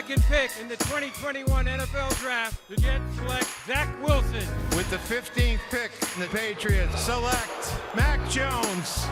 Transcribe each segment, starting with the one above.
second pick in the 2021 NFL Draft, the Jets select Zach Wilson. With the 15th pick, the Patriots select Mac Jones.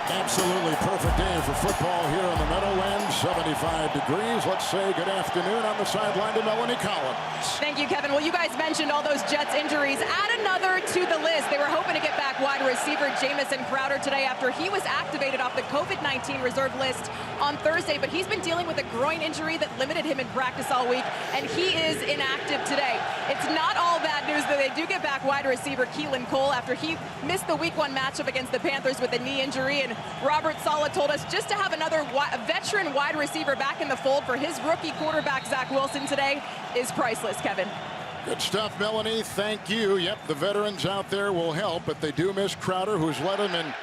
Absolutely perfect day for football here in the Meadowlands. 75 degrees. Let's say good afternoon on the sideline to Melanie Collins. Thank you, Kevin. Well, you guys mentioned all those Jets injuries. Add another to the list. They were hoping to get back wide receiver Jamison Crowder today after he was activated off the COVID-19 reserve list on Thursday, but he's been dealing with a groin injury that limited him in practice all week, and he is inactive today. It's not all bad news that they do get back wide receiver Keelan Cole after he missed the Week 1 matchup against the Panthers with a knee injury, and Robert Saleh told us just to have another veteran wide receiver back in the fold for his rookie quarterback Zach Wilson today is priceless, Kevin. Good stuff, Melanie. Thank you. Yep, the veterans out there will help, but they do miss Crowder, who's led them in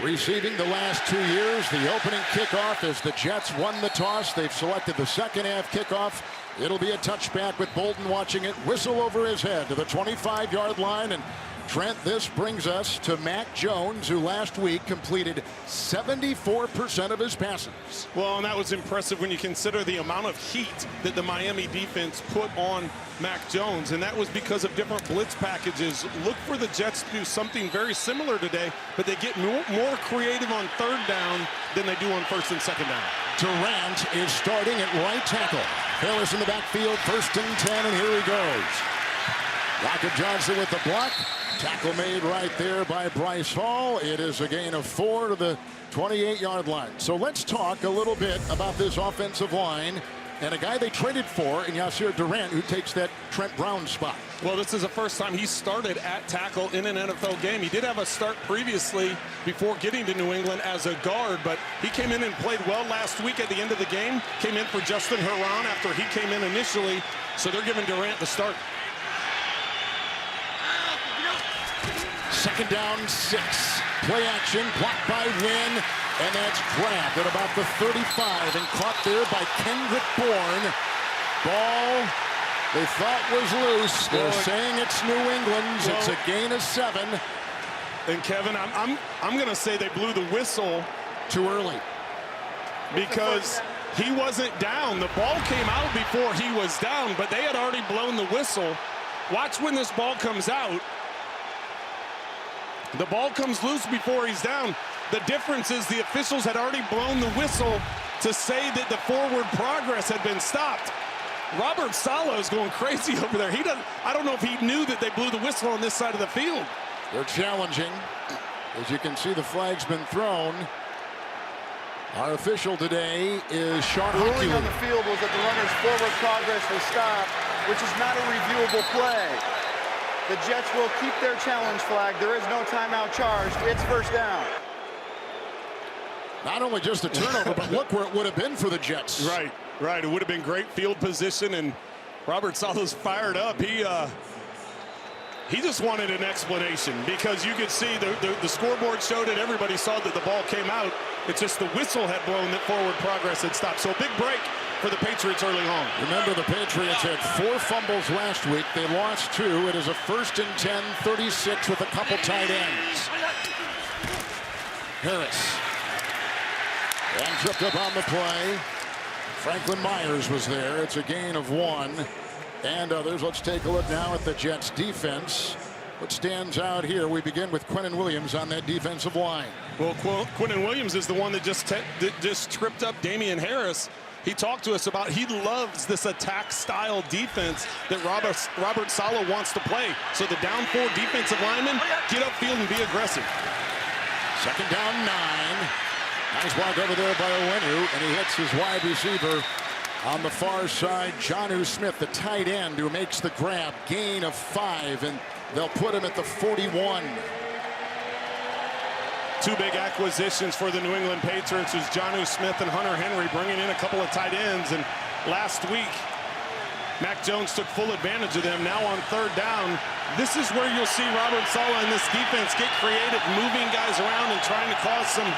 receiving the last 2 years. The opening kickoff as the Jets won the toss. They've selected the second half kickoff. It'll be a touchback with Bolton watching it. Whistle over his head to the 25-yard line. And Trent, this brings us to Mac Jones, who last week completed 74% of his passes. Well, and that was impressive when you consider the amount of heat that the Miami defense put on Mac Jones, and that was because of different blitz packages. Look for the Jets to do something very similar today, but they get more creative on third down than they do on first and second down. Durant is starting at right tackle. Harris in the backfield, 1st and 10, and here he goes. Rocket Johnson with the block. Tackle made right there by Bryce Hall. It is a gain of 4 to the 28-yard line. So let's talk a little bit about this offensive line and a guy they traded for in Yasir Durant, who takes that Trent Brown spot. Well, this is the first time he started at tackle in an NFL game. He did have a start previously before getting to New England as a guard, but he came in and played well last week at the end of the game. Came in for Justin Herron after he came in initially, so they're giving Durant the start. 2nd down, 6. Play action, blocked by Wynn, and that's grabbed at about the 35 and caught there by Kendrick Bourne. Ball they thought was loose. They're saying it's New England's. It's a gain of 7. And Kevin, I'm going to say they blew the whistle too early because he wasn't down. The ball came out before he was down, but they had already blown the whistle. Watch when this ball comes out. The ball comes loose before he's down. The difference is the officials had already blown the whistle to say that the forward progress had been stopped. Robert Saleh is going crazy over there. I don't know if he knew that they blew the whistle on this side of the field. They're challenging. As you can see, the flag's been thrown. Our official today is Sean The ruling Huckley. on the field was that the runner's forward progress was stopped, which is not a reviewable play. The Jets will keep their challenge flag. There is no timeout charged. It's 1st down. Not only just a turnover, but look where it would have been for the Jets. Right. It would have been great field position, and Robert Saleh's fired up. He just wanted an explanation because you could see the scoreboard showed it. Everybody saw that the ball came out. It's just the whistle had blown that forward progress had stopped. So a big break for the Patriots early on. Remember, the Patriots had 4 fumbles last week. They lost 2. It is a 1st and 10, 36 with a couple tight ends. Harris. And tripped up on the play. Franklin Myers was there. It's a gain of 1. And others. Let's take a look now at the Jets defense. What stands out here? We begin with Quinnen Williams on that defensive line. Well, Quinnen Williams is the one that just tripped up Damian Harris. He talked to us about he loves this attack-style defense that Robert Saleh wants to play. So the down 4 defensive linemen get upfield and be aggressive. 2nd down, 9. Nice block over there by Owenu, and he hits his wide receiver on the far side. Jonnu Smith, the tight end, who makes the grab. Gain of 5, and they'll put him at the 41. 2 big acquisitions for the New England Patriots was Jonnu Smith and Hunter Henry, bringing in a couple of tight ends. And last week, Mac Jones took full advantage of them. Now on 3rd down, this is where you'll see Robert Saleh and this defense get creative, moving guys around and trying to cause some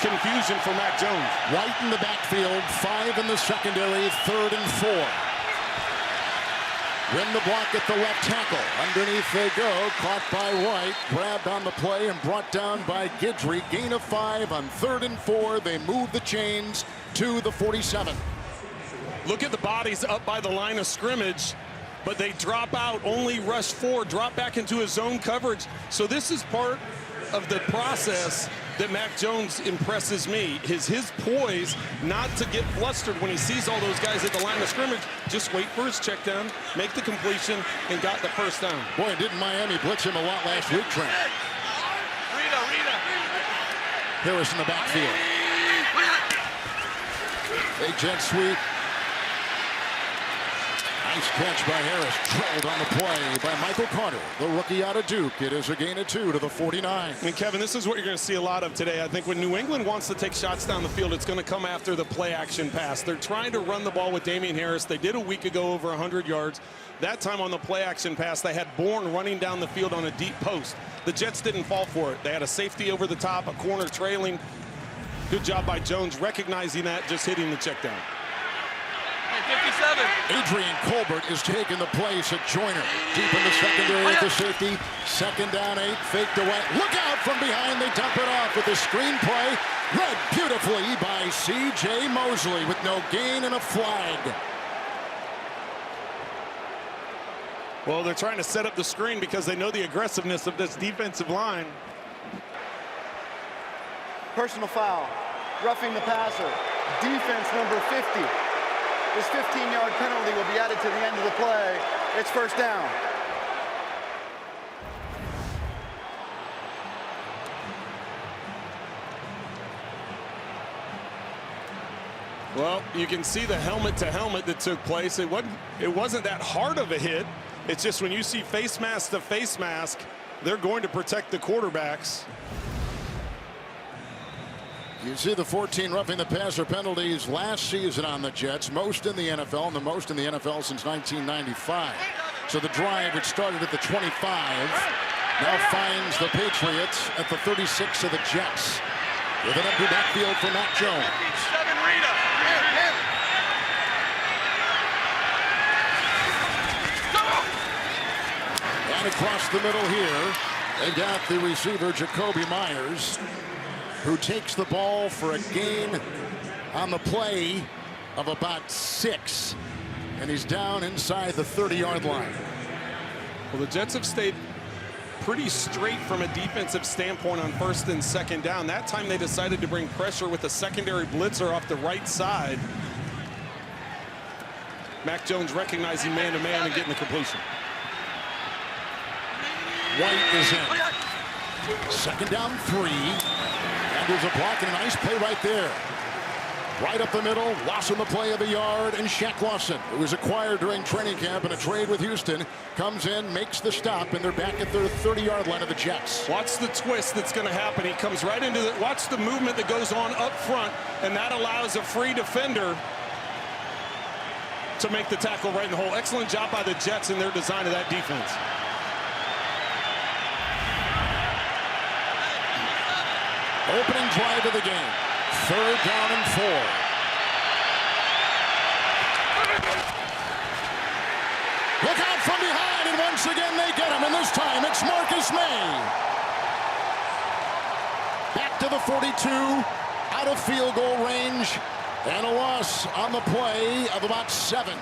confusion for Mac Jones. White in the backfield, 5 in the secondary, 3rd and 4. Win the block at the left tackle. Underneath they go. Caught by White. Grabbed on the play and brought down by Guidry. Gain of 5 on 3rd and 4. They move the chains to the 47. Look at the bodies up by the line of scrimmage, but they drop out, only rush 4, drop back into his zone coverage. So this is part of the process that Mac Jones impresses me, is his poise not to get flustered when he sees all those guys at the line of scrimmage. Just wait for his check down, make the completion, and got the first down. Boy, didn't Miami blitz him a lot last week, Trent. Harris in the backfield. Big jet sweep. Nice catch by Harris. Drilled on the play by Michael Carter, the rookie out of Duke. It is a gain of 2 to the 49. I mean, Kevin, this is what you're going to see a lot of today. I think when New England wants to take shots down the field, it's going to come after the play action pass. They're trying to run the ball with Damian Harris. They did a week ago over 100 yards. That time on the play action pass, they had Bourne running down the field on a deep post. The Jets didn't fall for it. They had a safety over the top, a corner trailing. Good job by Jones recognizing that, just hitting the check down. 57. Adrian Colbert is taking the place at Joyner. Deep in the secondary at the safety. 2nd down 8, faked away. Look out from behind, they dump it off with the screen play. Read beautifully by C.J. Mosley with no gain and a flag. Well, they're trying to set up the screen because they know the aggressiveness of this defensive line. Personal foul, roughing the passer, defense number 50. This 15-yard penalty will be added to the end of the play. It's first down. Well, you can see the helmet-to-helmet that took place. It wasn't that hard of a hit. It's just when you see face mask to face mask, they're going to protect the quarterbacks. You see the 14 roughing the passer penalties last season on the Jets, most in the NFL, and the most in the NFL since 1995. So the drive, which started at the 25, now finds the Patriots at the 36 of the Jets. With an empty backfield for Mac Jones. And across the middle here, they've got the receiver, Jacoby Myers, who takes the ball for a gain on the play of about 6. And he's down inside the 30-yard line. Well, the Jets have stayed pretty straight from a defensive standpoint on 1st and 2nd down. That time they decided to bring pressure with a secondary blitzer off the right side. Mac Jones recognizing man-to-man and getting the completion. White is in. 2nd down 3. And there's a block and a nice play right there. Right up the middle, Lawson the play of the yard, and Shaq Lawson, who was acquired during training camp in a trade with Houston, comes in, makes the stop, and they're back at their 30-yard line of the Jets. Watch the twist that's going to happen. He comes right into the, watch the movement that goes on up front, and that allows a free defender to make the tackle right in the hole. Excellent job by the Jets in their design of that defense. Opening drive of the game. 3rd down and 4. Look out from behind, and once again they get him, and this time it's Marcus May. Back to the 42, out of field goal range, and a loss on the play of about 7.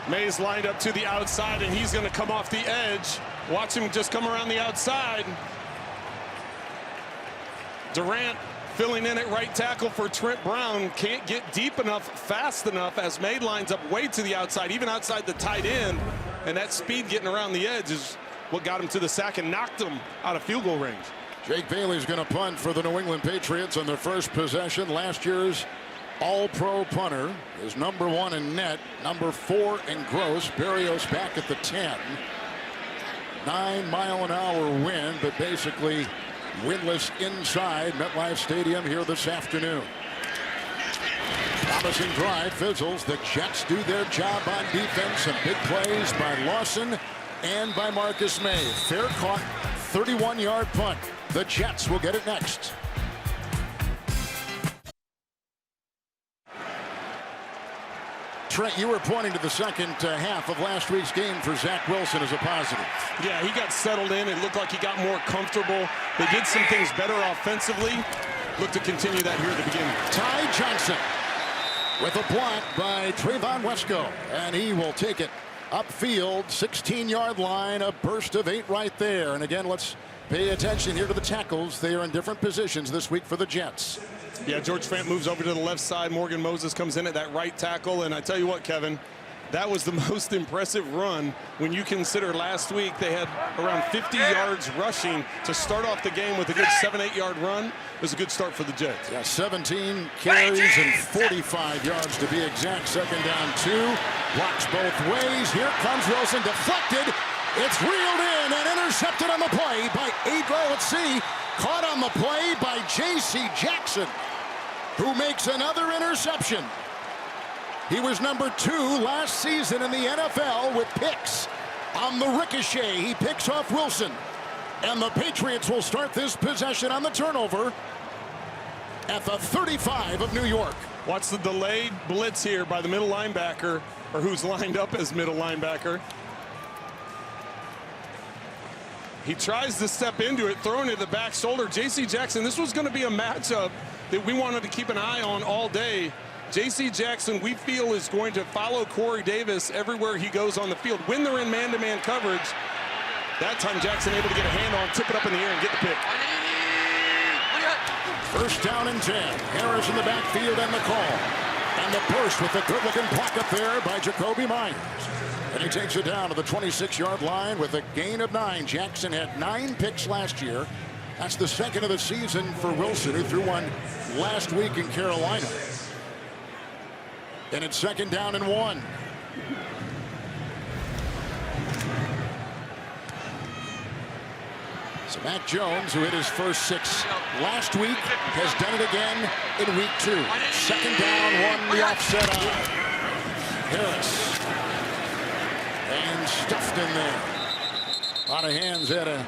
May's lined up to the outside, and he's going to come off the edge. Watch him just come around the outside. Durant filling in at right tackle for Trent Brown. Can't get deep enough, fast enough, as May lines up way to the outside, even outside the tight end. And that speed getting around the edge is what got him to the sack and knocked him out of field goal range. Jake Bailey's going to punt for the New England Patriots on their first possession. Last year's All-Pro punter is number 1 in net, number 4 in gross. Berrios back at the 10. 9-mile-an-hour wind, but basically winless inside MetLife Stadium here this afternoon. Promising drive fizzles. The Jets do their job on defense, and big plays by Lawson and by Marcus May. Fair caught, 31-yard punt. The Jets will get it next. Trent, you were pointing to the second half of last week's game for Zach Wilson as a positive. Yeah, he got settled in. It looked like he got more comfortable. They did some things better offensively. Look to continue that here at the beginning. Ty Johnson with a block by Trayvon Wesco, and he will take it upfield, 16-yard line, a burst of 8 right there. And again, let's pay attention here to the tackles. They are in different positions this week for the Jets. Yeah, George Fant moves over to the left side. Morgan Moses comes in at that right tackle. And I tell you what, Kevin, that was the most impressive run when you consider last week they had around 50 yards rushing to start off the game with a good 7-8 yard run. It was a good start for the Jets. Yeah, 17 carries and 45 yards to be exact. Second down 2. Blocks both ways. Here comes Wilson, deflected. It's reeled in and intercepted on the play by Adrian. Let's see. Caught on the play by J.C. Jackson, who makes another interception. He was number 2 last season in the NFL with picks. On the ricochet, he picks off Wilson. And the Patriots will start this possession on the turnover at the 35 of New York. Watch the delayed blitz here by the middle linebacker, or who's lined up as middle linebacker. He tries to step into it, throwing it at the back shoulder. J.C. Jackson, this was going to be a matchup that we wanted to keep an eye on all day. J.C. Jackson, we feel, is going to follow Corey Davis everywhere he goes on the field. When they're in man-to-man coverage, that time Jackson able to get a hand on, tip it up in the air, and get the pick. First down and 10. Harris in the backfield and the call. And the burst with a good-looking block up there by Jacoby Myers. And he takes it down to the 26-yard line with a gain of 9. Jackson had 9 picks last year. That's the second of the season for Wilson, who threw one last week in Carolina. And it's second down and 1. So Mac Jones, who hit his first 6 last week, has done it again in week 2. Second down, 1, the offset on Harris. And stuffed in there. A lot of hands had a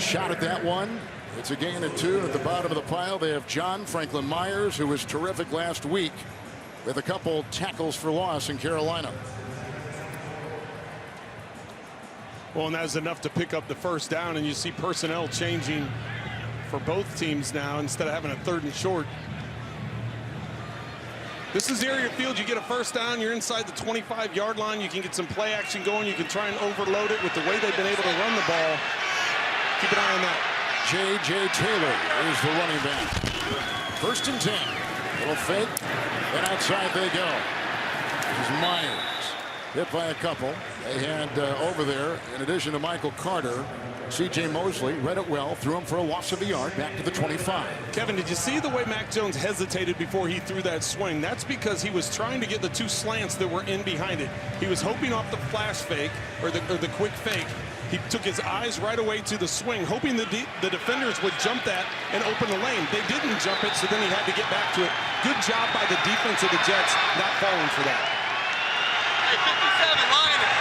shot at that one. It's a gain of 2. At the bottom of the pile, they have John Franklin Myers, who was terrific last week with a couple tackles for loss in Carolina. Well, and that's enough to pick up the first down, and you see personnel changing for both teams now instead of having a 3rd and short. This is area field. You get a first down. You're inside the 25-yard line. You can get some play action going. You can try and overload it with the way they've been able to run the ball. Keep an eye on that. J.J. Taylor is the running back. First and 10. Little fake. And outside they go. This is Myers. Hit by a couple. They had over there, in addition to Michael Carter, C.J. Mosley read it well, threw him for a loss of a yard back to the 25. Kevin, did you see the way Mac Jones hesitated before he threw that swing? That's because he was trying to get the 2 slants that were in behind it. He was hoping off the flash fake or the quick fake. He took his eyes right away to the swing, hoping the defenders would jump that and open the lane. They didn't jump it, so then he had to get back to it. Good job by the defense of the Jets not falling for that. Hey, 57, line it.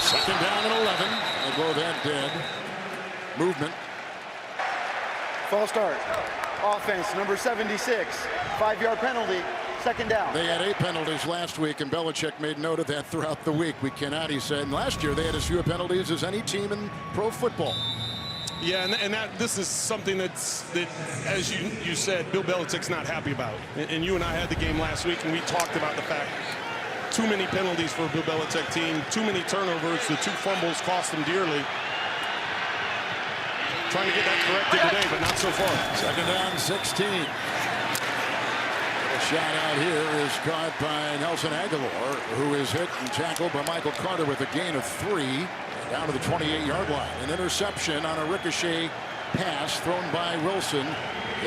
Second down and 11. They go that dead. Movement. False start. Offense, number 76. 5-yard penalty. Second down. They had 8 penalties last week, and Belichick made note of that throughout the week. We cannot, he said. And last year they had as few penalties as any team in pro football. Yeah, and this is something that, as you said, Bill Belichick's not happy about. And you and I had the game last week, and we talked about the fact too many penalties for a Bill Belichick team, too many turnovers. The 2 fumbles cost them dearly. Trying to get that corrected today, but not so far. Second down, 16. The shot out here is caught by Nelson Aguilar, who is hit and tackled by Michael Carter with a gain of 3 down to the 28-yard line. An interception on a ricochet pass thrown by Wilson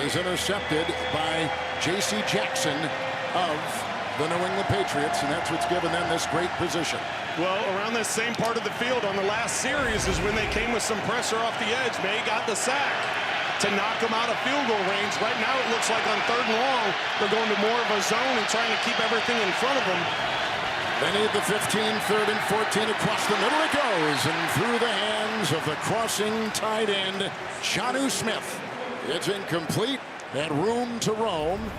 is intercepted by J.C. Jackson of the New England Patriots, and that's what's given them this great position. Well, around this same part of the field on the last series is when they came with some pressure off the edge. May got the sack to knock them out of field goal range. Right now it looks like on 3rd and long, they're going to more of a zone and trying to keep everything in front of them. They need the 15, 3rd and 14. Across the middle it goes, and through the hands of the crossing tight end, Jonnu Smith. It's incomplete, and room to roam.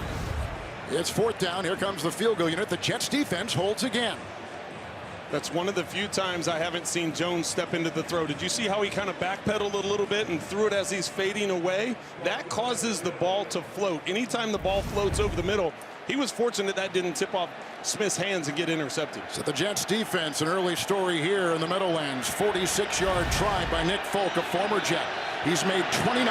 It's 4th down. Here comes the field goal unit. The Jets defense holds again. That's one of the few times I haven't seen Jones step into the throw. Did you see how he kind of backpedaled a little bit and threw it as he's fading away? That causes the ball to float. Anytime the ball floats over the middle, he was fortunate that didn't tip off Smith's hands and get intercepted. So the Jets defense, an early story here in the Meadowlands. 46-yard try by Nick Folk, a former Jet. He's made 29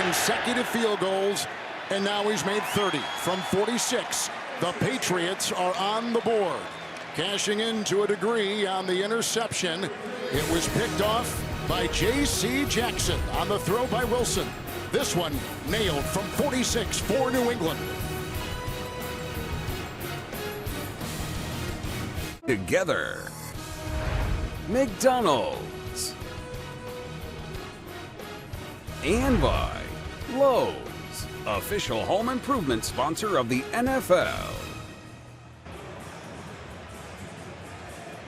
consecutive field goals, and now he's made 30 from 46. The Patriots are on the board. Cashing in to a degree on the interception. It was picked off by J.C. Jackson on the throw by Wilson. This one nailed from 46 for New England. Together, McDonald's, and by Lowe's, official home improvement sponsor of the NFL.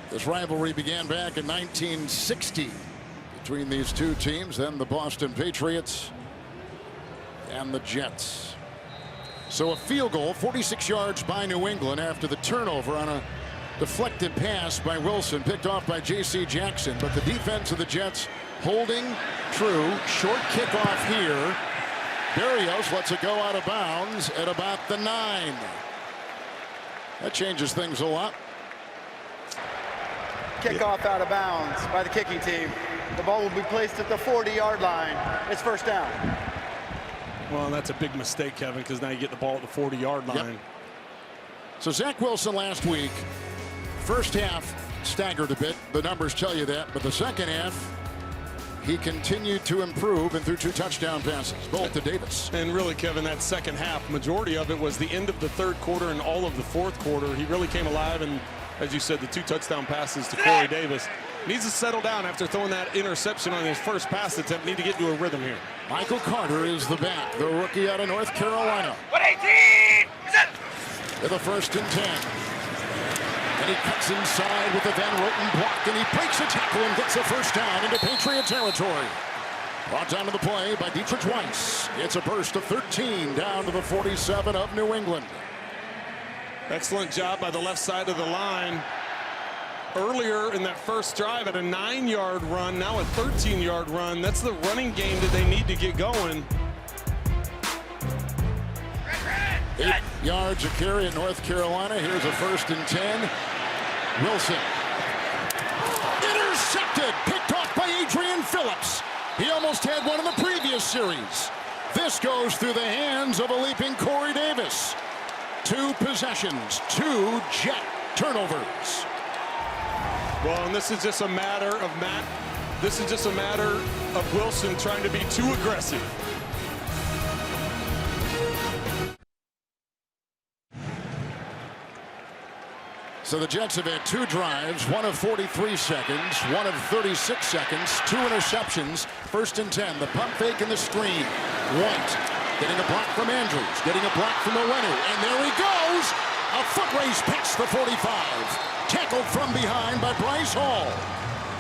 This rivalry began back in 1960 between these two teams, then the Boston Patriots and the Jets. So a field goal, 46 yards by New England after the turnover on a deflected pass by Wilson, picked off by J.C. Jackson. But the defense of the Jets holding true. Short kickoff here. Berrios lets it go out of bounds at about the 9. That changes things a lot. Kickoff out of bounds by the kicking team. The ball will be placed at the 40-yard line. It's first down. Well, that's a big mistake, Kevin, because now you get the ball at the 40-yard line. Yep. So Zach Wilson last week, first half staggered a bit. The numbers tell you that. But the second half, he continued to improve and threw 2 touchdown passes, both to Davis. And really, Kevin, that second half, majority of it was the end of the third quarter and all of the fourth quarter. He really came alive, and as you said, the 2 touchdown passes to Corey Davis. Needs to settle down after throwing that interception on his first pass attempt. Need to get into a rhythm here. Michael Carter is the back, the rookie out of North Carolina. 118! To the 1st and 10. And he cuts inside with the Van Roten block, and he breaks a tackle and gets a first down into Patriot territory. Brought down to the play by Dietrich Weiss. It's a burst of 13 down to the 47 of New England. Excellent job by the left side of the line. Earlier in that first drive at a 9-yard run, now a 13-yard run. That's the running game that they need to get going. 8 yards a carry at North Carolina. Here's a 1st and 10. Wilson. Intercepted. Picked off by Adrian Phillips. He almost had one in the previous series. This goes through the hands of a leaping Corey Davis. 2 possessions, 2 Jet turnovers. Well, and this is just a matter of This is just a matter of Wilson trying to be too aggressive. So the Jets have had 2 drives, one of 43 seconds, one of 36 seconds, 2 interceptions. 1st and 10, the pump fake and the screen. White getting a block from Andrews, getting a block from Owenu, and there he goes! A foot race past the 45. Tackled from behind by Bryce Hall.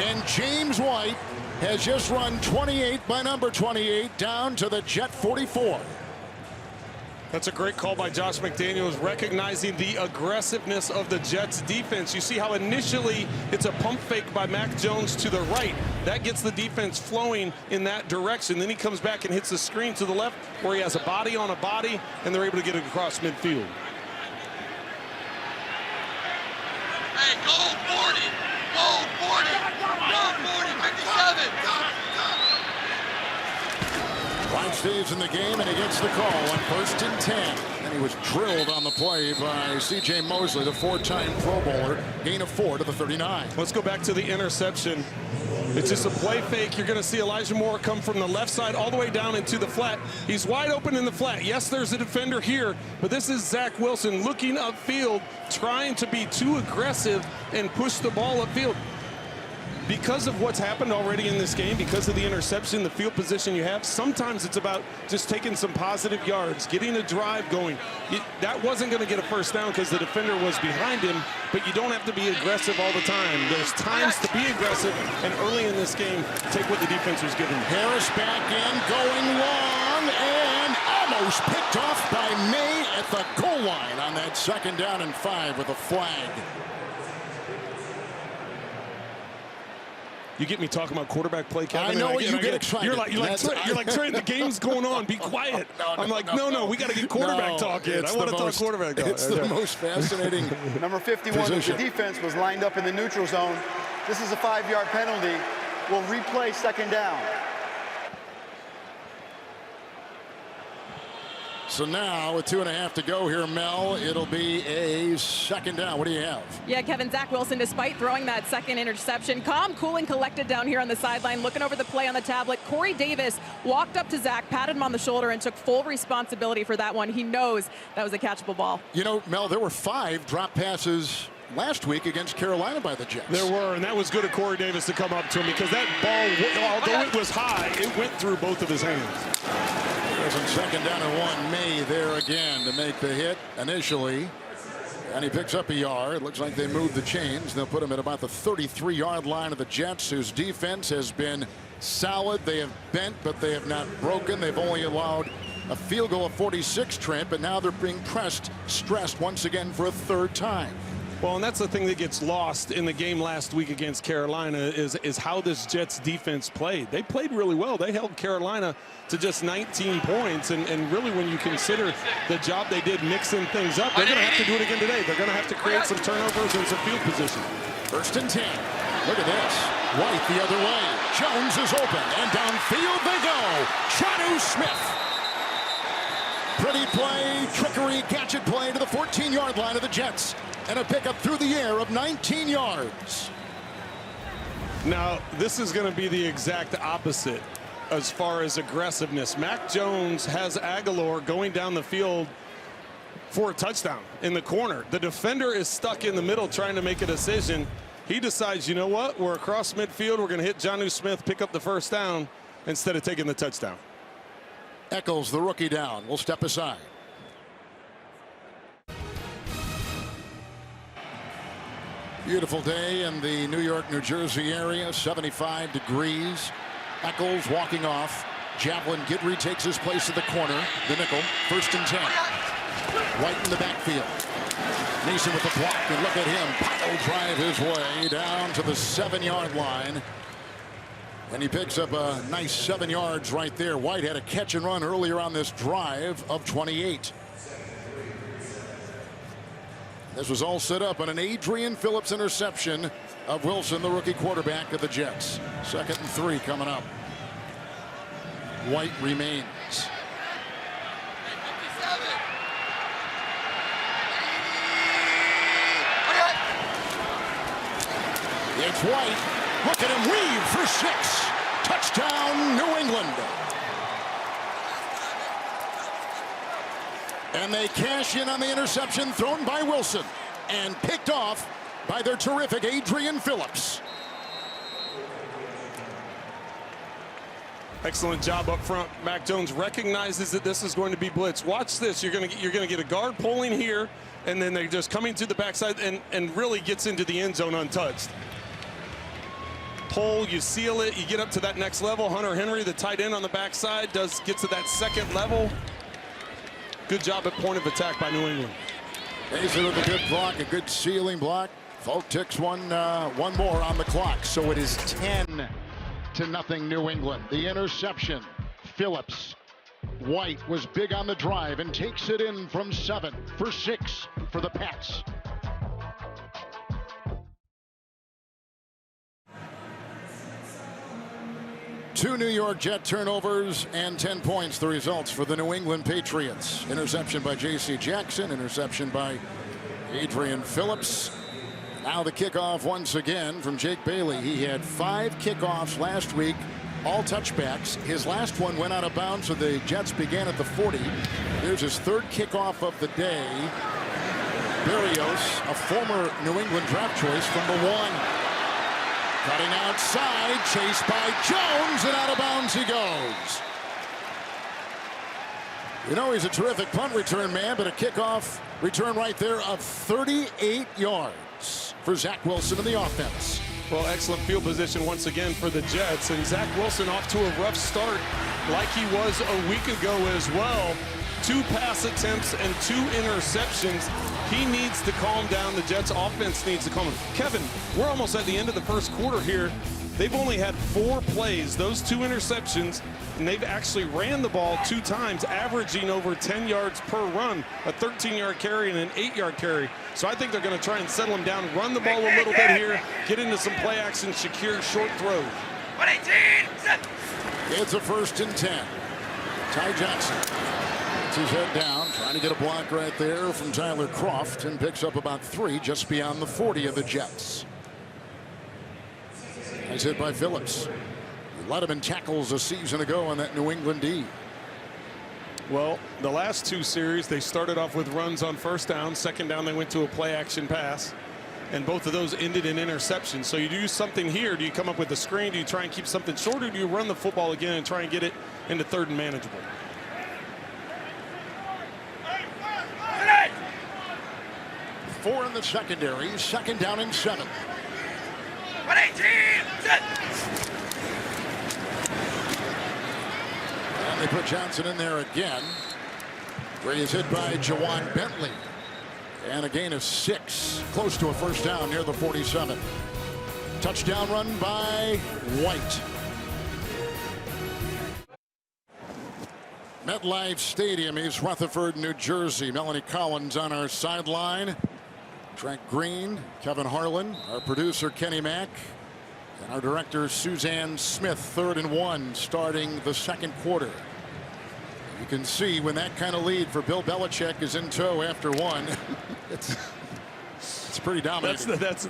And James White has just run 28 by number 28 down to the Jet 44. That's a great call by Josh McDaniels, recognizing the aggressiveness of the Jets defense. You see how initially it's a pump fake by Mac Jones to the right. That gets the defense flowing in that direction. Then he comes back and hits the screen to the left where he has a body on a body, and they're able to get it across midfield. Hey, gold 40! Gold 40! Gold 40! 57! White stays in the game, and he gets the call on 1st and 10. And he was drilled on the play by C.J. Mosley, the 4-time Pro Bowler. Gain of 4 to the 39. Let's go back to the interception. It's just a play fake. You're going to see Elijah Moore come from the left side all the way down into the flat. He's wide open in the flat. Yes, there's a defender here, but this is Zach Wilson looking upfield, trying to be too aggressive and push the ball upfield. Because of what's happened already in this game, because of the interception, the field position you have, sometimes it's about just taking some positive yards, getting a drive going. That wasn't going to get a first down because the defender was behind him, but you don't have to be aggressive all the time. There's times to be aggressive, and early in this game, take what the defense was giving. Harris back in, going long, and almost picked off by May at the goal line on that 2nd down and 5 with a flag. You get me talking about quarterback play, Kevin. I know you get excited. You're like Trey, the game's going on. Be quiet. I'm like, no, we got to get quarterback talk in. I want to talk quarterback talk. It's the most fascinating. Number 51 of the defense was lined up in the neutral zone. This is a 5-yard penalty. We'll replay second down. So now, with 2.5 to go here, Mel, it'll be a second down. What do you have? Yeah, Kevin, Zach Wilson, despite throwing that second interception, calm, cool, and collected down here on the sideline, looking over the play on the tablet. Corey Davis walked up to Zach, patted him on the shoulder, and took full responsibility for that one. He knows that was a catchable ball. You know, Mel, there were 5 drop passes last week against Carolina by the Jets. There were, and that was good of Corey Davis to come up to him because that ball, although it was high, it went through both of his hands. There's a second down and 1. May there again to make the hit initially. And he picks up a yard. Looks like they moved the chains. They'll put him at about the 33-yard line of the Jets, whose defense has been solid. They have bent, but they have not broken. They've only allowed a field goal of 46, Trent, but now they're being stressed once again for a 3rd time. Well, and that's the thing that gets lost in the game last week against Carolina is how this Jets defense played. They played really well. They held Carolina to just 19 points. And really, when you consider the job they did mixing things up, they're going to have to do it again today. They're going to have to create some turnovers and some field position. 1st and 10. Look at this. White the other way. Jones is open. And downfield they go. Jonnu Smith. Pretty play, trickery, gadget play to the 14-yard line of the Jets. And a pickup through the air of 19 yards. Now, this is going to be the exact opposite as far as aggressiveness. Mac Jones has Aguilar going down the field for a touchdown in the corner. The defender is stuck in the middle trying to make a decision. He decides, you know what? We're across midfield. We're going to hit Jonnu Smith, pick up the 1st down instead of taking the touchdown. Eccles, the rookie, down. Will step aside. Beautiful day in the New York, New Jersey area, 75 degrees. Eccles walking off. Javelin Guidry takes his place at the corner. The nickel, 1st and 10. White in the backfield. Neeson with the block, and look at him. Pile drive his way down to the 7-yard line. And he picks up a nice 7 yards right there. White had a catch and run earlier on this drive of 28. This was all set up on an Adrian Phillips interception of Wilson, the rookie quarterback of the Jets. 2nd and 3 coming up. White remains. It's White. Look at him weave for 6. Touchdown, New England. And they cash in on the interception thrown by Wilson and picked off by their terrific Adrian Phillips. Excellent job up front. Mac Jones recognizes that this is going to be blitz. Watch this. You're going to get a guard pulling here, and then they're just coming to the backside and really gets into the end zone untouched. Pull, you seal it, you get up to that next level. Hunter Henry, the tight end on the backside, gets to that 2nd level. Good job at point of attack by New England. Mason with a good block, a good sealing block. Folk ticks one more on the clock, so it is 10-0 New England. The interception, Phillips. White was big on the drive and takes it in from 7 for 6 for the Pats. Two New York Jet turnovers and 10 points, the results for the New England Patriots. Interception by J.C. Jackson, interception by Adrian Phillips. Now the kickoff once again from Jake Bailey. He had 5 kickoffs last week, all touchbacks. His last one went out of bounds, so the Jets began at the 40. Here's his 3rd kickoff of the day. Berrios, a former New England draft choice, from the 1. Cutting outside, chased by Jones, and out of bounds he goes. You know, he's a terrific punt return man, but a kickoff return right there of 38 yards for Zach Wilson in the offense. Well, excellent field position once again for the Jets, and Zach Wilson off to a rough start like he was a week ago as well. 2 pass attempts and 2 interceptions. He needs to calm down. The Jets offense needs to calm down. Kevin, we're almost at the end of the 1st quarter here. they've only had 4 plays, those 2 interceptions, and they've actually ran the ball 2 times, averaging over 10 yards per run, a 13-yard carry and an 8-yard carry. So I think they're going to try and settle them down, run the ball a little bit here, get into some play action, secure short throws. 118. It's a 1st and 10. Ty Johnson puts his head down, trying to get a block right there from Tyler Croft, and picks up about 3 just beyond the 40 of the Jets. Nice hit by Phillips. He led him in tackles a season ago on that New England D. Well, the last 2 series, they started off with runs on 1st down. 2nd down, they went to a play action pass. And both of those ended in interceptions. So you do something here. Do you come up with a screen? Do you try and keep something short, or do you run the football again and try and get it into 3rd and manageable? Four in the secondary. 2nd down and 7. 118. And they put Johnson in there again, where he's hit by Jawan Bentley. And a gain of 6, close to a 1st down near the 47. Touchdown run by White. MetLife Stadium, East Rutherford, New Jersey. Melanie Collins on our sideline. Trent Green, Kevin Harlan, our producer Kenny Mack, and our director Suzanne Smith. 3rd and 1 starting the 2nd quarter. You can see when that kind of lead for Bill Belichick is in tow after 1. it's pretty dominating. That's a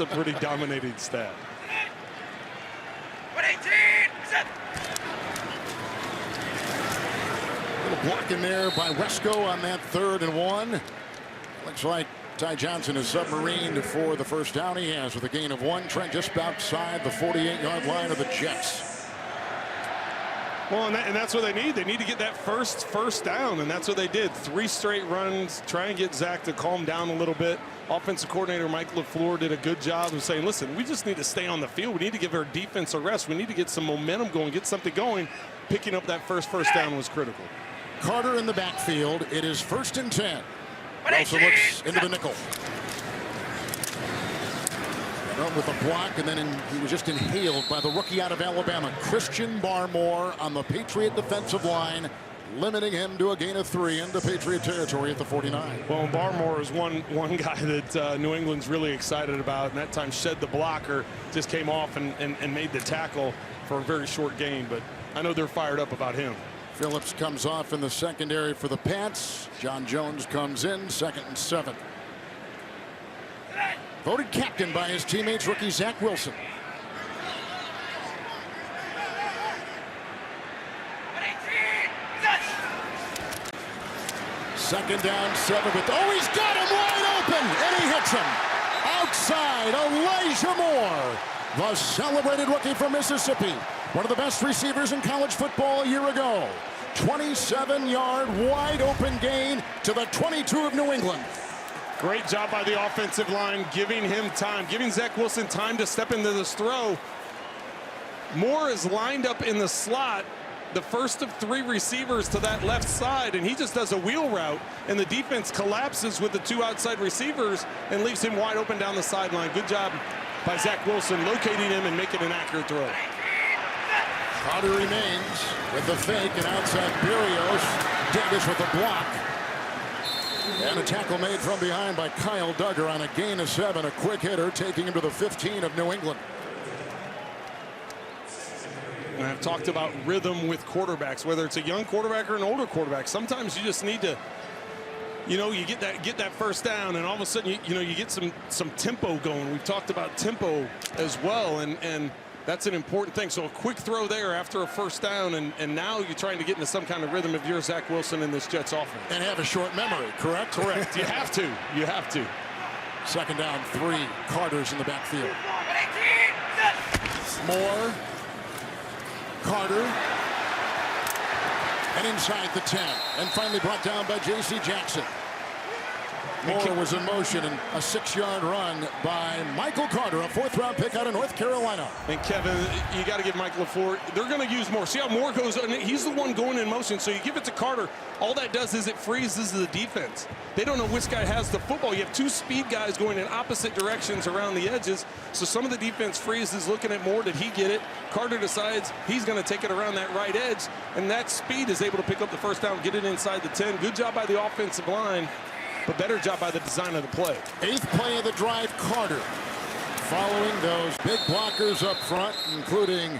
pretty dominating stat. 118. Little block in there by Wesco on that 3rd and 1. Looks like Ty Johnson is submarined for the 1st down he has with a gain of 1. Trent just outside the 48-yard line of the Jets. Well, and that's what they need. They need to get that first down, and that's what they did. 3 straight runs, try and get Zach to calm down a little bit. Offensive coordinator Mike LaFleur did a good job of saying, listen, we just need to stay on the field. We need to give our defense a rest. We need to get some momentum going, get something going. Picking up that first down was critical. Carter in the backfield. It is 1st and 10. Also looks into the nickel. Up with a block, and then he was just inhaled by the rookie out of Alabama, Christian Barmore, on the Patriot defensive line, limiting him to a gain of 3 into Patriot territory at the 49. Well, Barmore is one guy that New England's really excited about, and that time shed the blocker, just came off and made the tackle for a very short gain, but I know they're fired up about him. Phillips comes off in the secondary for the Pats. John Jones comes in, 2nd and 7. Voted captain by his teammates, rookie Zach Wilson. Second down, 7. But he's got him wide open, and he hits him outside. Elijah Moore, the celebrated rookie from Mississippi, one of the best receivers in college football a year ago. 27-yard wide open gain to the 22 of New England. Great job by the offensive line, giving him time, giving Zach Wilson time to step into this throw. Moore is lined up in the slot, the first of 3 receivers to that left side, and he just does a wheel route, and the defense collapses with the 2 outside receivers and leaves him wide open down the sideline. Good job by Zach Wilson locating him and making an accurate throw. Carter remains with the fake, and outside Berrios. Davis with the block. And a tackle made from behind by Kyle Duggar on a gain of 7. A quick hitter taking him to the 15 of New England. And I've talked about rhythm with quarterbacks, whether it's a young quarterback or an older quarterback. Sometimes you just need to, you get that first down, and all of a sudden you get some tempo going. We've talked about tempo as well, and that's an important thing. So a quick throw there after a first down, and now you're trying to get into some kind of rhythm if you're Zach Wilson in this Jets offense. And have a short memory, correct? Correct. You have to. You have to. Second down, 3. Carter's in the backfield. Moore. Carter. And inside the 10. And finally brought down by J.C. Jackson. Moore was in motion, and a 6-yard run by Michael Carter, a 4th-round pick out of North Carolina. And Kevin, you got to give Mike LaFleur, they're going to use Moore. See how Moore goes, and he's the one going in motion, so you give it to Carter. All that does is it freezes the defense. They don't know which guy has the football. You have 2 speed guys going in opposite directions around the edges, so some of the defense freezes looking at Moore. Did he get it? Carter decides he's going to take it around that right edge, and that speed is able to pick up the first down, get it inside the 10. Good job by the offensive line, but better job by the design of the play. 8th play of the drive, Carter. Following those big blockers up front, including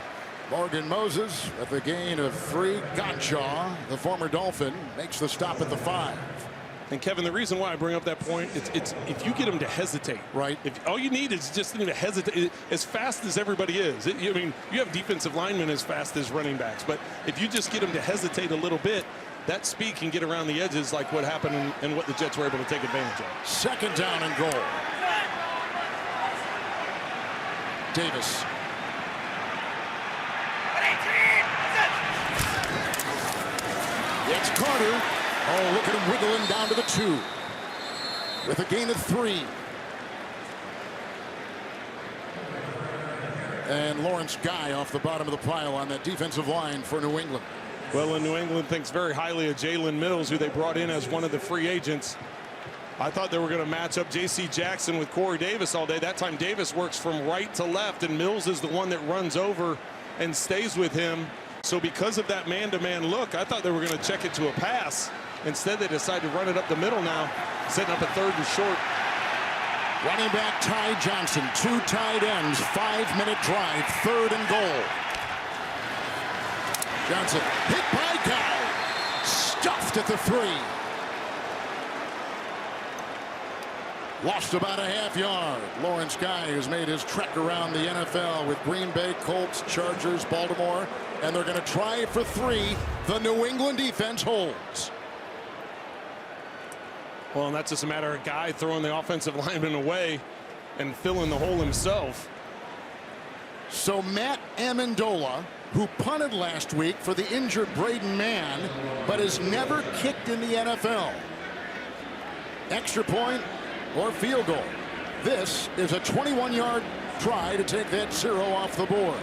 Morgan Moses with a gain of 3. Gonshaw, the former Dolphin, makes the stop at the 5. And Kevin, the reason why I bring up that point, it's if you get him to hesitate, right? If all you need is just him to hesitate, as fast as everybody is. I mean, you have defensive linemen as fast as running backs, but if you just get him to hesitate a little bit, that speed can get around the edges like what happened and what the Jets were able to take advantage of. 2nd down and goal. Davis. It's Carter. Oh, look at him wiggling down to the 2 with a gain of 3. And Lawrence Guy off the bottom of the pile on that defensive line for New England. Well, and New England thinks very highly of Jalen Mills, who they brought in as one of the free agents. I thought they were going to match up J.C. Jackson with Corey Davis all day. That time Davis works from right to left, and Mills is the one that runs over and stays with him. So because of that man-to-man look, I thought they were going to check it to a pass. Instead, they decided to run it up the middle now, setting up a 3rd and short. Running back Ty Johnson, 2 tight ends, 5-minute drive, 3rd and goal. Johnson hit by Guy, stuffed at the 3. Lost about a half-yard. Lawrence Guy has made his trek around the NFL with Green Bay, Colts, Chargers, Baltimore, and they're going to try for 3. The New England defense holds. Well, and that's just a matter of Guy throwing the offensive lineman away and filling the hole himself. So Matt Amendola, who punted last week for the injured Braden Mann, but has never kicked in the NFL. Extra point or field goal. This is a 21-yard try to take that 0 off the board.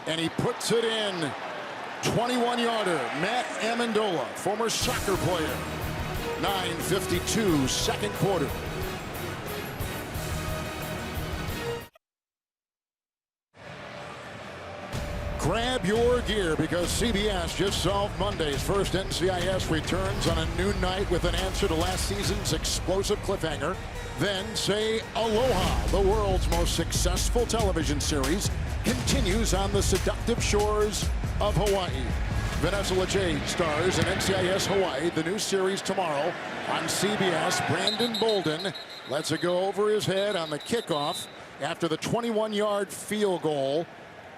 And he puts it in. 21-yarder, Matt Amendola, former soccer player. 9:52, 2nd quarter. Grab your gear because CBS just solved Monday's first NCIS returns on a new night with an answer to last season's explosive cliffhanger. Then say Aloha, the world's most successful television series, continues on the seductive shores of Hawaii. Vanessa Lachey stars in NCIS Hawaii, the new series tomorrow on CBS. Brandon Bolden lets it go over his head on the kickoff after the 21-yard field goal.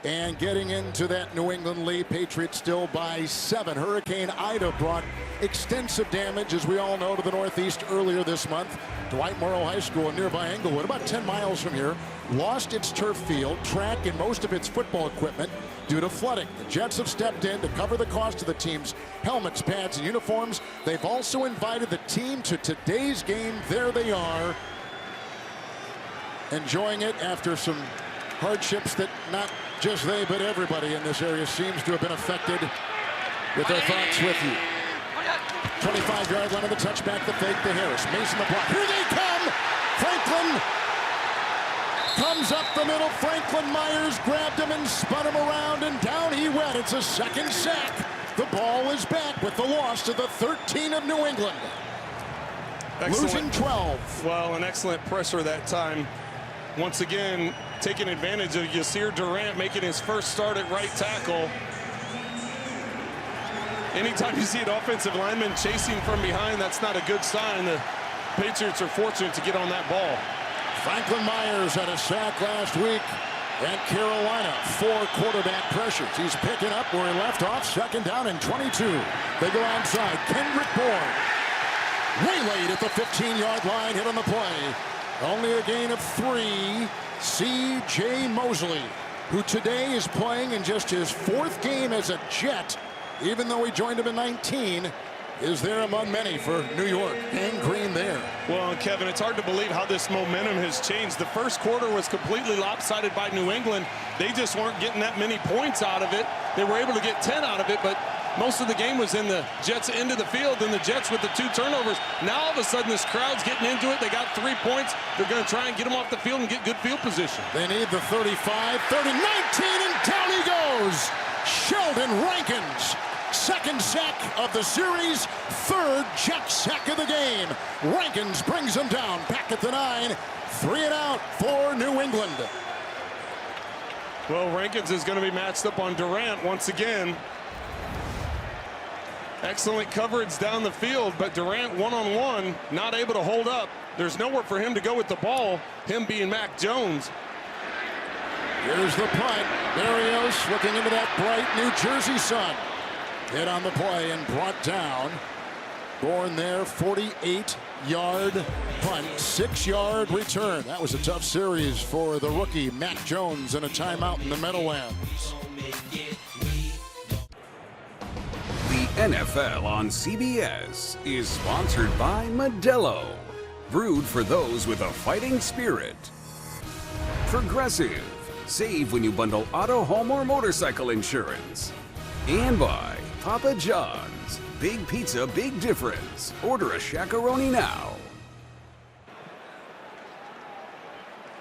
And getting into that New England lead, Patriots still by 7. Hurricane Ida brought extensive damage, as we all know, to the Northeast earlier this month. Dwight Morrow High School in nearby Englewood, about 10 miles from here, lost its turf field, track, and most of its football equipment due to flooding. The Jets have stepped in to cover the cost of the team's helmets, pads, and uniforms. They've also invited the team to today's game. There they are, enjoying it after some hardships that not just they, but everybody in this area seems to have been affected. With their thoughts with you. 25-yard line of the touchback, the fake to Harris. Mason the block. Here they come! Franklin comes up the middle. Franklin Myers grabbed him and spun him around, and down he went. It's a 2nd sack. The ball is back with the loss to the 13 of New England. Excellent. Losing 12. Well, an excellent pressure that time. Once again, taking advantage of Yasir Durant making his first start at right tackle. Anytime you see an offensive lineman chasing from behind, that's not a good sign. The Patriots are fortunate to get on that ball. Franklin Myers had a sack last week at Carolina. 4 quarterback pressures. He's picking up where he left off. 2nd down and 22. They go outside. Kendrick Bourne waylaid at the 15-yard line, hit on the play. Only a gain of 3. C.J. Mosley, who today is playing in just his 4th game as a Jet, even though he joined him in 19. is there among many for New York. And Green there. Well, Kevin, it's hard to believe how this momentum has changed. The first quarter was completely lopsided by New England. They just weren't getting that many points out of it. They were able to get 10 out of it, but most of the game was in the Jets' end of the field, and the Jets with the 2 turnovers. Now all of a sudden this crowd's getting into it. They got 3 points. They're going to try and get them off the field and get good field position. They need the 35, 30, 19, and down he goes. Sheldon Rankins. Second sack of the series, third Jet sack of the game. Rankins brings them down, back at the 9, 3 and out for New England. Well, Rankins is going to be matched up on Durant once again. Excellent coverage down the field, but Durant one-on-one, not able to hold up. There's nowhere for him to go with the ball, him being Mac Jones. Here's the punt. Barrios looking into that bright New Jersey sun. Hit on the play and brought down. Born there, 48-yard punt, 6-yard return. That was a tough series for the rookie Mac Jones and a timeout in the Meadowlands. The NFL on CBS is sponsored by Modelo, brewed for those with a fighting spirit. Progressive, save when you bundle auto, home, or motorcycle insurance. And by Papa John's, big pizza, big difference. Order a Shaq-a-Roni now.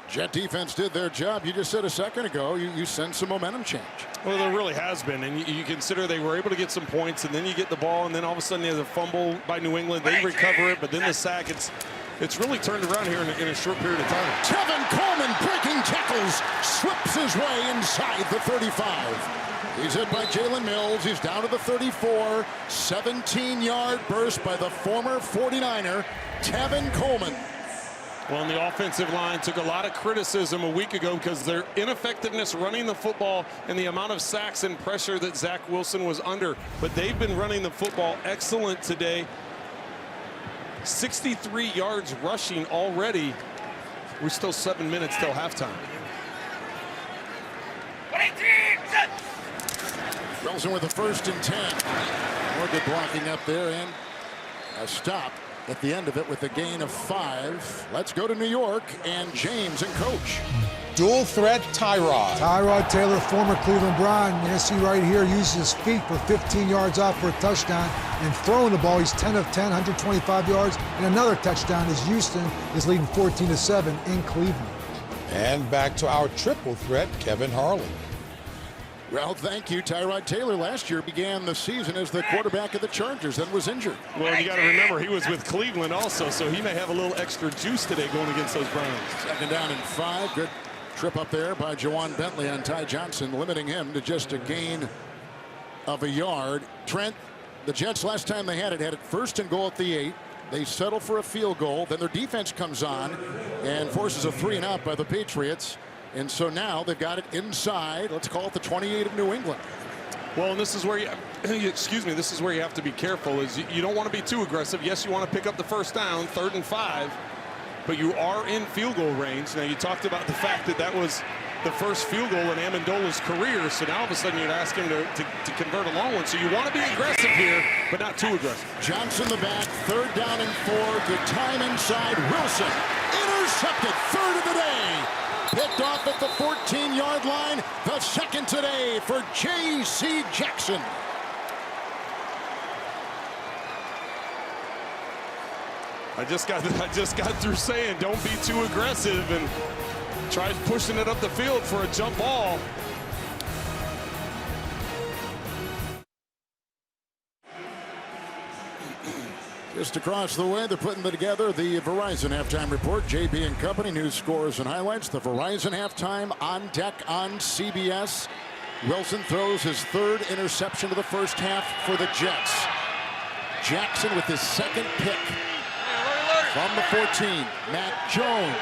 Jet defense did their job. You just said a second ago, you sense some momentum change. Well, there really has been, and you consider they were able to get some points, and then you get the ball, and then all of a sudden there's a fumble by New England. They recover it, but then the sack, it's really turned around here in a short period of time. Tevin Coleman breaking tackles, slips his way inside the 35. He's hit by Jalen Mills. He's down to the 34. 17-yard burst by the former 49er, Tevin Coleman. Well, and the offensive line took a lot of criticism a week ago because their ineffectiveness running the football and the amount of sacks and pressure that Zach Wilson was under. But they've been running the football excellent today. 63 yards rushing already. We're still 7 minutes till halftime. 118, set. Wilson with the 1st and 10. More good blocking up there and a stop at the end of it with a gain of 5. Let's go to New York and James and Coach. Dual threat Tyrod. Tyrod Taylor, former Cleveland Brown. You can see right here, uses his feet for 15 yards out for a touchdown. And throwing the ball, he's 10 of 10, 125 yards. And another touchdown as Houston is leading 14-7 in Cleveland. And back to our triple threat, Kevin Harlan. Well, thank you. Tyrod Taylor last year began the season as the quarterback of the Chargers, then was injured. Well, you got to remember, he was with Cleveland also, so he may have a little extra juice today going against those Browns. 2nd down and 5. Good trip up there by Jawan Bentley on Ty Johnson, limiting him to just a gain of a yard. Trent, the Jets last time they had it 1st and goal at the 8. They settle for a field goal. Then their defense comes on and forces a 3 and out by the Patriots. And so now they've got it inside, let's call it the 28 of New England. Well, and this is where this is where you have to be careful. Is you don't want to be too aggressive. Yes, you want to pick up the 1st down, 3rd and 5, but you are in field goal range. Now, you talked about the fact that was the first field goal in Amendola's career, so now all of a sudden you're asking him to convert a long one. So you want to be aggressive here, but not too aggressive. Johnson the back, 3rd down and 4. Good time inside. Wilson intercepted, 3rd of the day. Picked off at the 14-yard line. The 2nd today for J.C. Jackson. I just got through saying don't be too aggressive and tried pushing it up the field for a jump ball. Just across the way, they're putting together the Verizon Halftime Report. JB and Company, news, scores, and highlights. The Verizon Halftime on deck on CBS. Wilson throws his 3rd interception of the first half for the Jets. Jackson with his 2nd pick from the 14. Matt Jones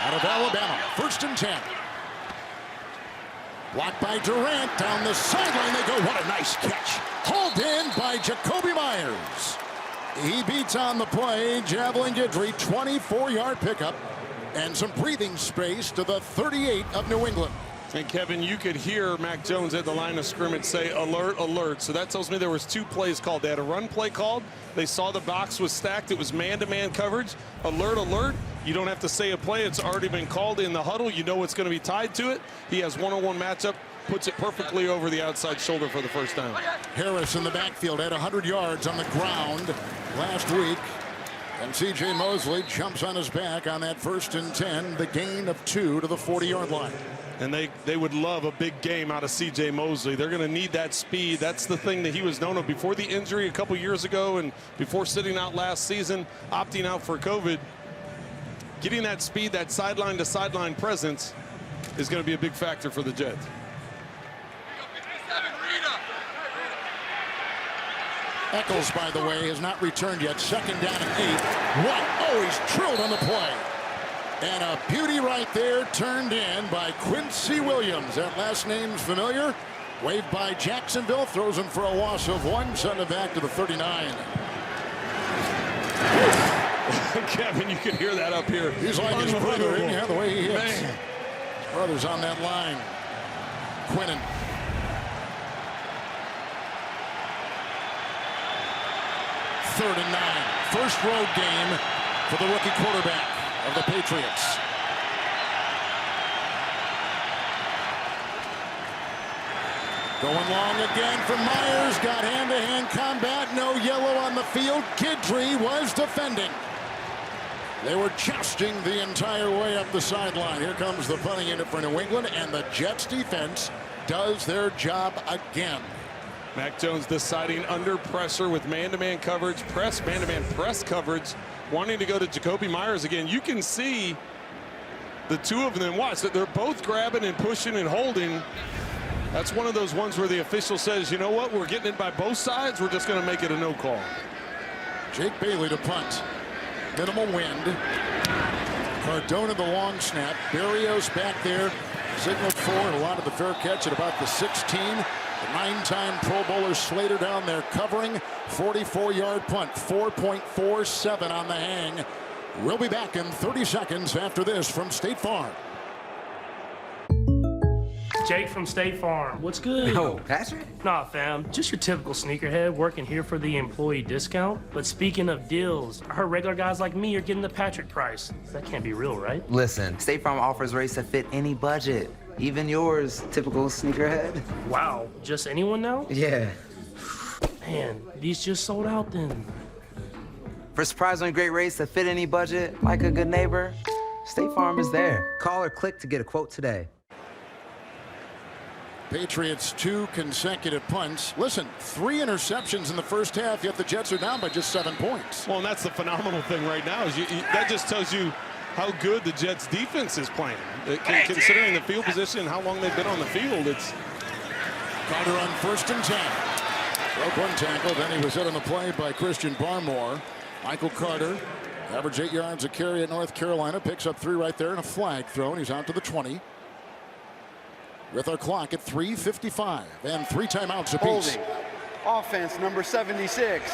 out of Alabama. 1st and 10. Blocked by Durant down the sideline. They go. What a nice catch. Hauled in by Jacoby Myers. He beats on the play. Javelin Guidry, 24-yard pickup and some breathing space to the 38 of New England. And Kevin, you could hear Mac Jones at the line of scrimmage say, alert, alert. So that tells me there was 2 plays called. They had a run play called. They saw the box was stacked. It was man-to-man coverage. Alert, alert. You don't have to say a play. It's already been called in the huddle. You know what's going to be tied to it. He has one-on-one matchup, puts it perfectly over the outside shoulder for the first down. Harris in the backfield had 100 yards on the ground last week. And C.J. Mosley jumps on his back on that 1st and 10, the gain of 2 to the 40-yard line. And they would love a big game out of C.J. Mosley. They're going to need that speed. That's the thing that he was known of before the injury a couple years ago and before sitting out last season, opting out for COVID. Getting that speed, that sideline to sideline presence is going to be a big factor for the Jets. Eccles, by the way, has not returned yet. 2nd down and 8. What? Oh, he's drilled on the play. And a beauty right there, turned in by Quincy Williams. That last name's familiar. Waved by Jacksonville, throws him for a loss of 1, sending it back to the 39. Kevin, you can hear that up here. He's like his brother, isn't he? The way he hits. Man. His brother's on that line. Quinnen. Third and 9. First road game for the rookie quarterback of the Patriots. Going long again from Myers. Got hand-to-hand combat. No yellow on the field. Guidry was defending. They were jousting the entire way up the sideline. Here comes the punting unit for New England, and the Jets defense does their job again. Mac Jones deciding under pressure with man-to-man coverage, man-to-man press coverage, wanting to go to Jacoby Myers again. You can see the 2 of them. Watch that they're both grabbing and pushing and holding. That's one of those ones where the official says, you know what, we're getting it by both sides. We're just going to make it a no call. Jake Bailey to punt. Minimal wind. Cardona the long snap. Berrios back there. Signaled for a lot of the fair catch at about the 16. The 9-time Pro Bowler Slater down there covering. 44-yard punt. 4.47 on the hang. We'll be back in 30 seconds after this from State Farm. Jake from State Farm. What's good? Oh, Patrick? Nah, fam. Just your typical sneakerhead working here for the employee discount. But speaking of deals, I heard regular guys like me are getting the Patrick price. That can't be real, right? Listen, State Farm offers rates that fit any budget. Even yours, typical sneakerhead. Wow. Just anyone now? Yeah. Man, these just sold out then. For surprisingly great rates that fit any budget, like a good neighbor, State Farm is there. Call or click to get a quote today. Patriots 2 consecutive punts. Listen, 3 interceptions in the first half, yet the Jets are down by just 7 points. Well, and that's the phenomenal thing right now. Is that just tells you how good the Jets defense is playing. Considering the field position and how long they've been on the field, it's... Carter on 1st and 10. Broke 1 tackle, then he was hit on the play by Christian Barmore. Michael Carter, average 8 yards a carry at North Carolina, picks up 3 right there and a flag thrown. He's out to the 20. With our clock at 3:55 and 3 timeouts apiece. Holding. Offense number 76.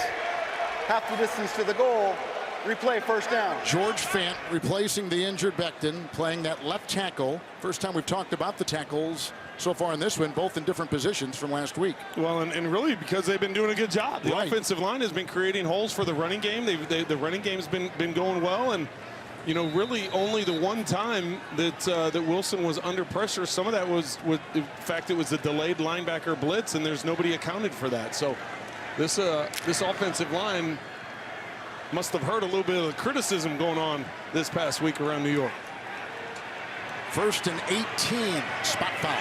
Half the distance to the goal. Replay, first down. George Fant replacing the injured Becton, playing that left tackle. First time we've talked about the tackles so far in this one, both in different positions from last week. Well, and really because they've been doing a good job. The right. offensive line has been creating holes for the running game. The running game's been going well, and you know, really only the one time that that Wilson was under pressure. Some of that was with the fact it was a delayed linebacker blitz, and there's nobody accounted for that. So this offensive line must have heard a little bit of the criticism going on this past week around New York. 1st and 18, spot foul.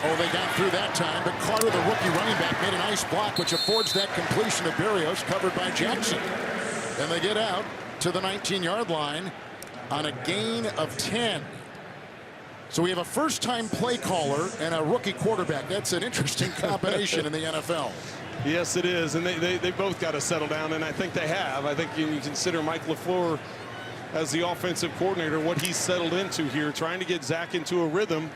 Oh, they got through that time, but Carter, the rookie running back, made a nice block, which affords that completion to Berrios, covered by Jackson. And they get out to the 19-yard line on a gain of 10. So we have a first-time play caller and a rookie quarterback. That's an interesting combination in the NFL. Yes, it is, and they both got to settle down, and I think they have. I think you consider Mike LaFleur as the offensive coordinator, what he's settled into here, trying to get Zach into a rhythm.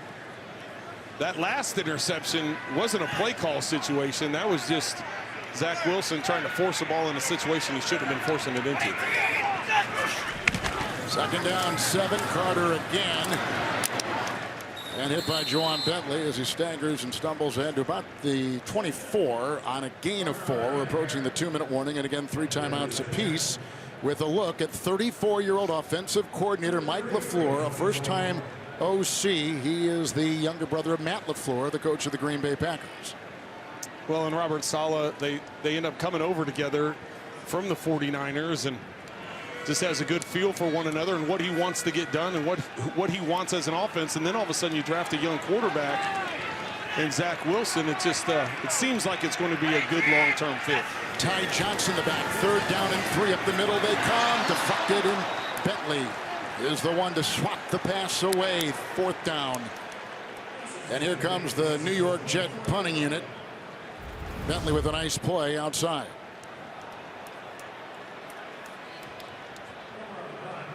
That last interception wasn't a play call situation. That was just Zach Wilson trying to force a ball in a situation he shouldn't have been forcing it into. Second down, 7. Carter again. And hit by Juwan Bentley as he staggers and stumbles ahead to about the 24 on a gain of 4. We're approaching the 2-minute warning, and again 3 timeouts apiece with a look at 34-year-old offensive coordinator Mike LaFleur, a first-time OC. He is the younger brother of Matt LaFleur, the coach of the Green Bay Packers. Well, and Robert Saleh, they end up coming over together from the 49ers, and just has a good feel for one another and what he wants to get done and what he wants as an offense. And then all of a sudden you draft a young quarterback in Zach Wilson. It just it seems like it's going to be a good long-term fit. Ty Johnson the back, 3rd down and 3 up the middle. They come, deflected, and Bentley is the one to swat the pass away. 4th down. And here comes the New York Jet punting unit. Bentley with a nice play outside.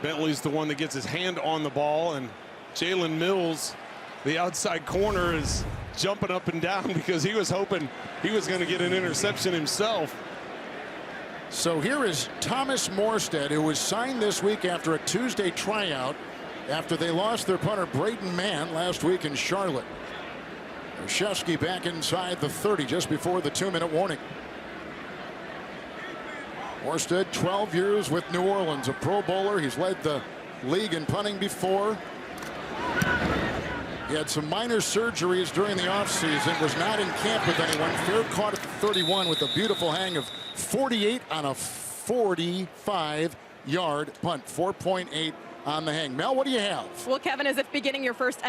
Bentley's the one that gets his hand on the ball, and Jalen Mills, the outside corner, is jumping up and down because he was hoping he was going to get an interception himself. So here is Thomas Morstead, who was signed this week after a Tuesday tryout after they lost their punter Braden Mann last week in Charlotte. Krzyzewski back inside the 30 just before the 2-minute warning. Morstead, 12 years with New Orleans, a Pro Bowler. He's led the league in punting before. He had some minor surgeries during the offseason, was not in camp with anyone. Fair caught at the 31 with a beautiful hang of 48 on a 45-yard punt. 4.8 on the hang. Mel, what do you have? Well, Kevin, as if beginning your first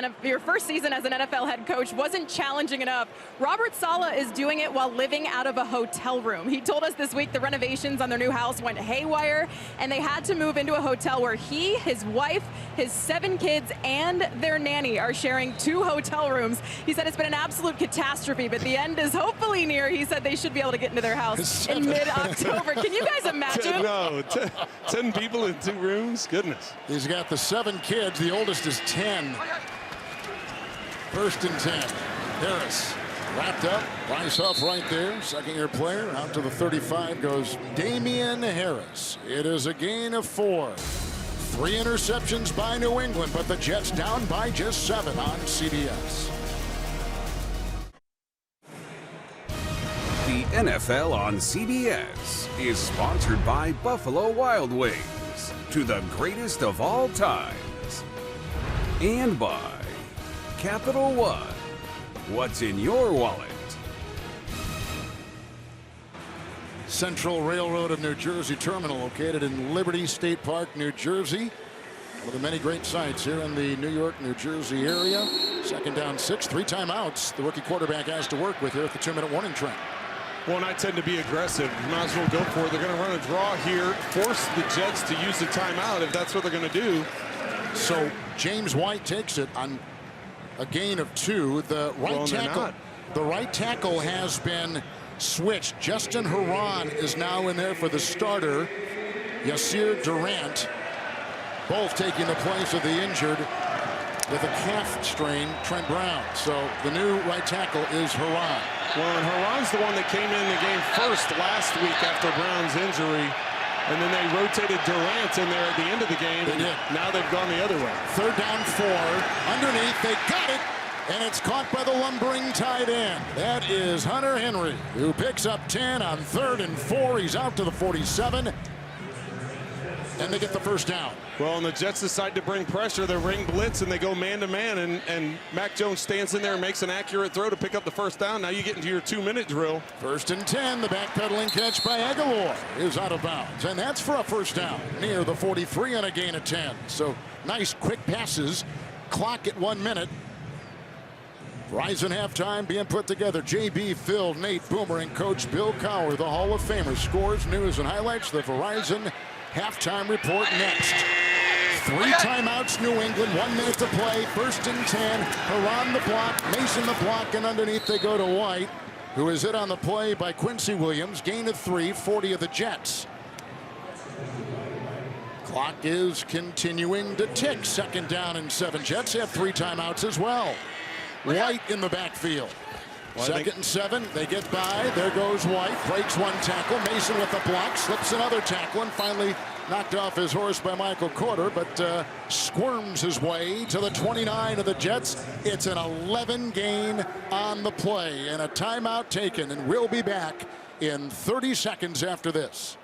season as an NFL head coach wasn't challenging enough, Robert Saleh is doing it while living out of a hotel room. He told us this week the renovations on their new house went haywire, and they had to move into a hotel where he, his wife, his 7 kids, and their nanny are sharing 2 hotel rooms. He said it's been an absolute catastrophe, but the end is hopefully near. He said they should be able to get into their house in mid-October. Can you guys imagine? No, 10 people in 2 rooms? Goodness. He's got the 7 kids. The oldest is 10. 1st and 10. Harris wrapped up by himself right there. 2nd-year player. Out to the 35 goes Damian Harris. It is a gain of 4. 3 interceptions by New England, but the Jets down by just 7 on CBS. The NFL on CBS is sponsored by Buffalo Wild Wings. To the greatest of all times. And by Capital One. What's in your wallet? Central Railroad of New Jersey Terminal, located in Liberty State Park, New Jersey. One of the many great sites here in the New York, New Jersey area. 2nd down, 6. 3 timeouts the rookie quarterback has to work with here at the 2-minute warning train. Well, and I tend to be aggressive. You might as well go for it. They're going to run a draw here, force the Jets to use the timeout if that's what they're going to do. So James White takes it on a gain of 2. The right tackle has been switched. Justin Herron is now in there for the starter. Yasir Durant, both taking the place of the injured with a calf strain, Trent Brown. So the new right tackle is Herron. Well, and Herron's the one that came in the game first last week after Brown's injury. And then they rotated Durant in there at the end of the game. They did. Now they've gone the other way. 3rd down, 4. Underneath, they got it. And it's caught by the lumbering tight end. That is Hunter Henry, who picks up 10 on 3rd and 4. He's out to the 47. And they get the 1st down. Well, and the Jets decide to bring pressure. They ring blitz, and they go man-to-man, and Mac Jones stands in there and makes an accurate throw to pick up the 1st down. Now you get into your 2-minute drill. 1st and 10. The backpedaling catch by Aguilar is out of bounds. And that's for a 1st down near the 43 and a gain of 10. So nice quick passes. Clock at 1 minute. Verizon halftime being put together. JB, Phil, Nate, Boomer, and Coach Bill Cowher, the Hall of Famers. Scores, news, and highlights. The Verizon halftime report next. 3 timeouts, New England. 1 minute to play. 1st and 10. Herron the block. Mason the block. And underneath they go to White, who is hit on the play by Quincy Williams. Gain of 3. 40 of the Jets. Clock is continuing to tick. 2nd down and 7. Jets have 3 timeouts as well. White in the backfield. Well, 2nd and 7. They get by. There goes White. Breaks 1 tackle. Mason with the block. Slips another tackle. And finally Knocked off his horse by Michael Carter, but squirms his way to the 29 of the Jets. It's an 11 gain on the play and a timeout taken, and we'll be back in 30 seconds after this.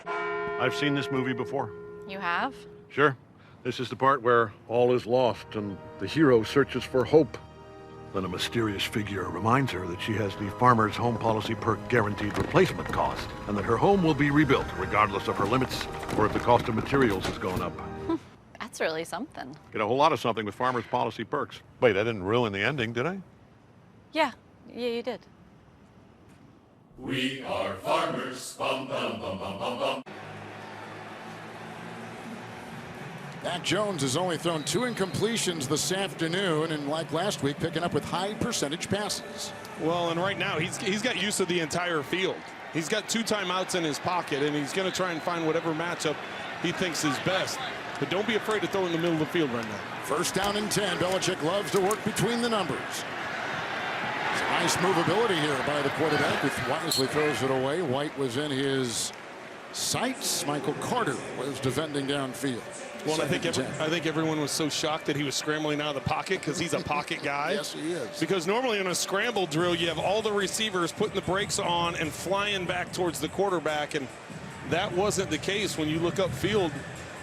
I've seen this movie before. You have? Sure. This is the part where all is lost and the hero searches for hope. Then a mysterious figure reminds her that she has the Farmer's Home Policy Perk guaranteed replacement cost, and that her home will be rebuilt regardless of her limits or if the cost of materials has gone up. That's really something. Get a whole lot of something with Farmer's Policy Perks. Wait, I didn't ruin the ending, did I? Yeah, you did. We are farmers. Bum, bum, bum, bum, bum, bum. Mac Jones has only thrown 2 incompletions this afternoon, and like last week, picking up with high percentage passes. Well, and right now he's got use of the entire field. He's got 2 timeouts in his pocket, and he's going to try and find whatever matchup he thinks is best. But don't be afraid to throw in the middle of the field right now. First down and 10. Belichick loves to work between the numbers. Some nice movability here by the quarterback, who wisely throws it away. White was in his sights. Michael Carter was defending downfield. Well, I think everyone was so shocked that he was scrambling out of the pocket because he's a pocket guy. Yes, he is. Because normally in a scramble drill, you have all the receivers putting the brakes on and flying back towards the quarterback, and that wasn't the case. When you look upfield,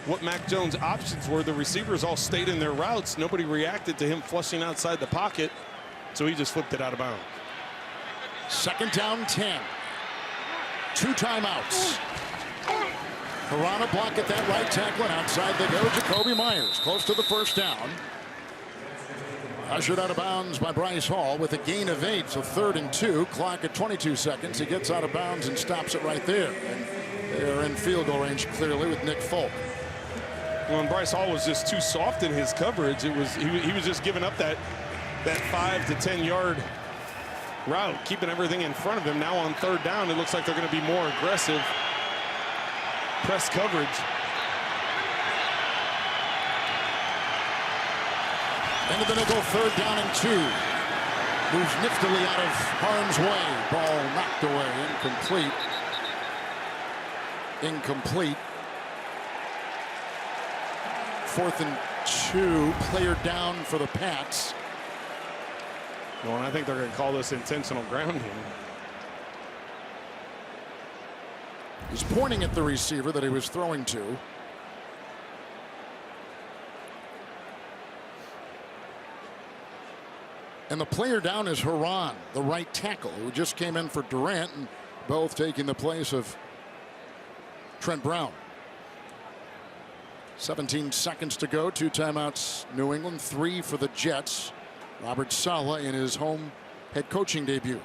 what Mac Jones' options were, the receivers all stayed in their routes. Nobody reacted to him flushing outside the pocket, so he just flipped it out of bounds. Second down, 10. 2 timeouts. Piranha block at that right tackle, and outside they go. Jacoby Myers close to the first down. Ushered out of bounds by Bryce Hall with a gain of 8, so 3rd and 2. Clock at 22 seconds. He gets out of bounds and stops it right there. And they're in field goal range clearly with Nick Folk. Well, and Bryce Hall was just too soft in his coverage. He was just giving up that 5 to 10 yard route, keeping everything in front of him. Now on 3rd down, it looks like they're going to be more aggressive. Press coverage. Into the nickel, 3rd down and 2. Moves niftily out of harm's way. Ball knocked away. Incomplete. 4th and 2. Player down for the Pats. Well, and I think they're going to call this intentional grounding. He's pointing at the receiver that he was throwing to. And the player down is Haran, the right tackle, who just came in for Durant, and both taking the place of Trent Brown. 17 seconds to go. 2 timeouts, New England, 3 for the Jets. Robert Saleh in his home head coaching debut.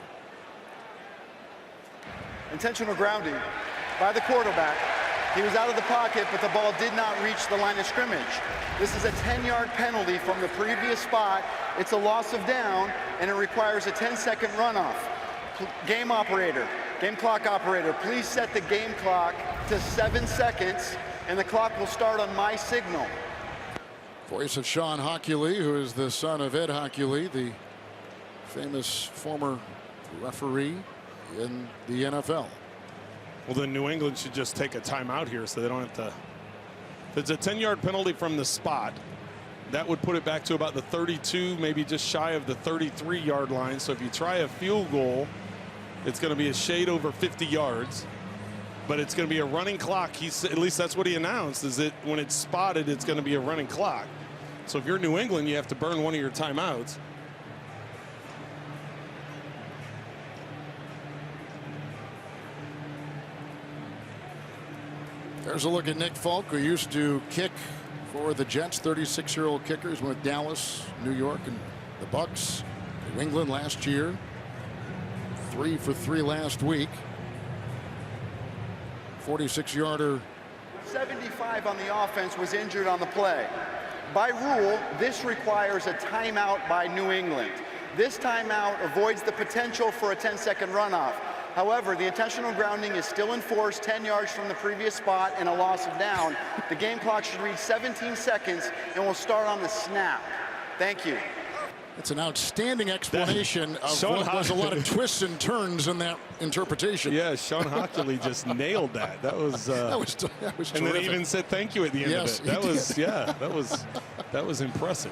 Intentional grounding by the quarterback. He was out of the pocket, but the ball did not reach the line of scrimmage. This is a 10-yard penalty from the previous spot. It's a loss of down, and it requires a 10-second runoff. Game clock operator, please set the game clock to 7 seconds, and the clock will start on my signal. Voice of Sean Hochuli, who is the son of Ed Hochuli, the famous former referee in the NFL. Well, then New England should just take a timeout here so they don't have to. If it's a 10-yard penalty from the spot, that would put it back to about the 32, maybe just shy of the 33-yard line. So if you try a field goal, it's going to be a shade over 50 yards. But it's going to be a running clock. At least that's what he announced, is that when it's spotted, it's going to be a running clock. So if you're New England, you have to burn one of your timeouts. There's a look at Nick Folk, who used to kick for the Jets. 36-year-old kickers with Dallas, New York, and the Bucks. New England last year. 3 for 3 last week. 46-yarder. 75 on the offense was injured on the play. By rule, this requires a timeout by New England. This timeout avoids the potential for a 10-second runoff. However, the intentional grounding is still in force 10 yards from the previous spot and a loss of down. The game clock should read 17 seconds and will start on the snap. Thank you. It's an outstanding explanation of what was a lot of twists and turns in that interpretation. Yeah, Sean Hockley just nailed that. That was terrific. And then he even said thank you at the end Yes, of it. That was impressive.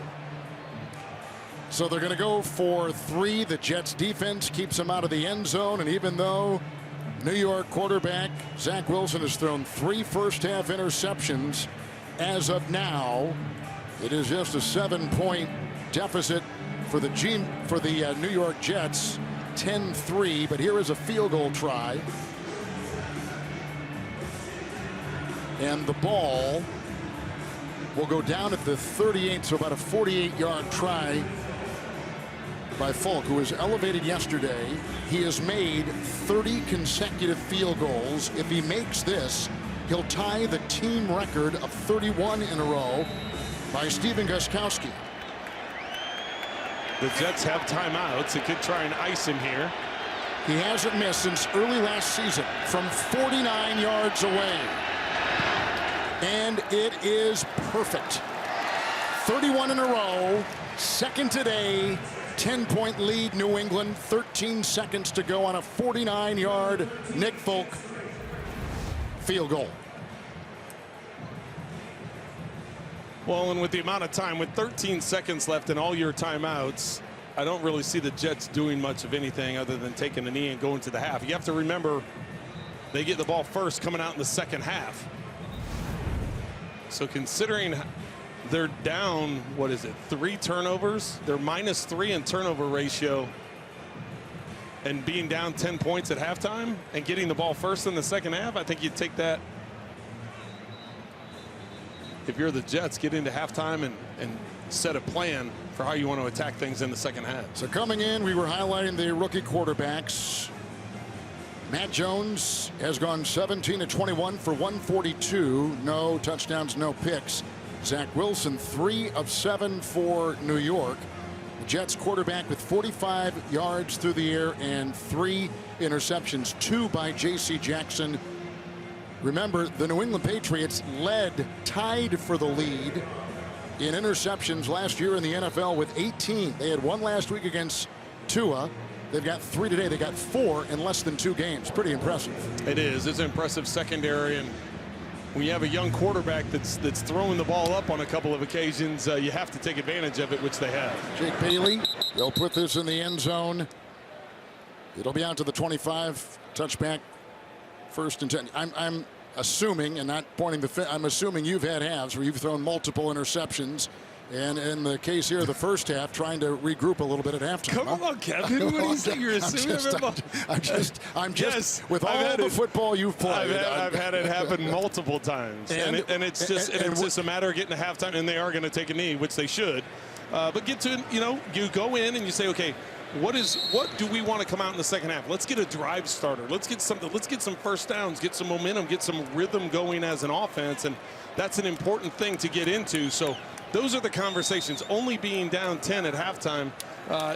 So they're going to go for 3. The Jets defense keeps them out of the end zone, and even though New York quarterback Zach Wilson has thrown 3 first-half interceptions as of now, it is just a 7-point deficit for the New York Jets, 10-3. But here is a field goal try, and the ball will go down at the 38, so about a 48-yard try by Falk, who was elevated yesterday. He has made 30 consecutive field goals. If he makes this, he'll tie the team record of 31 in a row by Stephen Gostkowski. The Jets have timeouts. They could try and ice him here. He hasn't missed since early last season from 49 yards away. And it is perfect. 31 in a row. Second today. 10-point lead, New England. 13 seconds to go on a 49-yard Nick Folk field goal. Well, and with the amount of time, with 13 seconds left and all your timeouts, I don't really see the Jets doing much of anything other than taking a knee and going to the half. You have to remember, they get the ball first coming out in the second half. So considering they're down, what is it, 3 turnovers? They're -3 in turnover ratio. And being down 10 points at halftime and getting the ball first in the second half, I think you'd take that. If you're the Jets, get into halftime and set a plan for how you want to attack things in the second half. So coming in, we were highlighting the rookie quarterbacks. Matt Jones has gone 17 of 21 for 142. No touchdowns, no picks. Zach Wilson, 3 of 7 for New York. The Jets quarterback with 45 yards through the air and 3 interceptions, 2 by J.C. Jackson. Remember, the New England Patriots tied for the lead in interceptions last year in the NFL with 18. They had 1 last week against Tua. They've got 3 today. They got 4 in less than 2 games. Pretty impressive. It is. It's an impressive secondary, and when you have a young quarterback that's throwing the ball up on a couple of occasions, you have to take advantage of it, which they have. Jake Bailey, they'll put this in the end zone. It'll be out to the 25. Touchback, 1st and 10. I'm assuming, and not pointing I'm assuming you've had halves where you've thrown multiple interceptions. And in the case here, the first half, trying to regroup a little bit at halftime. Come on, Kevin. What do you think? You're assuming I'm just with all the football you've played. I've had it happen multiple times, and it's just a matter of getting to halftime, and they are going to take a knee, which they should. But get to, you go in and you say, okay, what do we want to come out in the second half? Let's get a drive starter. Let's get something. Let's get some first downs, get some momentum, get some rhythm going as an offense, and that's an important thing to get into. So those are the conversations. Only being down 10 at halftime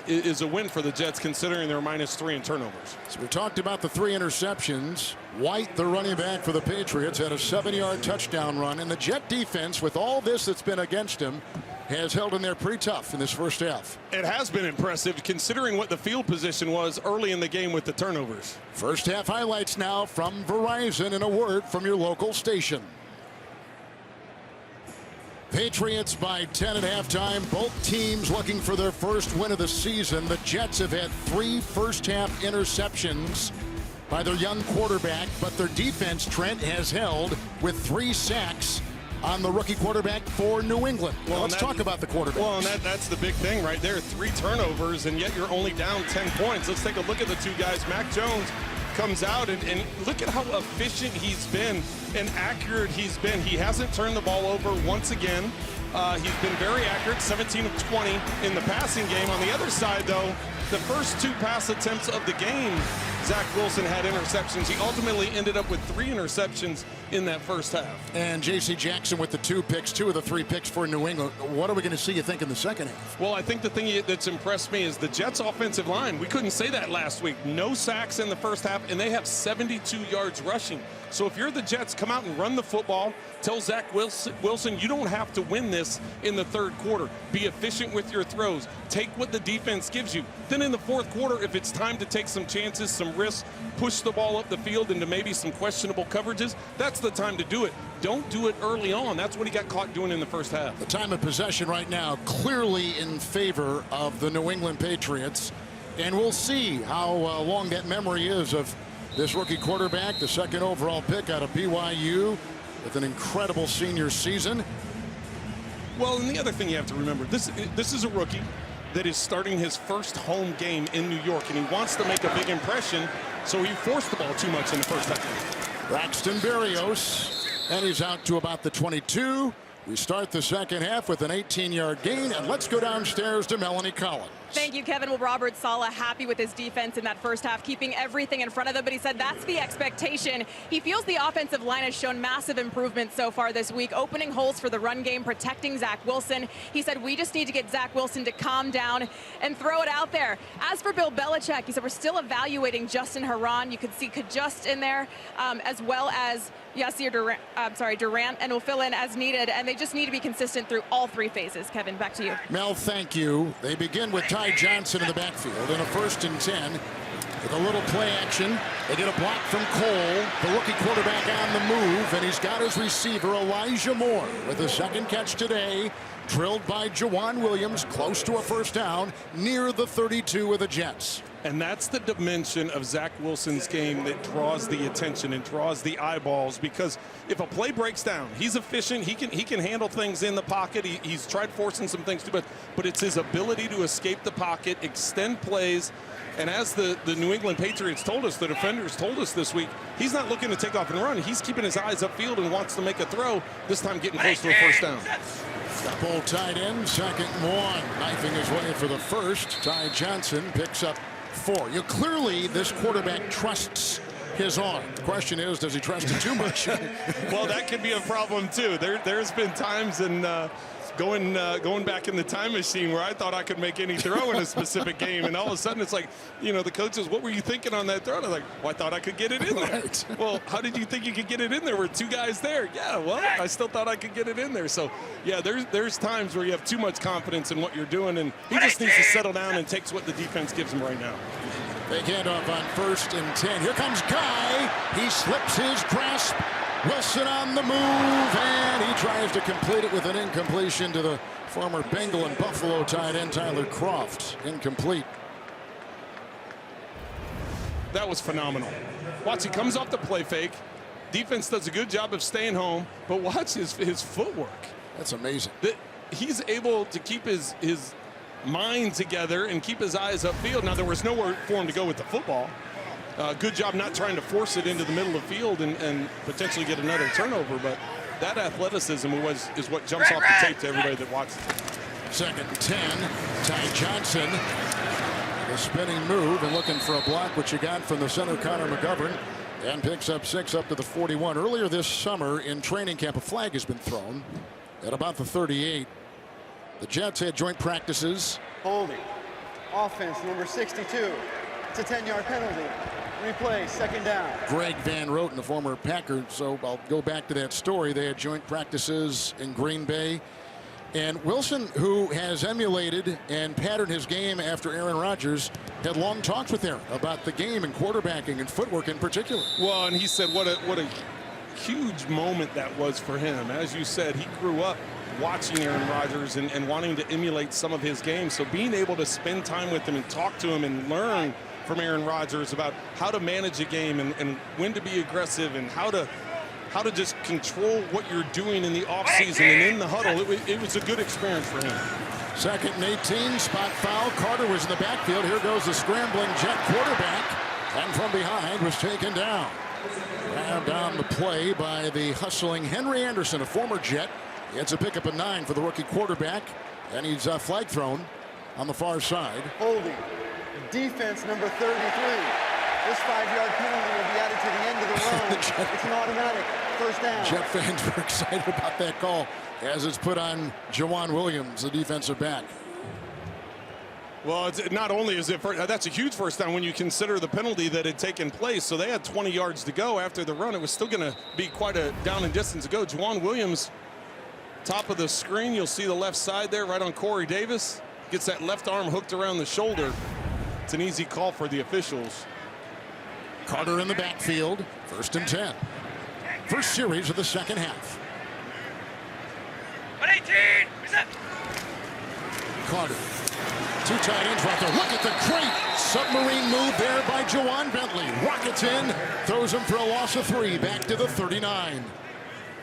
is a win for the Jets, considering they're -3 in turnovers. So we talked about the 3 interceptions. White, the running back for the Patriots, had a 7-yard touchdown run. And the Jet defense, with all this that's been against him, has held in there pretty tough in this first half. It has been impressive, considering what the field position was early in the game with the turnovers. First half highlights now from Verizon, and a word from your local station. Patriots by 10 at halftime. Both teams looking for their first win of the season. The Jets have had 3 first-half interceptions by their young quarterback, but their defense, Trent, has held with 3 sacks on the rookie quarterback for New England. Well, let's talk about the quarterback. Well, and that's the big thing right there. 3 turnovers, and yet you're only down 10 points. Let's take a look at the 2 guys. Mac Jones comes out, and look at how efficient he's been and accurate he's been. He hasn't turned the ball over once again. He's been very accurate, 17 of 20 in the passing game. On the other side, though, the first 2 pass attempts of the game, Zach Wilson had interceptions. He ultimately ended up with 3 interceptions in that first half. And J.C. Jackson with the 2 picks, 2 of the 3 picks for New England. What are we going to see, you think, in the second half? Well, I think the thing that's impressed me is the Jets' offensive line. We couldn't say that last week. No sacks in the first half half, and they have 72 yards rushing. So if you're the Jets, come out and run the football. Tell Zach Wilson, you don't have to win this in the third quarter. Be efficient with your throws. Take what the defense gives you. Then in the fourth quarter, if it's time to take some chances, some risks, push the ball up the field into maybe some questionable coverages, that's the time to do it. Don't do it early on. That's what he got caught doing in the first half. The time of possession right now clearly in favor of the New England Patriots. And we'll see how long that memory is of this rookie quarterback, the second overall pick out of BYU with an incredible senior season. Well, and the other thing you have to remember, this is a rookie that is starting his first home game in New York, and he wants to make a big impression, so he forced the ball too much in the first half. Braxton Berrios, and he's out to about the 22. We start the second half with an 18-yard gain, and let's go downstairs to Melanie Collins. Thank you, Kevin. Well, Robert Saleh happy with his defense in that first half, keeping everything in front of them, but he said that's the expectation. He feels the offensive line has shown massive improvement so far this week, opening holes for the run game, protecting Zach Wilson. He said we just need to get Zach Wilson to calm down and throw it out there. As for Bill Belichick, he said we're still evaluating Justin Herron. You could see Kajust in there, as well as Yasir Durant, and will fill in as needed, and they just need to be consistent through all three phases. Kevin, back to you. Mel, thank you. They begin with Ty Johnson in the backfield in a 1st and 10 with a little play action. They get a block from Cole, the rookie quarterback on the move, and he's got his receiver Elijah Moore with a second catch today, drilled by Jawan Williams, close to a first down near the 32 of the Jets. And that's the dimension of Zach Wilson's game that draws the attention and draws the eyeballs, because if a play breaks down, he's efficient. He can handle things in the pocket. He's tried forcing some things too, but it's his ability to escape the pocket, extend plays. And as the New England Patriots told us, the defenders told us this week, he's not looking to take off and run. He's keeping his eyes upfield and wants to make a throw, this time getting close to a first down. Double tight end, 2nd and 1. Knifing his way for the first. Ty Johnson picks up 4. Clearly, this quarterback trusts his arm. The question is, does he trust it too much? Well, that could be a problem too. There's been times in going back in the time machine where I thought I could make any throw in a specific game, and all of a sudden it's like, the coach says, what were you thinking on that throw? And I'm like, well, I thought I could get it in there. Right. Well, how did you think you could get it in there? Were 2 guys there? Yeah, well, I still thought I could get it in there. So, yeah, there's times where you have too much confidence in what you're doing, and he just needs to settle down and takes what the defense gives him right now. Big handoff on 1st and 10. Here comes Guy. He slips his grasp. Wilson on the move, and he tries to complete it with an incompletion to the former Bengal and Buffalo tight end Tyler Croft. Incomplete. That was phenomenal. Watch, he comes off the play fake. Defense does a good job of staying home, but watch his footwork. That's amazing. He's able to keep his mind together and keep his eyes upfield. Now, there was nowhere for him to go with the football. Good job not trying to force it into the middle of the field and potentially get another turnover, but that athleticism is what jumps off the tape to everybody that watches it. 2nd and 10. Ty Johnson, the spinning move and looking for a block, which he got from the center, Connor McGovern, and picks up 6 up to the 41. Earlier this summer in training camp, a flag has been thrown at about the 38. The Jets had joint practices. Holding. Offense, number 62. It's a 10-yard penalty. Replay, 2nd down. Greg Van Roten, the former Packer, so I'll go back to that story. They had joint practices in Green Bay. And Wilson, who has emulated and patterned his game after Aaron Rodgers, had long talks with Aaron about the game and quarterbacking and footwork in particular. Well, and he said what a huge moment that was for him. As you said, he grew up watching Aaron Rodgers and wanting to emulate some of his game. So being able to spend time with him and talk to him and learn from Aaron Rodgers about how to manage a game and when to be aggressive and how to just control what you're doing in the offseason and in the huddle, it was a good experience for him. 2nd and 18, spot foul. Carter was in the backfield. Here goes the scrambling Jet quarterback, and from behind was taken down. Grabbed on the play by the hustling Henry Anderson, a former Jet. He gets a pickup of 9 for the rookie quarterback, and he's flag thrown on the far side. Holding. Defense number 33. This 5-yard penalty will be added to the end of the run. It's an automatic first down. Jet fans were excited about that call as it's put on Jawan Williams, the defensive back. Well, not only is it that's a huge first down when you consider the penalty that had taken place. So they had 20 yards to go after the run. It was still going to be quite a down and distance to go. Juwan Williams, top of the screen. You'll see the left side there right on Corey Davis. Gets that left arm hooked around the shoulder. It's an easy call for the officials. Carter in the backfield. 1st and 10. First series of the second half. 118. Reset. Carter. 2 tight ends right there. Look at the great submarine move there by Jawan Bentley. Rockets in, throws him for a loss of 3, back to the 39.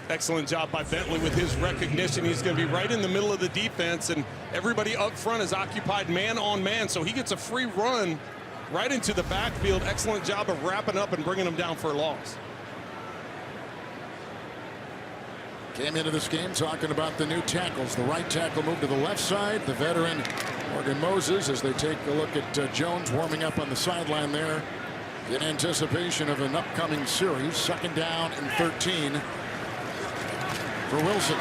Excellent job by Bentley with his recognition. He's going to be right in the middle of the defense, and everybody up front is occupied man on man, so he gets a free run right into the backfield. Excellent job of wrapping up and bringing him down for a loss. Came into this game talking about the new tackles. The right tackle moved to the left side. The veteran Morgan Moses, as they take a look at Jones warming up on the sideline there in anticipation of an upcoming series. 2nd down and 13 for Wilson.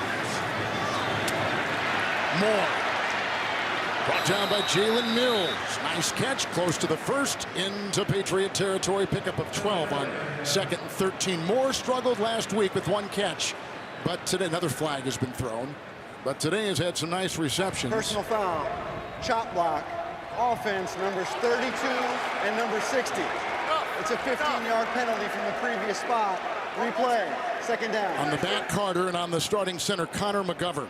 Moore. Brought down by Jalen Mills. Nice catch, close to the first, into Patriot territory. Pickup of 12 on 2nd and 13. Moore struggled last week with 1 catch. But today, another flag has been thrown. But today has had some nice receptions. Personal foul, chop block, offense, numbers 32 and number 60. It's a 15-yard penalty from the previous spot. Replay, 2nd down. On the back, Carter, and on the starting center, Connor McGovern.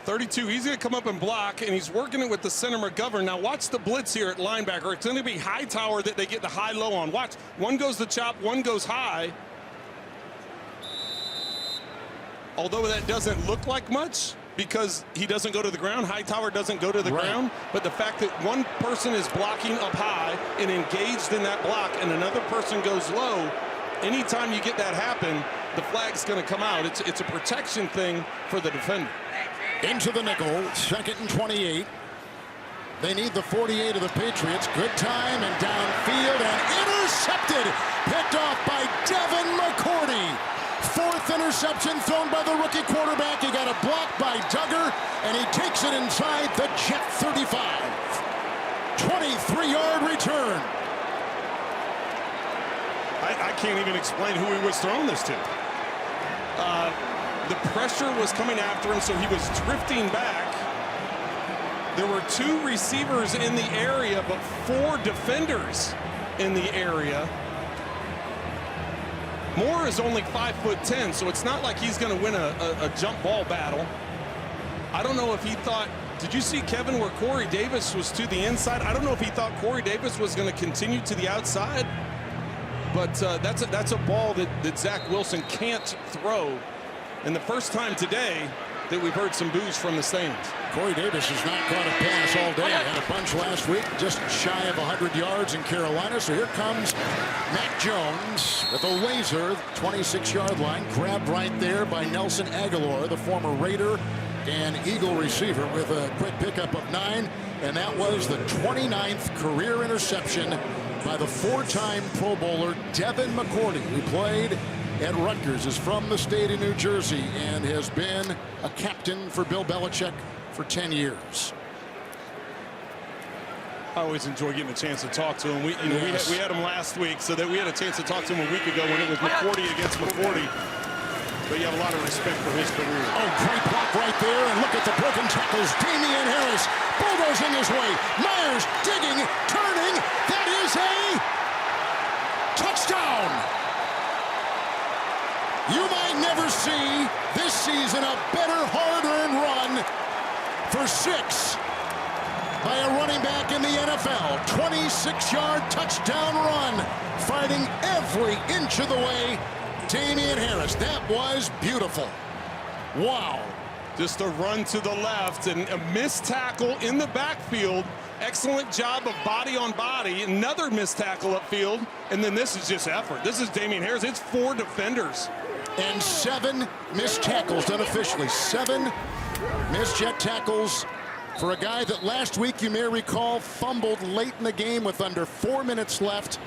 32, he's going to come up and block, and he's working it with the center McGovern. Now watch the blitz here at linebacker. It's going to be Hightower that they get the high-low on. Watch, one goes to chop, one goes high. Although that doesn't look like much because he doesn't go to the ground. Hightower doesn't go to the ground. But the fact that one person is blocking up high and engaged in that block and another person goes low, anytime you get that happen, the flag's going to come out. It's a protection thing for the defender. Into the nickel, 2nd and 28. They need the 48 of the Patriots. Good time and downfield and intercepted. Picked off by Devin McCourty. 4th interception thrown by the rookie quarterback. He got a block by Duggar, and he takes it inside the Jet 35. 23-yard return. I can't even explain who he was throwing this to. The pressure was coming after him, so he was drifting back. There were 2 receivers in the area, but 4 defenders in the area. Moore is only 5'10", so it's not like he's going to win a jump ball battle. I don't know if he thought, did you see, Kevin, where Corey Davis was to the inside? I don't know if he thought Corey Davis was going to continue to the outside, but that's a ball that Zach Wilson can't throw. And the first time today that we've heard some boos from the stands. Corey Davis has not caught a pass all day. Had a bunch last week, just shy of 100 yards in Carolina. So here comes Mac Jones with a laser, 26-yard line, grabbed right there by Nelson Aguilar, the former Raider and Eagle receiver, with a quick pickup of 9. And that was the 29th career interception by the 4-time Pro Bowler Devin McCourty, who played at Rutgers, is from the state of New Jersey, and has been a captain for Bill Belichick for 10 years. I always enjoy getting a chance to talk to him. We had him last week, so that we had a chance to talk to him a week ago when it was McCourty against McCourty. But you have a lot of respect for his career. Oh, great block right there, and look at the broken tackles. Damian Harris bulldozing his way. Myers digging, turning. That is a touchdown. You might never see this season a better hard-earned run for 6 by a running back in the NFL. 26-yard touchdown run, fighting every inch of the way. Damian Harris, that was beautiful. Wow. Just a run to the left and a missed tackle in the backfield. Excellent job of body on body. Another missed tackle upfield. And then this is just effort. This is Damian Harris. It's 4 defenders. And 7 missed tackles unofficially. 7 missed jet tackles for a guy that last week, you may recall, fumbled late in the game with under 4 minutes left.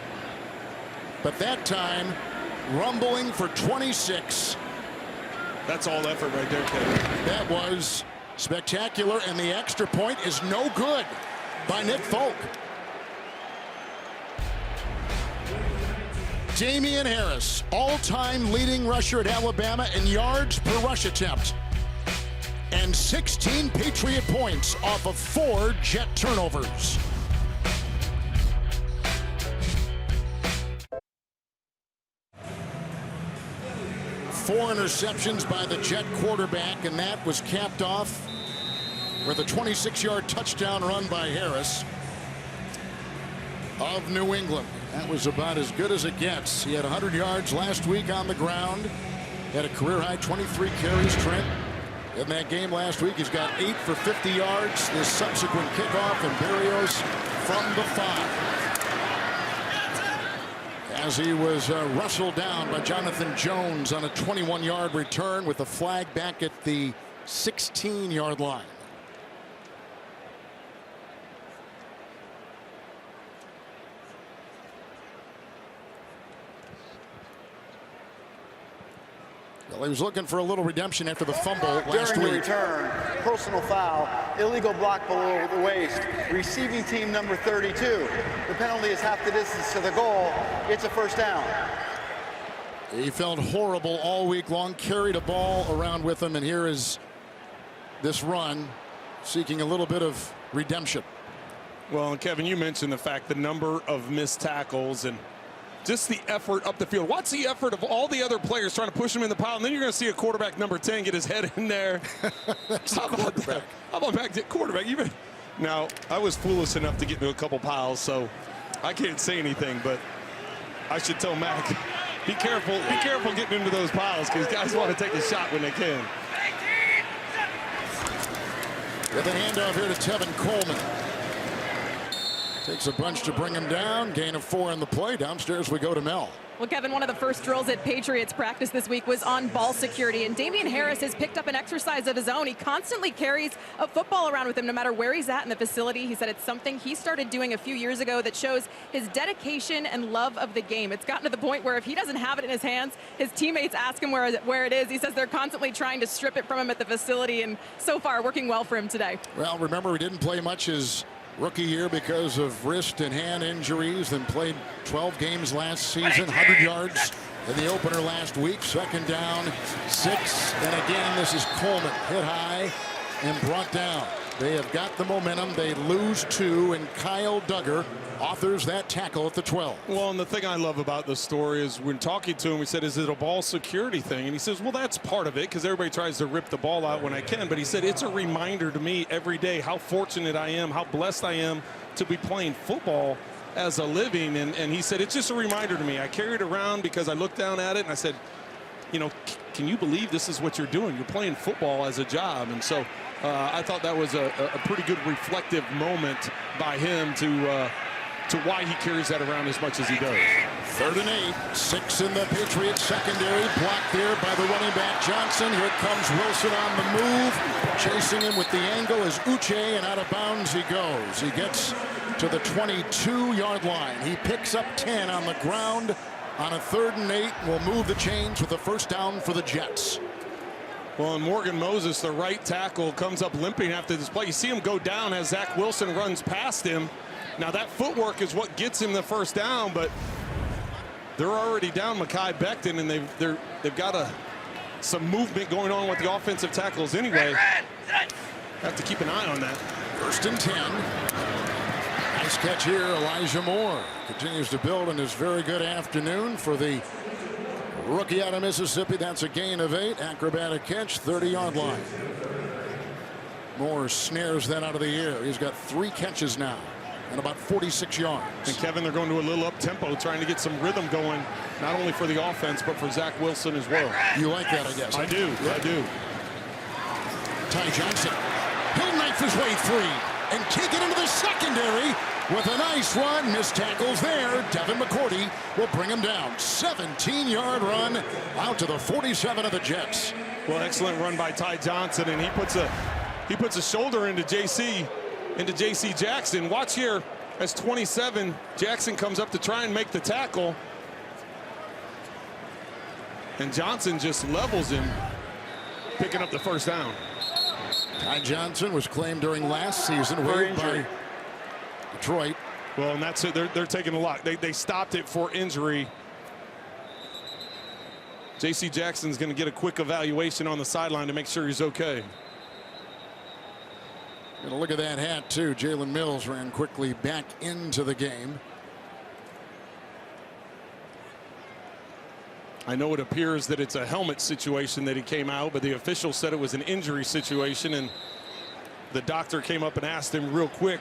But that time, rumbling for 26. That's all effort right there, Kevin. That was Spectacular, and the extra point is no good by Nick Folk. Damian Harris, all-time leading rusher at Alabama in yards per rush attempt. And 16 Patriot points off of 4 Jet turnovers. Four interceptions by the Jet quarterback, and that was capped off with a 26-yard touchdown run by Harris of New England. That was about as good as it gets. He had 100 yards last week on the ground. Had a career-high 23 carries, Trent. In that game last week, he's got 8 for 50 yards. This subsequent kickoff, and Berrios from the 5. As he was wrestled down by Jonathan Jones on a 21-yard return with a flag back at the 16-yard line. Well, he was looking for a little redemption after the fumble last During the week. return, personal foul, illegal block below the waist, receiving team number 32. The penalty is half the distance to the goal. It's a first down. He felt horrible all week long, carried a ball around with him, and here is this run seeking a little bit of redemption. Well, and Kevin, you mentioned the fact the number of missed tackles and just the effort up the field. Watch the effort of all the other players trying to push him in the pile, and then you're going to see a quarterback number 10 get his head in there. How about that? How about back to quarterback? Now, I was foolish enough to get into a couple piles, so I can't say anything, but I should tell Mac, be careful getting into those piles, because guys want to take a shot when they can. With a handoff here to Tevin Coleman. Takes a bunch to bring him down. Gain of 4 in the play. Downstairs we go to Mel. Well, Kevin, one of the first drills at Patriots practice this week was on ball security, and Damian Harris has picked up an exercise of his own. He constantly carries a football around with him no matter where he's at in the facility. He said it's something he started doing a few years ago that shows his dedication and love of the game. It's gotten to the point where if he doesn't have it in his hands, his teammates ask him where it is. He says they're constantly trying to strip it from him at the facility, and so far working well for him today. Well, remember, he didn't play much his rookie year because of wrist and hand injuries, then played 12 games last season, 100 yards in the opener last week. Second down, 6, and again this is Coleman, hit high and brought down. They have got the momentum. They lose 2, and Kyle Duggar authors that tackle at the 12. Well, and the thing I love about this story is when talking to him, we said, is it a ball security thing? And he says, well, that's part of it, because everybody tries to rip the ball out when I can. But he said, it's a reminder to me every day how fortunate I am, how blessed I am to be playing football as a living. And he said, it's just a reminder to me. I carry it around because I looked down at it and I said, you know, can you believe this is what you're doing? You're playing football as a job. And so I thought that was a pretty good reflective moment by him to why he carries that around as much as he does. 3rd and 8, 6 in the Patriots secondary, blocked there by the running back Johnson. Here comes Wilson on the move, chasing him with the angle is Uche, and out of bounds he goes. He gets to the 22-yard line. He picks up 10 on the ground on a 3rd and 8. Will move the chains with a first down for the Jets. Well, and Morgan Moses, the right tackle, comes up limping after this play. You see him go down as Zach Wilson runs past him. Now that footwork is what gets him the first down, but they're already down Mekhi Becton, and they've got some movement going on with the offensive tackles anyway. Have to keep an eye on that. 1st and 10. Nice catch here, Elijah Moore continues to build in his very good afternoon for the rookie out of Mississippi. That's a gain of 8. Acrobatic catch, 30-yard line. Moore snares that out of the air. He's got 3 catches now and about 46 yards. And Kevin, they're going to a little up-tempo, trying to get some rhythm going, not only for the offense, but for Zach Wilson as well. You like that, I guess. I do, I do. Ty Johnson, he'll knife his way free and kick it into the secondary with a nice run. Missed tackles there. Devin McCourty will bring him down. 17-yard run out to the 47 of the Jets. Well, excellent run by Ty Johnson, and he puts a shoulder into J.C. Jackson. Watch here as 27, Jackson comes up to try and make the tackle, and Johnson just levels him, picking up the first down. Ty Johnson was claimed during last season waived by Detroit. Well, and that's it. They're taking a lot. They stopped it for injury. J.C. Jackson's going to get a quick evaluation on the sideline to make sure he's okay. Gonna look at that hat too. Jalen Mills ran quickly back into the game. I know it appears that it's a helmet situation that he came out, but the official said it was an injury situation, and the doctor came up and asked him real quick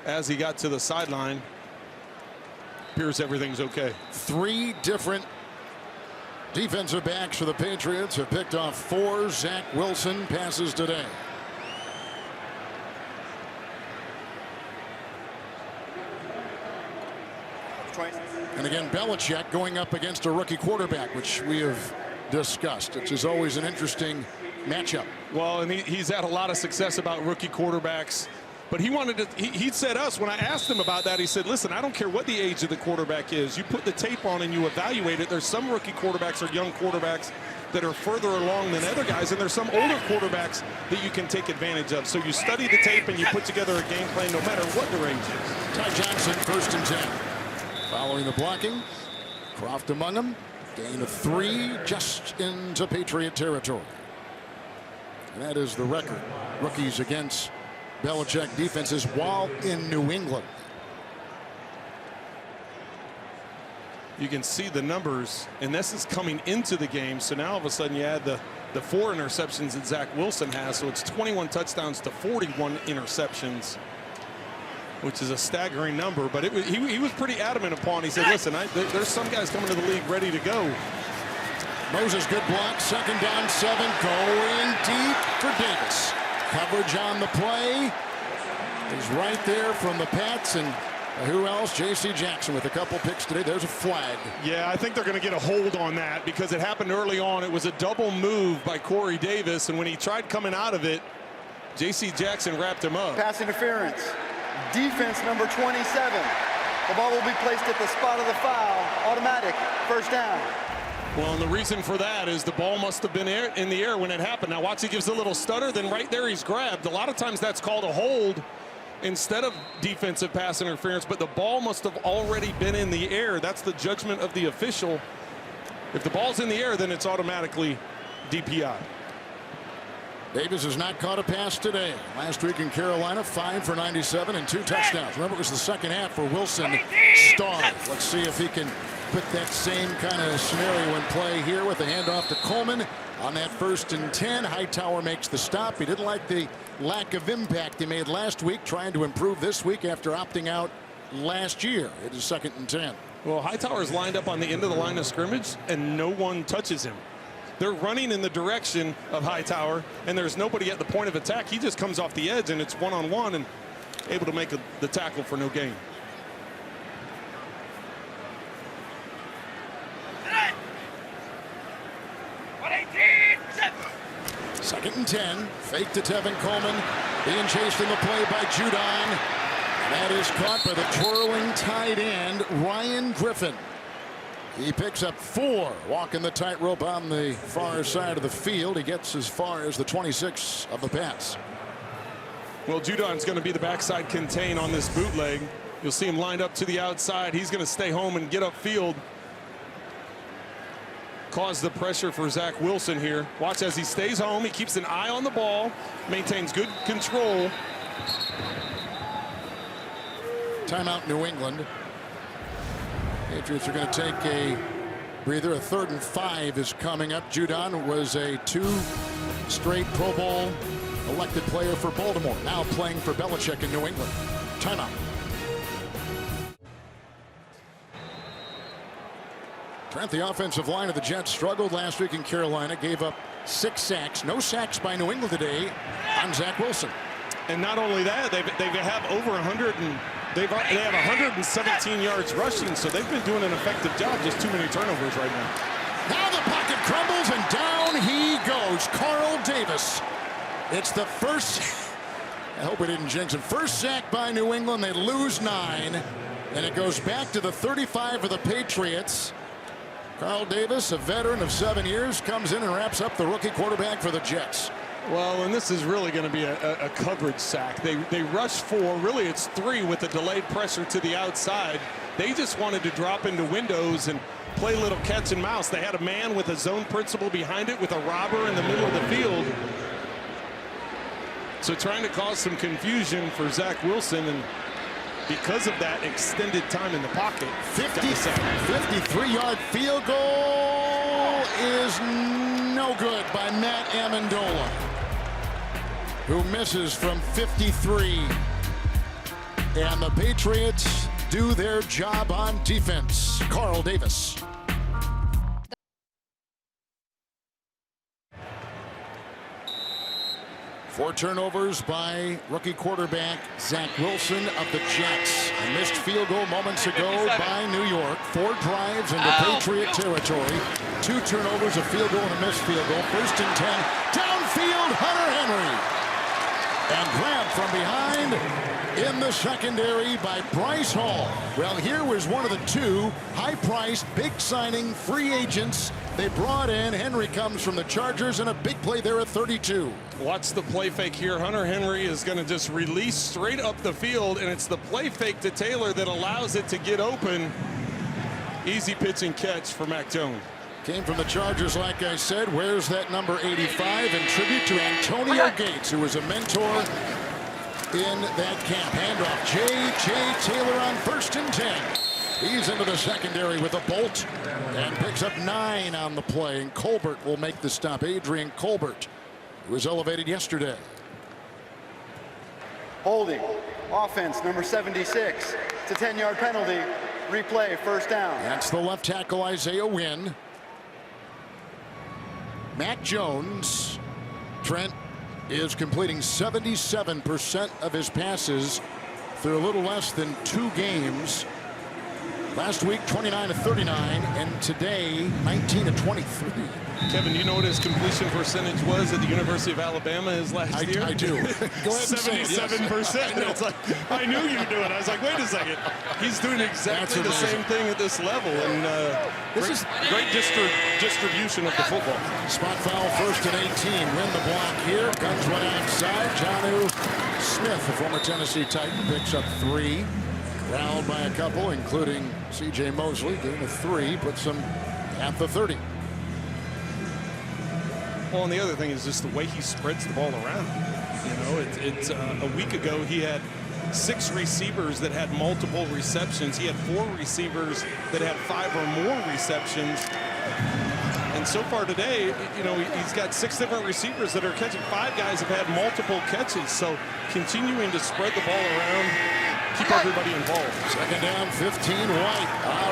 as he got to the sideline. Appears everything's okay. 3 different defensive backs for the Patriots have picked off 4 Zach Wilson passes today. And again, Belichick going up against a rookie quarterback, which we have discussed. Which is always an interesting matchup. Well, and he's had a lot of success about rookie quarterbacks. But he wanted to, he said us, when I asked him about that, he said, listen, I don't care what the age of the quarterback is. You put the tape on and you evaluate it. There's some rookie quarterbacks or young quarterbacks that are further along than other guys, and there's some older quarterbacks that you can take advantage of. So you study the tape and you put together a game plan no matter what the range is. Ty Johnson, 1st and 10. Following the blocking, Croft among them. Gain of 3 just into Patriot territory. And that is the record. Rookies against Belichick defenses while in New England. You can see the numbers, and this is coming into the game. So now all of a sudden you add the 4 interceptions that Zach Wilson has. So it's 21 touchdowns to 41 interceptions, which is a staggering number. But he was pretty adamant upon. He said, listen, there's some guys coming to the league ready to go. Moses, good block. 2nd down, 7. Going deep for Davis. Coverage on the play is right there from the Pats, and who else? J.C. Jackson with a couple picks today. There's a flag. Yeah, I think they're going to get a hold on that because it happened early on. It was a double move by Corey Davis, and when he tried coming out of it, J.C. Jackson wrapped him up. Pass interference. Defense number 27. The ball will be placed at the spot of the foul. Automatic. 1st down. Well, and the reason for that is the ball must have been in the air when it happened. Now watch, he gives a little stutter, then right there he's grabbed. A lot of times that's called a hold instead of defensive pass interference, but the ball must have already been in the air. That's the judgment of the official. If the ball's in the air, then it's automatically DPI. Davis has not caught a pass today. Last week in Carolina, 5 for 97 and 2 touchdowns. Remember, it was the second half for Wilson starred. Let's see if he can put that same kind of scenario in play here with a handoff to Coleman on that 1st and 10. Hightower makes the stop. He didn't like the lack of impact he made last week, trying to improve this week after opting out last year. It is 2nd and 10. Well, Hightower's lined up on the end of the line of scrimmage, and no one touches him. They're running in the direction of Hightower, and there's nobody at the point of attack. He just comes off the edge, and it's one-on-one and able to make the tackle for no gain. Second and 10. Fake to Tevin Coleman. Being chased in the play by Judon. That is caught by the twirling tight end, Ryan Griffin. He picks up 4, walking the tightrope on the far side of the field. He gets as far as the 26 of the Pats. Well, Judon's going to be the backside contain on this bootleg. You'll see him lined up to the outside. He's going to stay home and get upfield. Cause the pressure for Zach Wilson here. Watch as he stays home. He keeps an eye on the ball, maintains good control. Timeout, New England. Patriots are going to take a breather. A 3rd and 5 is coming up. Judon was a 2 straight Pro Bowl elected player for Baltimore. Now playing for Belichick in New England. Timeout. Trent, the offensive line of the Jets struggled last week in Carolina. Gave up 6 sacks. No sacks by New England today on Zach Wilson. And not only that, they have over 100 and they have 117 yards rushing, so they've been doing an effective job. Just too many turnovers right now. Now the pocket crumbles and down he goes. Carl Davis. It's the first, I hope we didn't jinx it, first sack by New England. They lose 9, and it goes back to the 35 of the Patriots. Carl Davis, a veteran of 7 years, comes in and wraps up the rookie quarterback for the Jets. Well, and this is really going to be a coverage sack. They rush 4. Really, it's 3 with the delayed pressure to the outside. They just wanted to drop into windows and play a little catch and mouse. They had a man with a zone principle behind it with a robber in the middle of the field. So trying to cause some confusion for Zach Wilson, and because of that extended time in the pocket, 53-yard field goal is no good by Matt Amendola, who misses from 53. And the Patriots do their job on defense. Carl Davis. Four turnovers by rookie quarterback Zach Wilson of the Jets. A missed field goal moments ago by New York. 4 drives into Patriot territory. 2 turnovers, a field goal and a missed field goal. 1st and 10. Downfield, Hunter Henry. And grabbed from behind in the secondary by Bryce Hall. Well, here was one of the 2 high-priced, big signing free agents they brought in. Henry comes from the Chargers, and a big play there at 32. Watch the play fake here. Hunter Henry is going to just release straight up the field, and it's the play fake to Taylor that allows it to get open. Easy pitch and catch for Mac Jones. Came from the Chargers, like I said. Wears that number 85 in tribute to Antonio Gates, who was a mentor in that camp. Handoff, J.J. Taylor on 1st and 10. He's into the secondary with a bolt and picks up 9 on the play. And Colbert will make the stop. Adrian Colbert, who was elevated yesterday. Holding. Offense, number 76. It's a 10-yard penalty. Replay, 1st down. That's the left tackle, Isaiah Wynn. Mac Jones, Trent, is completing 77% of his passes through a little less than 2 games. Last week, 29 of 39, and today, 19 of 23. Kevin, you know what his completion percentage was at the University of Alabama his last year? I do. Go ahead and say it. 77%. Yes. It's like, I knew you'd do it. I was like, wait a second. He's doing exactly the same thing at this level. And this is great distribution of the football. Spot foul, 1st and 18. Win the block here. Guns went outside. Jonnu Smith, the former Tennessee Titan, picks up 3. Fouled by a couple, including C.J. Mosley, gain of 3, puts him at the 30. Well, and the other thing is just the way he spreads the ball around. You know, it's a week ago he had 6 receivers that had multiple receptions. He had 4 receivers that had 5 or more receptions. And so far today, you know, he's got 6 different receivers that are catching. 5 guys have had multiple catches. So continuing to spread the ball around, keep everybody involved. 2nd down, 15. White,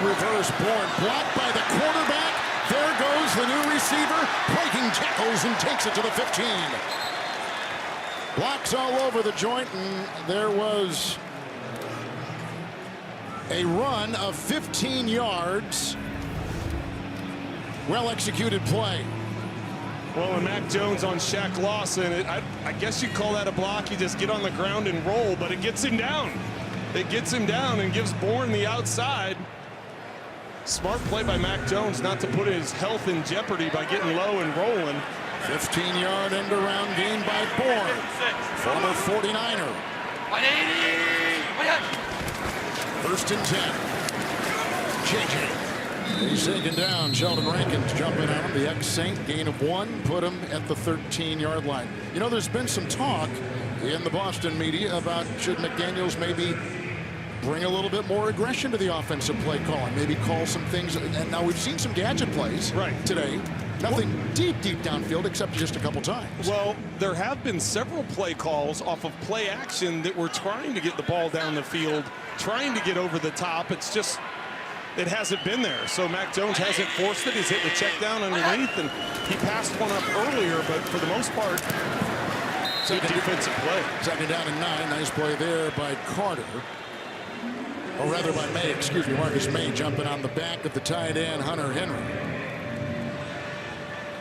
reverse, Bourne, blocked by the quarterback. There goes the new receiver, breaking tackles and takes it to the 15. Blocks all over the joint, and there was a run of 15 yards. Well-executed play. Well, and Mac Jones on Shaq Lawson, I guess you'd call that a block. You just get on the ground and roll, but it gets him down. It gets him down and gives Bourne the outside. Smart play by Mac Jones not to put his health in jeopardy by getting low and rolling. 15-yard end-around gain by Bourne, former 49er. 1st and 10. JJ. He's taken down. Sheldon Rankins jumping on him. The ex-Saint, gain of 1, put him at the 13-yard line. You know, there's been some talk in the Boston media about should McDaniels maybe bring a little bit more aggression to the offensive play calling, maybe call some things. And now we've seen some gadget plays today. Nothing deep downfield except just a couple times. Well, there have been several play calls off of play action that were trying to get the ball down the field, trying to get over the top. It's just, it hasn't been there. So Mac Jones hasn't forced it. He's hit the check down underneath, and he passed one up earlier, but for the most part, good defensive play. 2nd down and 9. Nice play there by Carter. Or rather by May, excuse me, Marcus May jumping on the back of the tight end, Hunter Henry.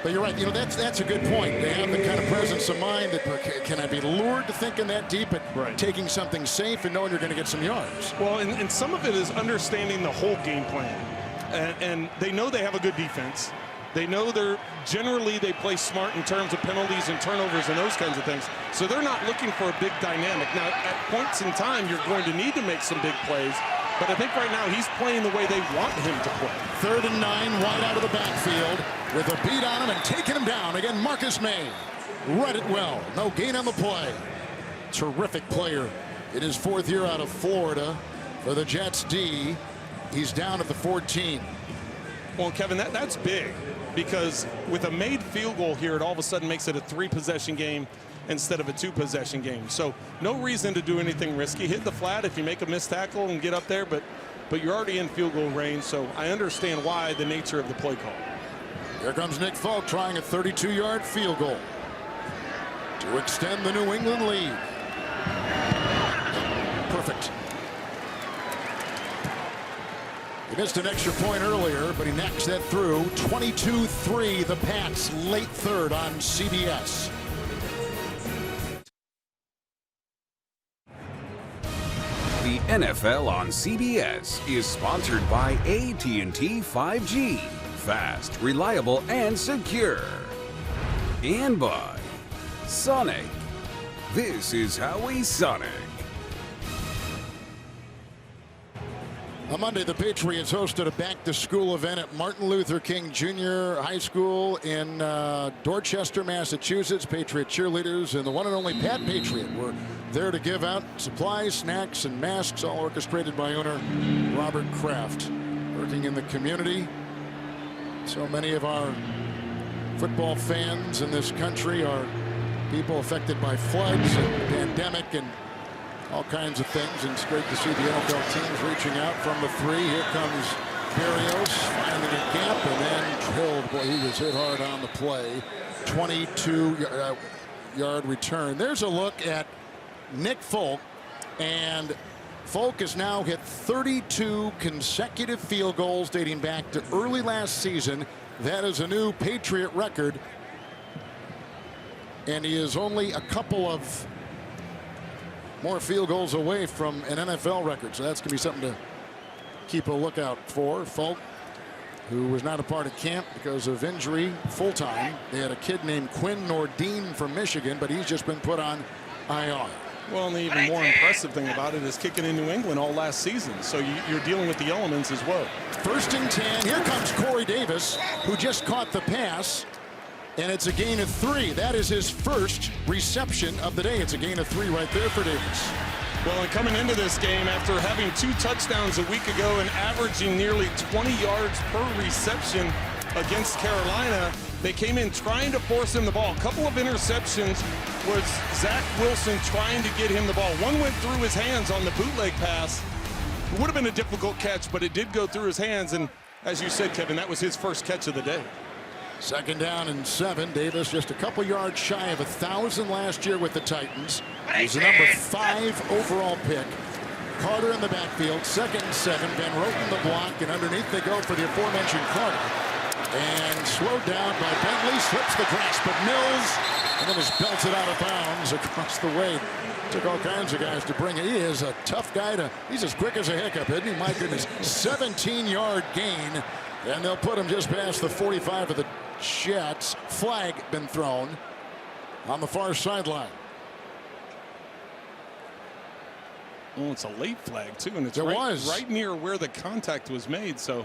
But you're right, you know, that's a good point. They have the kind of presence of mind that, can I be lured to thinking that deep, but taking something safe and knowing you're going to get some yards? Well, and some of it is understanding the whole game plan. And they know they have a good defense. They know they play smart in terms of penalties and turnovers and those kinds of things. So they're not looking for a big dynamic. Now, at points in time, you're going to need to make some big plays. But I think right now he's playing the way they want him to play. 3rd and 9, wide out of the backfield with a beat on him and taking him down. Again, Marcus May. Read it well. No gain on the play. Terrific player in his 4th year out of Florida for the Jets D. He's down at the 14. Well, Kevin, that's big because with a made field goal here, it all of a sudden makes it a 3-possession game instead of a 2-possession game. So no reason to do anything risky. Hit the flat if you make a missed tackle and get up there, but you're already in field goal range, so I understand why the nature of the play call. Here comes Nick Folk trying a 32-yard field goal to extend the New England lead. Perfect. He missed an extra point earlier, but he knocks that through. 22-3, the Pats, late 3rd on CBS. The NFL on CBS is sponsored by AT&T 5G. Fast, reliable, and secure. And by Sonic. This is how we Sonic. On Monday, the Patriots hosted a back-to-school event at Martin Luther King Jr. High School in Dorchester, Massachusetts. Patriot cheerleaders and the one and only Pat Patriot were there to give out supplies, snacks, and masks, all orchestrated by owner Robert Kraft. Working in the community, so many of our football fans in this country are people affected by floods and pandemic and all kinds of things, and it's great to see the NFL teams reaching out from the 3. Here comes Berrios finding a gap and then drilled. Boy, he was hit hard on the play. 22-yard return. There's a look at Nick Folk, and Folk has now hit 32 consecutive field goals dating back to early last season. That is a new Patriot record, and he is only a couple of more field goals away from an NFL record, so that's going to be something to keep a lookout for. Folk, who was not a part of camp because of injury full-time. They had a kid named Quinn Nordine from Michigan, but he's just been put on IR. Well, and the even more impressive thing about it is kicking in New England all last season, so you're dealing with the elements as well. 1st and 10. Here comes Corey Davis, who just caught the pass. And it's a gain of 3. That is his first reception of the day. It's a gain of 3 right there for Davis. Well, and coming into this game after having 2 touchdowns a week ago and averaging nearly 20 yards per reception against Carolina, they came in trying to force him the ball. A couple of interceptions was Zach Wilson trying to get him the ball. One went through his hands on the bootleg pass. It would have been a difficult catch, but it did go through his hands. And as you said, Kevin, that was his first catch of the day. 2nd down and 7. Davis just a couple yards shy of 1,000 last year with the Titans. He's the number 5 overall pick. Carter in the backfield. 2nd and 7. Van Roten the block, and underneath they go for the aforementioned Carter. And slowed down by Bentley. Slips the grasp of Mills, and then is belted out of bounds across the way. Took all kinds of guys to bring it. He is a tough guy he's as quick as a hiccup, isn't he? My goodness. 17-yard gain, and they'll put him just past the 45 of the Jets. Flag been thrown on the far sideline. Oh, it's a late flag too, and it's right near where the contact was made. So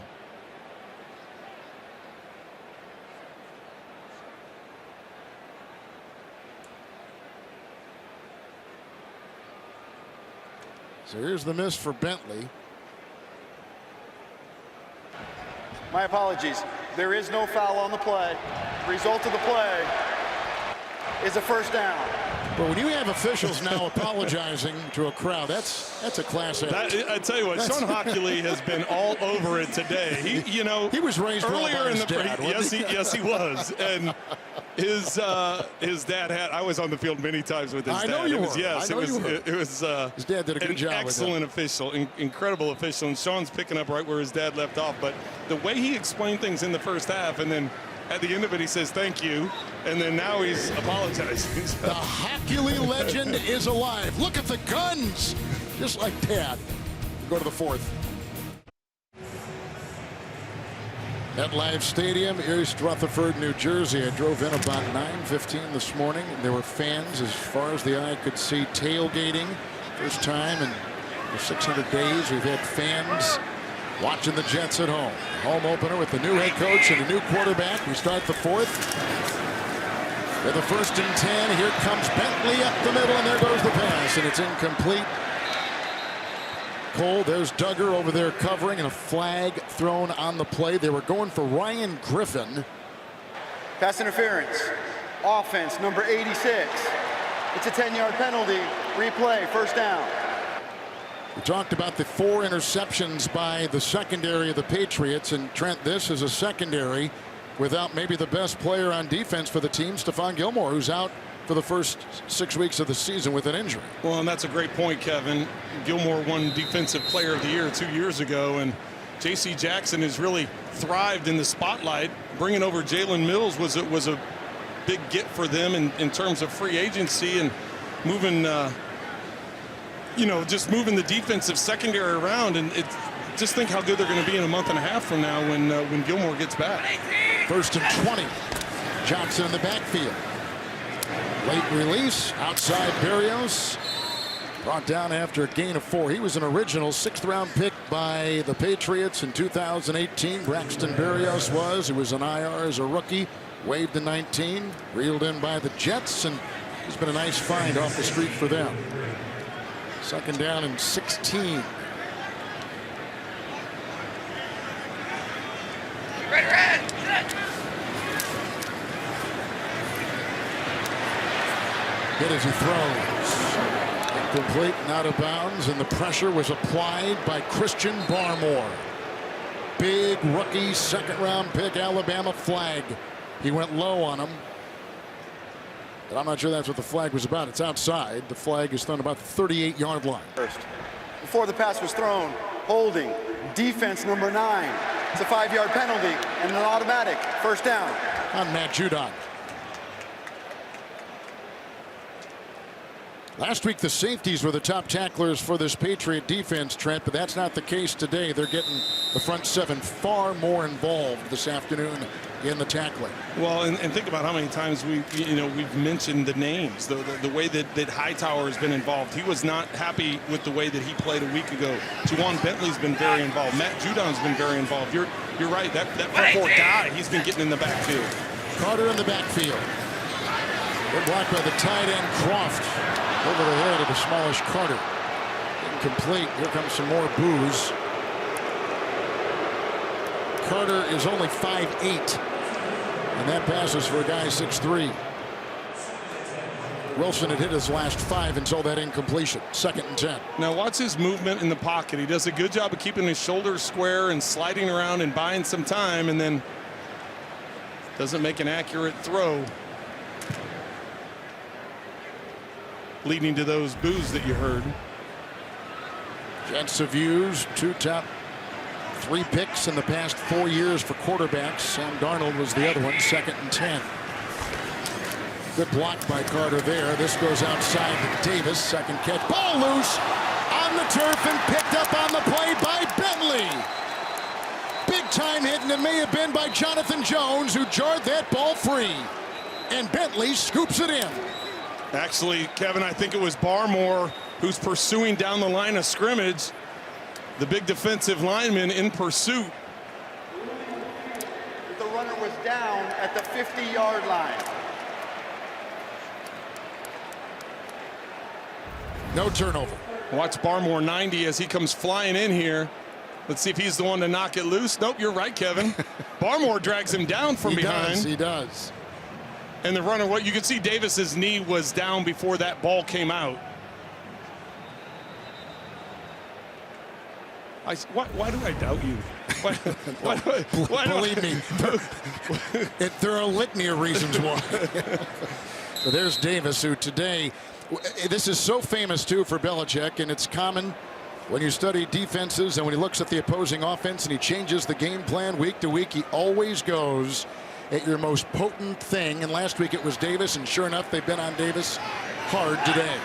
here's the miss for Bentley. My apologies. There is no foul on the play. The result of the play is a 1st down. But when you have officials now apologizing to a crowd, that's a class act. I tell you what, Sean Hockley has been all over it today. He was raised earlier in the dad, yes he was, and his dad had. I was on the field many times with his dad. I know you were. Yes, it was. His dad did a good job. Excellent official, incredible official, and Sean's picking up right where his dad left off. But the way he explained things in the first half, and then at the end of it, he says, "Thank you," and then now he's apologizing. The Hockley legend is alive. Look at the guns, just like Pat. Go to the 4th. MetLife Stadium, East Rutherford, New Jersey. I drove in about 9:15 this morning. There were fans as far as the eye could see tailgating. First time in 600 days we've had fans watching the Jets at home. Home opener with the new head coach and a new quarterback. We start the fourth. With the 1st and 10, here comes Bentley up the middle, and there goes the pass, and it's incomplete. Cole, there's Duggar over there covering, and a flag thrown on the play. They were going for Ryan Griffin. Pass interference. Offense, number 86. It's a 10-yard penalty. Replay, first down. We talked about the 4 interceptions by the secondary of the Patriots, and Trent, this is a secondary without maybe the best player on defense for the team, Stephon Gilmore, who's out for the first 6 weeks of the season with an injury. Well, and that's a great point, Kevin. Gilmore won Defensive Player of the Year 2 years ago, and J.C. Jackson has really thrived in the spotlight. Bringing over Jalen Mills was a big get for them in terms of free agency and moving, just moving the defensive secondary around. And just think how good they're going to be in a month and a half from now when Gilmore gets back. 1st and 20. Johnson in the backfield. Late release outside Berrios. Brought down after a gain of 4. He was an original 6th-round pick by the Patriots in 2018. Braxton Berrios was. He was an IR as a rookie. Waived in 19. Reeled in by the Jets, and he's been a nice find off the street for them. 2nd down and 16. Red. Hit as he throws. Incomplete and out of bounds, and the pressure was applied by Christian Barmore. Big rookie 2nd-round pick, Alabama flag. He went low on him. But I'm not sure that's what the flag was about. It's outside. The flag is thrown about the 38-yard line. First. Before the pass was thrown, holding, defense number 9. It's a 5-yard penalty and an automatic first down. On Matt Judon. Last week, the safeties were the top tacklers for this Patriot defense, Trent, but that's not the case today. They're getting the front 7 far more involved this afternoon in the tackling. Well, and think about how many times we've mentioned the names, the way that Hightower has been involved. He was not happy with the way that he played a week ago. Juwan Bentley's been very involved. Matt Judon's been very involved. You're right. That front guy, he's been getting in the backfield. Carter in the backfield. Good block by the tight end Croft. Over the head of the smallish Carter. Incomplete. Here comes some more boos. Carter is only 5'8", and that passes for a guy 6'3". Wilson had hit his last 5 until that incompletion. 2nd and 10. Now watch his movement in the pocket. He does a good job of keeping his shoulders square and sliding around and buying some time, and then doesn't make an accurate throw, leading to those boos that you heard. Jets have used 2 top 3 picks in the past 4 years for quarterbacks. Sam Darnold was the other one. 2nd and 10. Good block by Carter there. This goes outside to Davis. 2nd catch. Ball loose on the turf and picked up on the play by Bentley. Big time hit, and it may have been by Jonathan Jones, who jarred that ball free. And Bentley scoops it in. Actually, Kevin, I think it was Barmore who's pursuing down the line of scrimmage. The big defensive lineman in pursuit. The runner was down at the 50-yard line. No turnover. Watch Barmore 90 as he comes flying in here. Let's see if he's the one to knock it loose. Nope, you're right, Kevin. Barmore drags him down from behind. He does. And the runner, what you can see, Davis's knee was down before that ball came out. Why do I doubt you? Believe me, there are a litany of reasons why. So there's Davis, who today, this is so famous too for Belichick, and it's common when you study defenses and when he looks at the opposing offense and he changes the game plan week to week, he always goes at your most potent thing. And last week it was Davis, and sure enough, they've been on Davis hard today.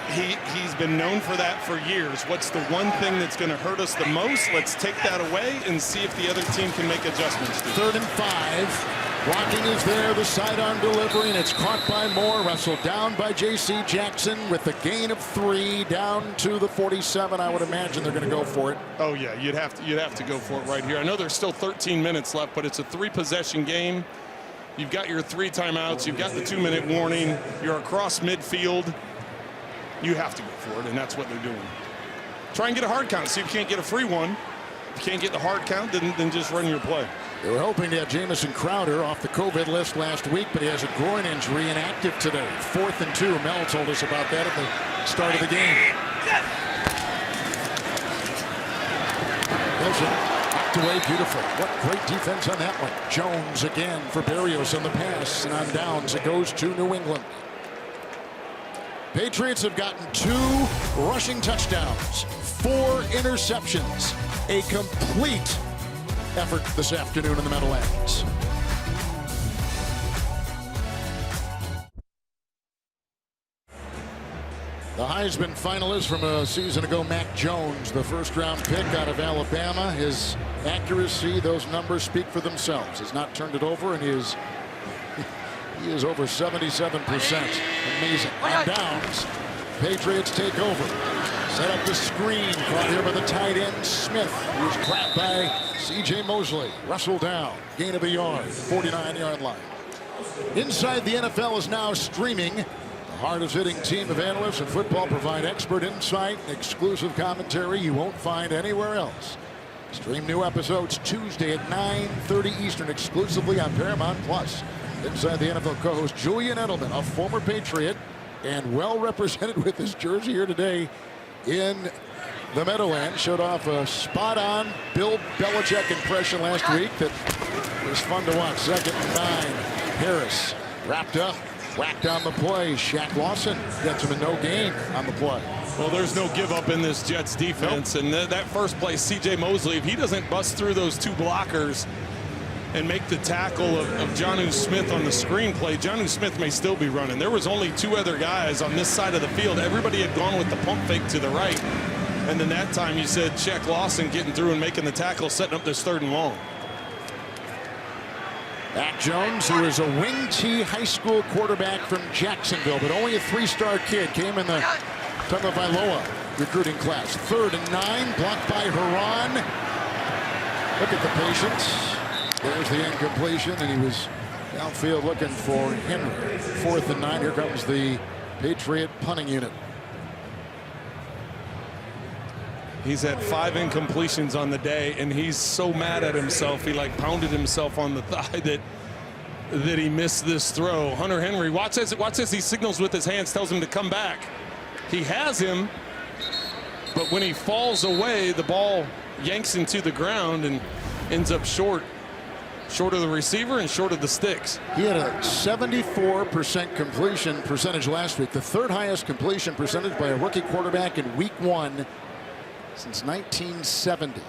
He's been known for that for years. What's the one thing that's going to hurt us the most? Let's take that away and see if the other team can make adjustments. 3rd and 5. Blocking is there, the sidearm delivery, and it's caught by Moore. Wrestled down by J.C. Jackson with the gain of 3 down to the 47. I would imagine they're going to go for it. Oh yeah, you'd have to go for it right here. I know there's still 13 minutes left, but it's a 3-possession game. You've got your 3 timeouts. You've got the 2-minute warning. You're across midfield. You have to go for it, and that's what they're doing. Try and get a hard count. See if you can't get a free one. If you can't get the hard count, then just run your play. They were hoping to have Jamison Crowder off the COVID list last week, but he has a groin injury, inactive today. 4th and 2. Mel told us about that at the start of the game. Wilson knocked away beautifully. What great defense on that one. Jones again for Berrios on the pass, and on downs it goes to New England. Patriots have gotten 2 rushing touchdowns, 4 interceptions. A complete effort this afternoon in the Meadowlands. The Heisman finalist from a season ago, Mac Jones, the first-round pick out of Alabama. His accuracy, those numbers speak for themselves. He's not turned it over, and he is over 77%. Amazing. On downs, Patriots take over. Set up the screen, caught here by the tight end Smith, who was grabbed by C.J. Mosley. Wrestled down, gain of a yard, 49-yard line. Inside the NFL is now streaming. The hardest-hitting team of analysts in football provide expert insight and exclusive commentary you won't find anywhere else. Stream new episodes Tuesday at 9:30 Eastern exclusively on Paramount+. Inside the NFL co-host Julian Edelman, a former Patriot and well represented with his jersey here today in the Meadowlands, showed off a spot-on Bill Belichick impression last week that was fun to watch. 2nd and 9. Harris wrapped up, whacked on the play. Shaq Lawson gets him a no gain on the play. Well, there's no give up in this Jets defense. Nope. And that first play, C.J. Mosley, if he doesn't bust through those 2 blockers and make the tackle of Jonnu Smith on the screen play, Jonnu Smith may still be running. There was only 2 other guys on this side of the field. Everybody had gone with the pump fake to the right. And then that time you said Shaq Lawson getting through and making the tackle, setting up this 3rd and long. Mac Jones, who is a wing T high school quarterback from Jacksonville, but only a 3-star kid, came in the Tagovailoa recruiting class. 3rd and 9, blocked by Huron. Look at the patience. There's the incompletion, and he was downfield looking for Henry. 4th and 9. Here comes the Patriot punting unit. He's had 5 incompletions on the day, and he's so mad at himself. He like pounded himself on the thigh that he missed this throw. Hunter Henry, watch this. He signals with his hands, tells him to come back. He has him, but when he falls away, the ball yanks him to the ground and ends up short of the receiver and short of the sticks. He had a 74% completion percentage last week, the 3rd highest completion percentage by a rookie quarterback in week 1 since 1970.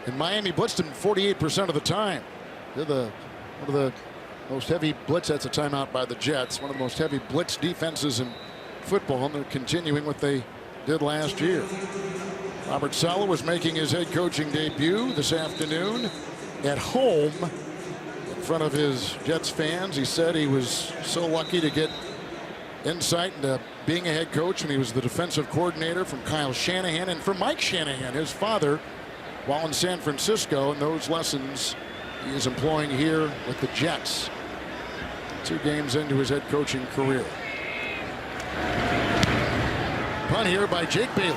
And Miami blitzed him 48% of the time. They're one of the most heavy blitz. That's a timeout by the Jets. One of the most heavy blitz defenses in football, and they're continuing what they did last year. Robert Saleh was making his head coaching debut this afternoon at home in front of his Jets fans. He said he was so lucky to get insight into being a head coach, and he was the defensive coordinator from Kyle Shanahan and from Mike Shanahan, his father, while in San Francisco, and those lessons he is employing here with the Jets 2 games into his head coaching career. Punt here by Jake Bailey.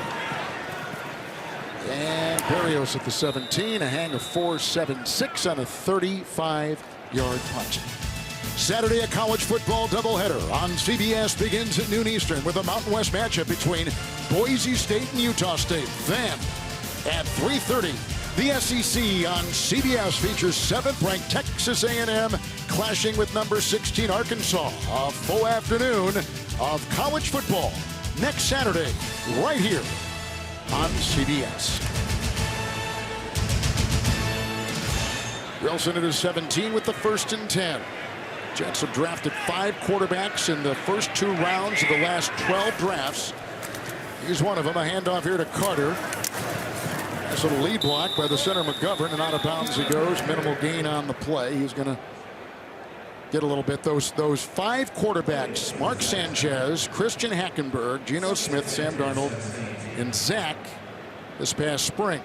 And Berrios at the 17, a hang of 4.76 on a 35-yard punt. Saturday, a college football doubleheader on CBS begins at noon Eastern with a Mountain West matchup between Boise State and Utah State. Then, at 3:30, the SEC on CBS features 7th-ranked Texas A&M clashing with number 16 Arkansas. A full afternoon of college football next Saturday, right here on CBS. Wilson at his 17 with the 1st and 10. Jets have drafted 5 quarterbacks in the first 2 rounds of the last 12 drafts. He's one of them. A handoff here to Carter. Nice little lead block by the center McGovern, and out of bounds he goes. Minimal gain on the play. He's going to get a little bit. Those 5 quarterbacks: Mark Sanchez, Christian Hackenberg, Geno Smith, Sam Darnold, and Zach this past spring.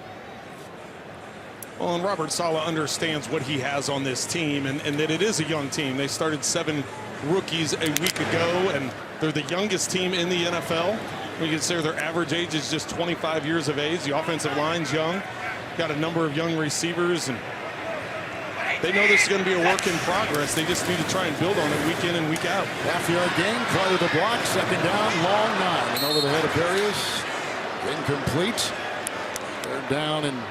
Well, and Robert Saleh understands what he has on this team, and that it is a young team. They started 7 rookies a week ago, and they're the youngest team in the NFL. We consider their average age is just 25 years of age. The offensive line's young. Got a number of young receivers, and they know this is going to be a work in progress. They just need to try and build on it week in and week out. Half-yard gain, Carter the block, 2nd down, long 9. And over the head of Berrios. Incomplete. 3rd down and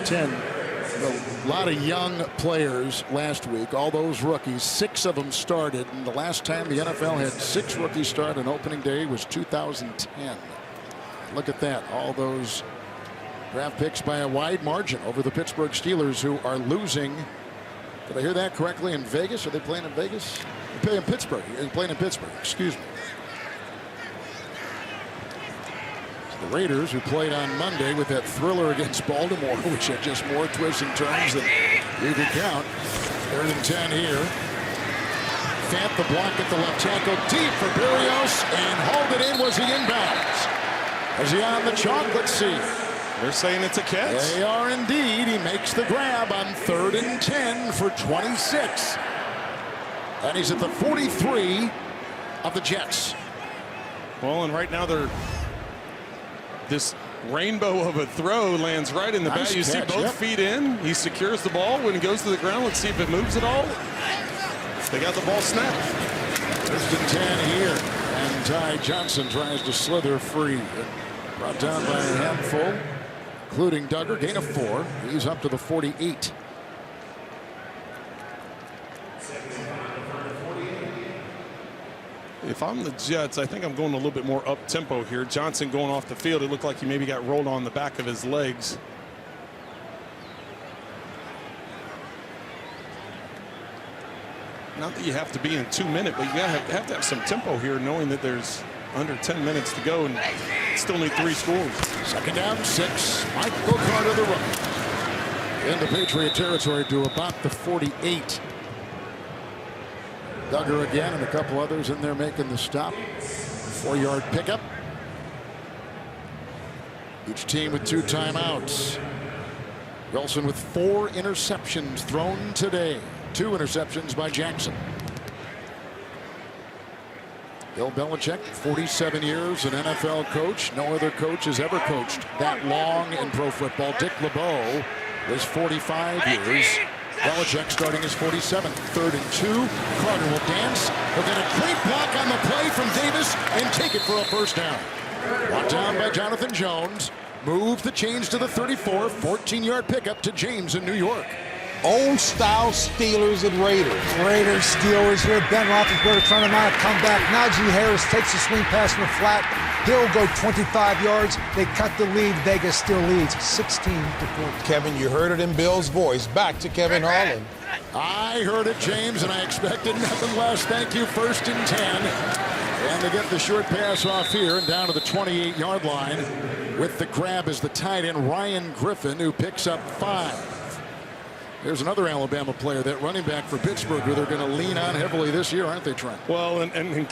10. A lot of young players last week. All those rookies, 6 of them started. And the last time the NFL had 6 rookies start on opening day was 2010. Look at that. All those draft picks by a wide margin over the Pittsburgh Steelers, who are losing. Did I hear that correctly? In Vegas? Are they playing in Vegas? They're playing in Pittsburgh. They're playing in Pittsburgh. Excuse me. The Raiders, who played on Monday with that thriller against Baltimore, which had just more twists and turns than you could count. 3rd and 10 here. Fant the block at the left tackle, deep for Berrios, and hauled it in. Was he inbounds? Is he on the chalk? Let's see. They're saying it's a catch. They are indeed. He makes the grab on 3rd and 10 for 26. And he's at the 43 of the Jets. Well, and right now this rainbow of a throw lands right in the Nice back. You catch, see both feet in. He secures the ball when it goes to the ground. Let's see if it moves at all. They got the ball snapped. 1st and 10 here. And Ty Johnson tries to slither free. Brought down by a handful, including Duggar. Gain of 4. He's up to the 48. If I'm the Jets, I think I'm going a little bit more up-tempo here. Johnson going off the field. It looked like he maybe got rolled on the back of his legs. Not that you have to be in 2 minutes, but you have to have some tempo here, knowing that there's under 10 minutes to go and still need 3 scores. 2nd down, 6. Michael Carter, the rookie, into Patriot territory to about the 48. Duggar again and a couple others in there making the stop. 4-yard pickup. Each team with 2 timeouts. Wilson with 4 interceptions thrown today. 2 interceptions by Jackson. Bill Belichick, 47 years, an NFL coach. No other coach has ever coached that long in pro football. Dick LeBeau was 45 years. Belichick starting his 47th. 3rd and 2. Carter will dance. He'll get a great block on the play from Davis and take it for a 1st down. Brought down by Jonathan Jones. Move the change to the 34. 14-yard pickup to James in New York. Old style Steelers and Raiders. Raiders, Steelers here. Ben Roethlisberger trying to mount a comeback. Najee Harris takes the swing pass from the flat. He'll go 25 yards. They cut the lead. Vegas still leads 16-14. Kevin, you heard it in Bill's voice. Back to Kevin Harlan. I heard it, James, and I expected nothing less. Thank you. 1st and 10. And they get the short pass off here and down to the 28-yard line. With the grab is the tight end Ryan Griffin, who picks up 5. There's another Alabama player, that running back for Pittsburgh, who they're going to lean on heavily this year, aren't they, Trent? Well, and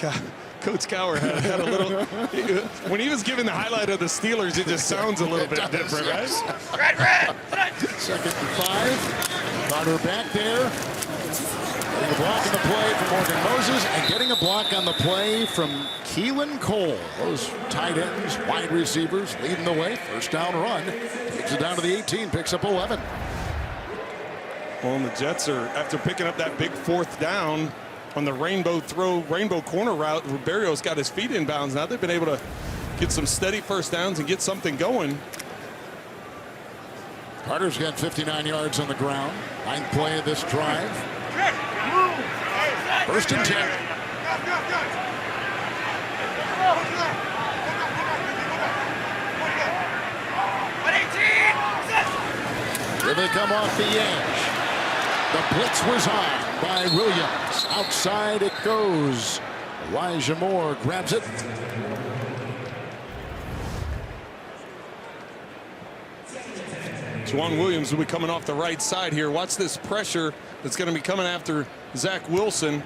Coach Cowher had a little. When he was giving the highlight of the Steelers, it just sounds a little bit different, right? 2nd and 5. Carter back there. Getting a block on the play from Morgan Moses, and getting a block on the play from Keelan Cole. Those tight ends, wide receivers, leading the way. 1st down run. Takes it down to the 18, picks up 11. Well, and the Jets are, after picking up that big 4th down on the rainbow corner route, Berrios got his feet inbounds. Now they've been able to get some steady 1st downs and get something going. Carter's got 59 yards on the ground. 9th play of this drive. 1st and 10. Here they come off the edge. The blitz was on. by Williams. Outside it goes. Elijah Moore grabs it. Juwan Williams will be coming off the right side here. Watch this pressure that's going to be coming after Zach Wilson.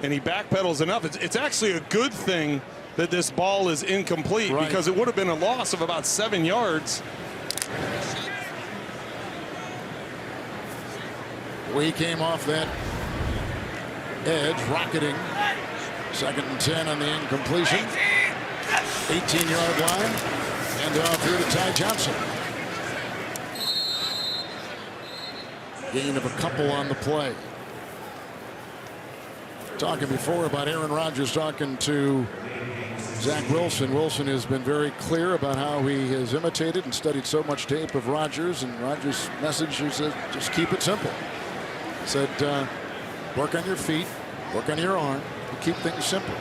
And he backpedals enough. It's actually a good thing that this ball is incomplete, right, because it would have been a loss of about 7 yards. We came off that edge, rocketing. 2nd and 10 on the incompletion. 18-yard line. And off here to Ty Johnson. Gain of a couple on the play. Talking before about Aaron Rodgers talking to Zach Wilson. Wilson has been very clear about how he has imitated and studied so much tape of Rodgers, and Rodgers' message is just keep it simple. He said, work on your feet, work on your arm, and keep things simple.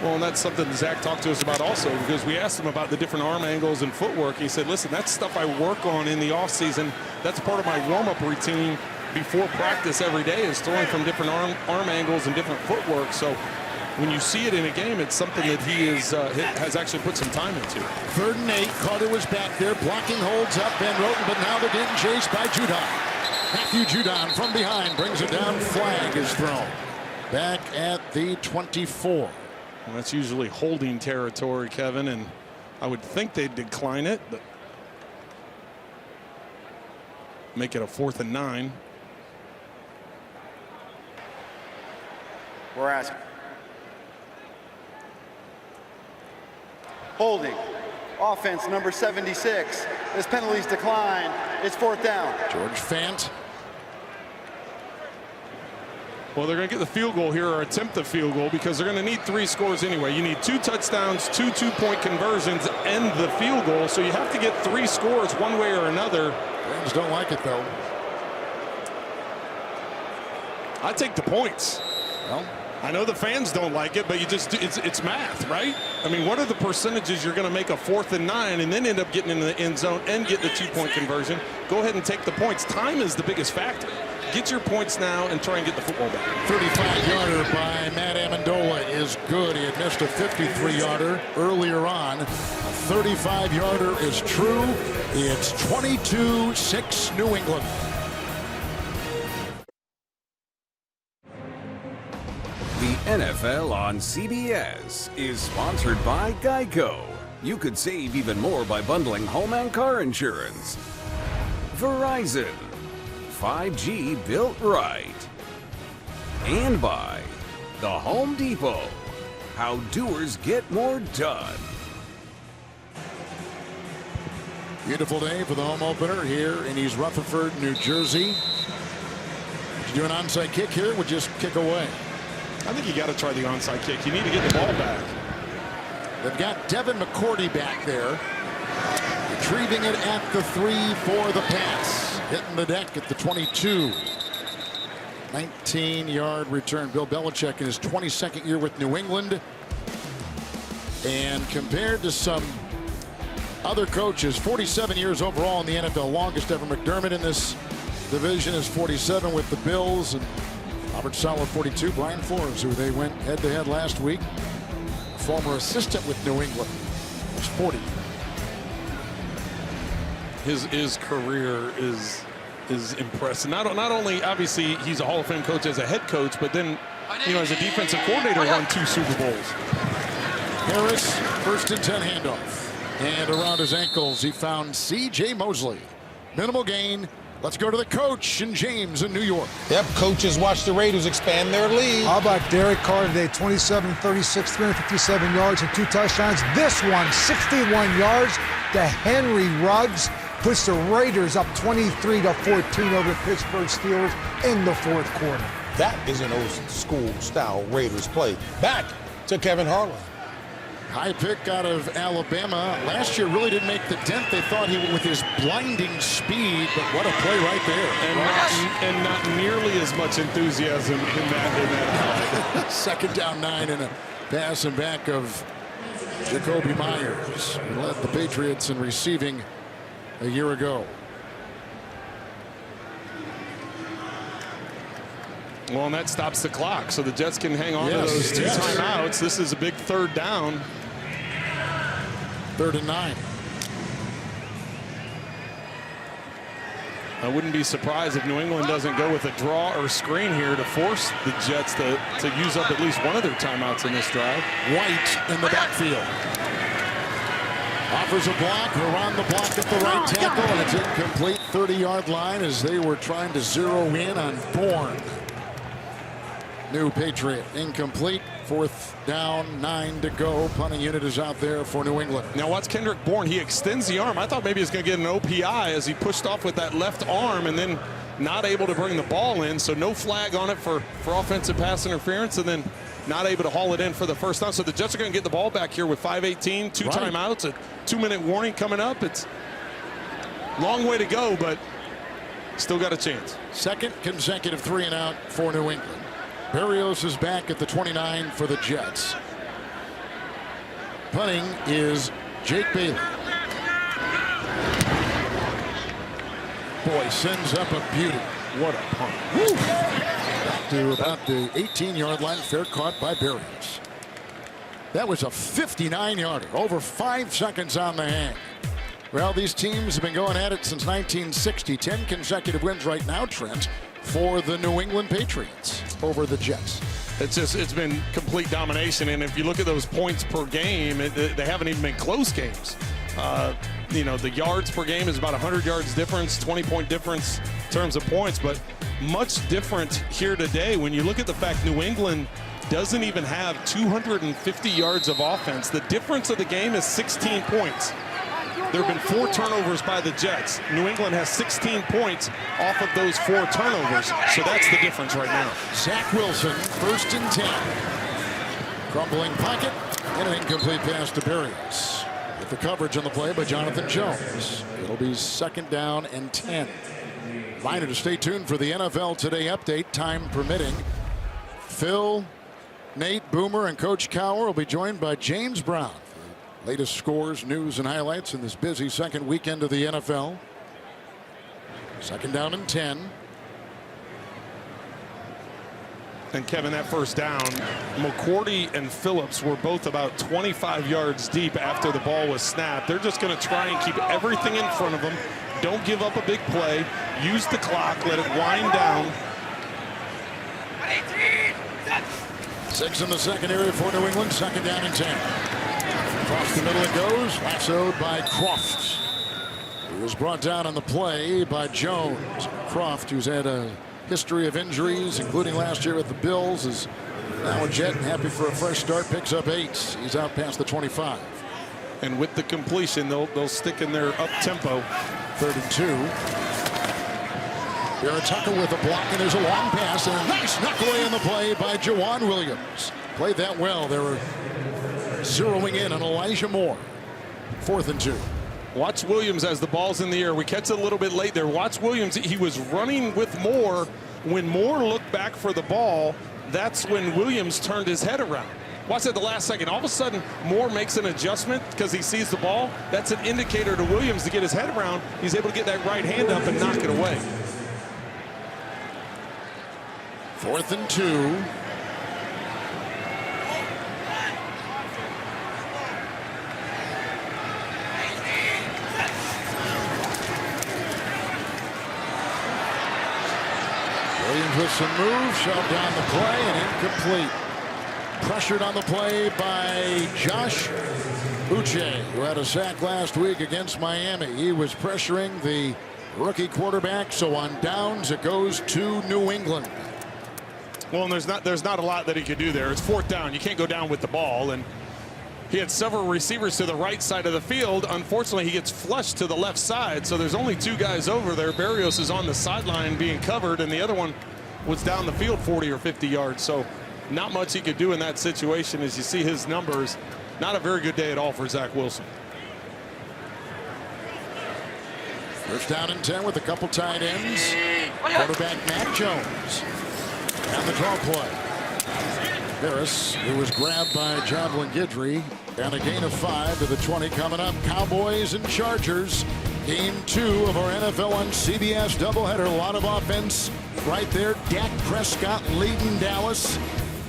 Well, and that's something Zach talked to us about also, because we asked him about the different arm angles and footwork. He said, listen, that's stuff I work on in the offseason. That's part of my warm-up routine before practice every day, is throwing from different arm angles and different footwork. So when you see it in a game, it's something that he has actually put some time into. 3rd and 8. Carter was back there. Blocking holds up Van Roten, but now they're getting chased by Judon. Matthew Judon from behind brings it down. Flag is thrown. Back at the 24. Well, that's usually holding territory, Kevin, and I would think they'd decline it, but make it a 4th and 9. We're asking. Holding. Offense number 76. This penalty's declined. It's 4th down. George Fant. Well, they're going to get the field goal here, or attempt the field goal, because they're going to need 3 scores anyway. You need 2 touchdowns, 2 two-point conversions, and the field goal. So you have to get 3 scores one way or another. Rams don't like it, though. I take the points. Well, I know the fans don't like it, but you just it's math, right? I mean, what are the percentages you're going to make a 4th and 9 and then end up getting in the end zone and get the 2-point conversion? Go ahead and take the points. Time is the biggest factor. Get your points now and try and get the football back. 35-yarder by Matt Amendola is good. He had missed a 53-yarder earlier on. A 35-yarder is true. It's 22-6 New England. The NFL on CBS is sponsored by Geico. You could save even more by bundling home and car insurance. Verizon. 5G built right. And by the Home Depot. How doers get more done. Beautiful day for the home opener here in East Rutherford, New Jersey. Would you do an onside kick here? Would you just kick away? I think you got to try the onside kick. You need to get the ball back. They've got Devin McCourty back there, retrieving it at the 3 for the pass. Hitting the deck at the 22. 19-yard return. Bill Belichick in his 22nd year with New England. And compared to some other coaches, 47 years overall in the NFL, longest ever. McDermott in this division is 47 with the Bills. And Robert Saleh 42. Brian Flores, who they went head-to-head last week, former assistant with New England, was 40. His career is impressive. Not only obviously he's a Hall of Fame coach as a head coach, but then as a defensive coordinator won 2 Super Bowls. Harris, 1st and 10 handoff, and around his ankles he found C.J. Mosley. Minimal gain. Let's go to the coach in James in New York. Yep, coaches watch the Raiders expand their lead. How about Derek Carr today? 27, 36, 357 yards and 2 touchdowns. This one, 61 yards to Henry Ruggs. Puts the Raiders up 23-14 over the Pittsburgh Steelers in the 4th quarter. That is an old school style Raiders play. Back to Kevin Harlan. High pick out of Alabama. Last year really didn't make the dent they thought he would with his blinding speed, but what a play right there. And not nearly as much enthusiasm in that. 2nd down 9 and a pass in back of Jacoby Myers, who led the Patriots in receiving a year ago. Well, and that stops the clock, so the Jets can hang on to those two timeouts. This is a big third down. 3rd and 9. I wouldn't be surprised if New England doesn't go with a draw or screen here to force the Jets to use up at least one of their timeouts in this drive. White in the backfield. Offers a block around the block at the right tackle, and it's incomplete. 30-yard line as they were trying to zero in on Bourne. New Patriot incomplete. 4th down, 9 to go. Punting unit is out there for New England. Now watch Kendrick Bourne. He extends the arm. I thought maybe he was going to get an OPI as he pushed off with that left arm and then not able to bring the ball in. So no flag on it for offensive pass interference, and then not able to haul it in for the first down. So the Jets are going to get the ball back here with 5:18, 2 timeouts, a 2-minute warning coming up. It's a long way to go, but still got a chance. 2nd consecutive 3-and-out for New England. Berrios is back at the 29 for the Jets. Punting is Jake Bailey. Boy, sends up a beauty. What a punt. Woo! Back to about the 18-yard line. Fair caught by Berrios. That was a 59-yarder. Over 5 seconds on the hang. Well, these teams have been going at it since 1960. 10 consecutive wins right now, Trent, for the New England Patriots over the Jets. It's been complete domination, and if you look at those points per game, they haven't even been close games. The yards per game is about 100 yards difference, 20-point difference in terms of points, but much different here today when you look at the fact New England doesn't even have 250 yards of offense. The difference of the game is 16 points. There have been 4 turnovers by the Jets. New England has 16 points off of those 4 turnovers, so that's the difference right now. Zach Wilson, 1st and 10. Crumbling pocket, and an incomplete pass to Berrios. With the coverage on the play by Jonathan Jones. It'll be 2nd down and 10. Reminder to stay tuned for the NFL Today update, time permitting. Phil, Nate, Boomer, and Coach Cowher will be joined by James Brown. Latest scores, news, and highlights in this busy 2nd weekend of the NFL. 2nd down and 10. And Kevin, that first down, McCourty and Phillips were both about 25 yards deep after the ball was snapped. They're just going to try and keep everything in front of them. Don't give up a big play. Use the clock. Let it wind down. 6 in the secondary for New England. 2nd down and 10. Across the middle it goes, lassoed by Croft. He was brought down on the play by Jones. Croft, who's had a history of injuries, including last year with the Bills, is now a Jet and happy for a fresh start, picks up 8. He's out past the 25. And with the completion, they'll stick in their up-tempo. 3rd and 2. Barrett Tucker with a block, and there's a long pass, and a nice knuckle in the play by Jawan Williams. Played that well. They were zeroing in on Elijah Moore. 4th and 2. Watch Williams as the ball's in the air. We catch it a little bit late there. Watch Williams. He was running with Moore. When Moore looked back for the ball, that's when Williams turned his head around. Watch at the last second. All of a sudden, Moore makes an adjustment because he sees the ball. That's an indicator to Williams to get his head around. He's able to get that right hand up and knock it away. 4th and 2. Williams with some moves, shoved down the play, and incomplete. Pressured on the play by Josh Uche, who had a sack last week against Miami. He was pressuring the rookie quarterback, so on downs it goes to New England. Well, and there's not a lot that he could do there. It's 4th down. You can't go down with the ball, and he had several receivers to the right side of the field. Unfortunately, he gets flushed to the left side, so there's only 2 guys over there. Berrios is on the sideline being covered, and the other one was down the field 40 or 50 yards. So not much he could do in that situation. As you see his numbers, not a very good day at all for Zach Wilson. 1st down and 10 with a couple tight ends. Quarterback Mac Jones. And the draw play. Harris, who was grabbed by Javelin Guidry, and a gain of 5 to the 20 coming up. Cowboys and Chargers. Game 2 of our NFL on CBS doubleheader. A lot of offense right there. Dak Prescott leading Dallas.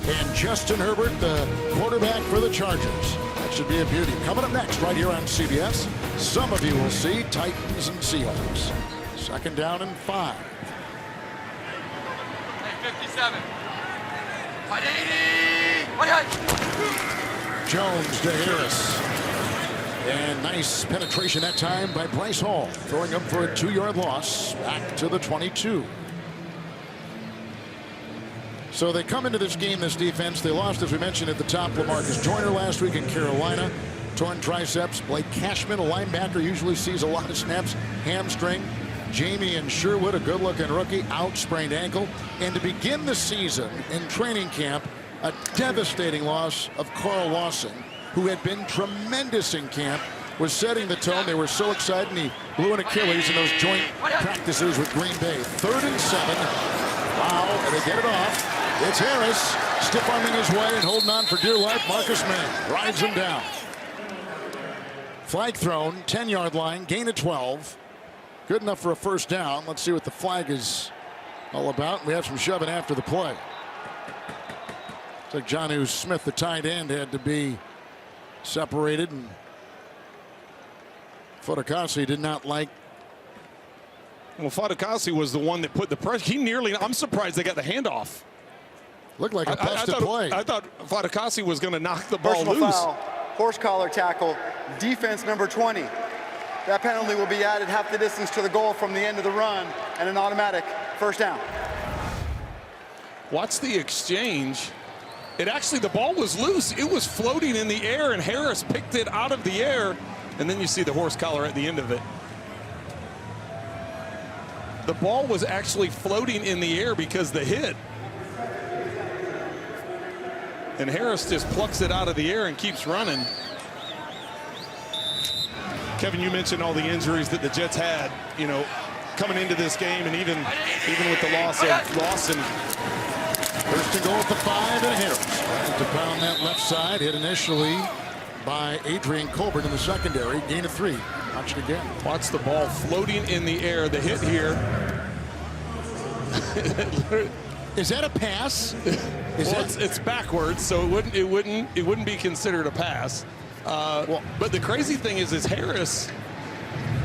And Justin Herbert, the quarterback for the Chargers. That should be a beauty. Coming up next, right here on CBS, some of you will see Titans and Seahawks. 2nd down and 5. Hey, 57. 180. Jones to Harris. And nice penetration that time by Bryce Hall. Throwing him for a 2-yard loss. Back to the 22. So they come into this game, this defense. They lost, as we mentioned at the top, LaMarcus Joyner last week in Carolina. Torn triceps. Blake Cashman, a linebacker, usually sees a lot of snaps. Hamstring. Jamie and Sherwood, a good-looking rookie, out, sprained ankle. And to begin the season in training camp, a devastating loss of Carl Lawson, who had been tremendous in camp, was setting the tone. They were so excited, and he blew an Achilles in those joint practices with Green Bay. 3rd and 7. Wow, and they get it off. It's Harris, stiff-arming his way and holding on for dear life. Marcus Mann rides him down. Flag thrown, 10-yard line, gain of 12. Good enough for a 1st down. Let's see what the flag is all about. We have some shoving after the play. It's like Jonnu Smith, the tight end, had to be separated, and Fodakasi did not like. Well, Fodakasi was the one that put the pressure. He nearly, I'm surprised they got the handoff. Looked like a busted play. I thought Fodakasi was going to knock the ball Personal loose. Foul, horse collar tackle, defense number 20. That penalty will be added half the distance to the goal from the end of the run, and an automatic 1st down. Watch the exchange. It actually, the ball was loose. It was floating in the air, and Harris picked it out of the air. And then you see the horse collar at the end of it. The ball was actually floating in the air because the hit. And Harris just plucks it out of the air and keeps running. Kevin, you mentioned all the injuries that the Jets had, you know, coming into this game, and even with the loss of Lawson. 1st and goal at the 5, and Harris trying to pound that left side. Hit initially by Adrian Colbert in the secondary. Gain of 3. Watch it again. Watch the ball floating in the air. The hit here. Is that a pass? It's backwards, so it wouldn't be considered a pass. But the crazy thing is Harris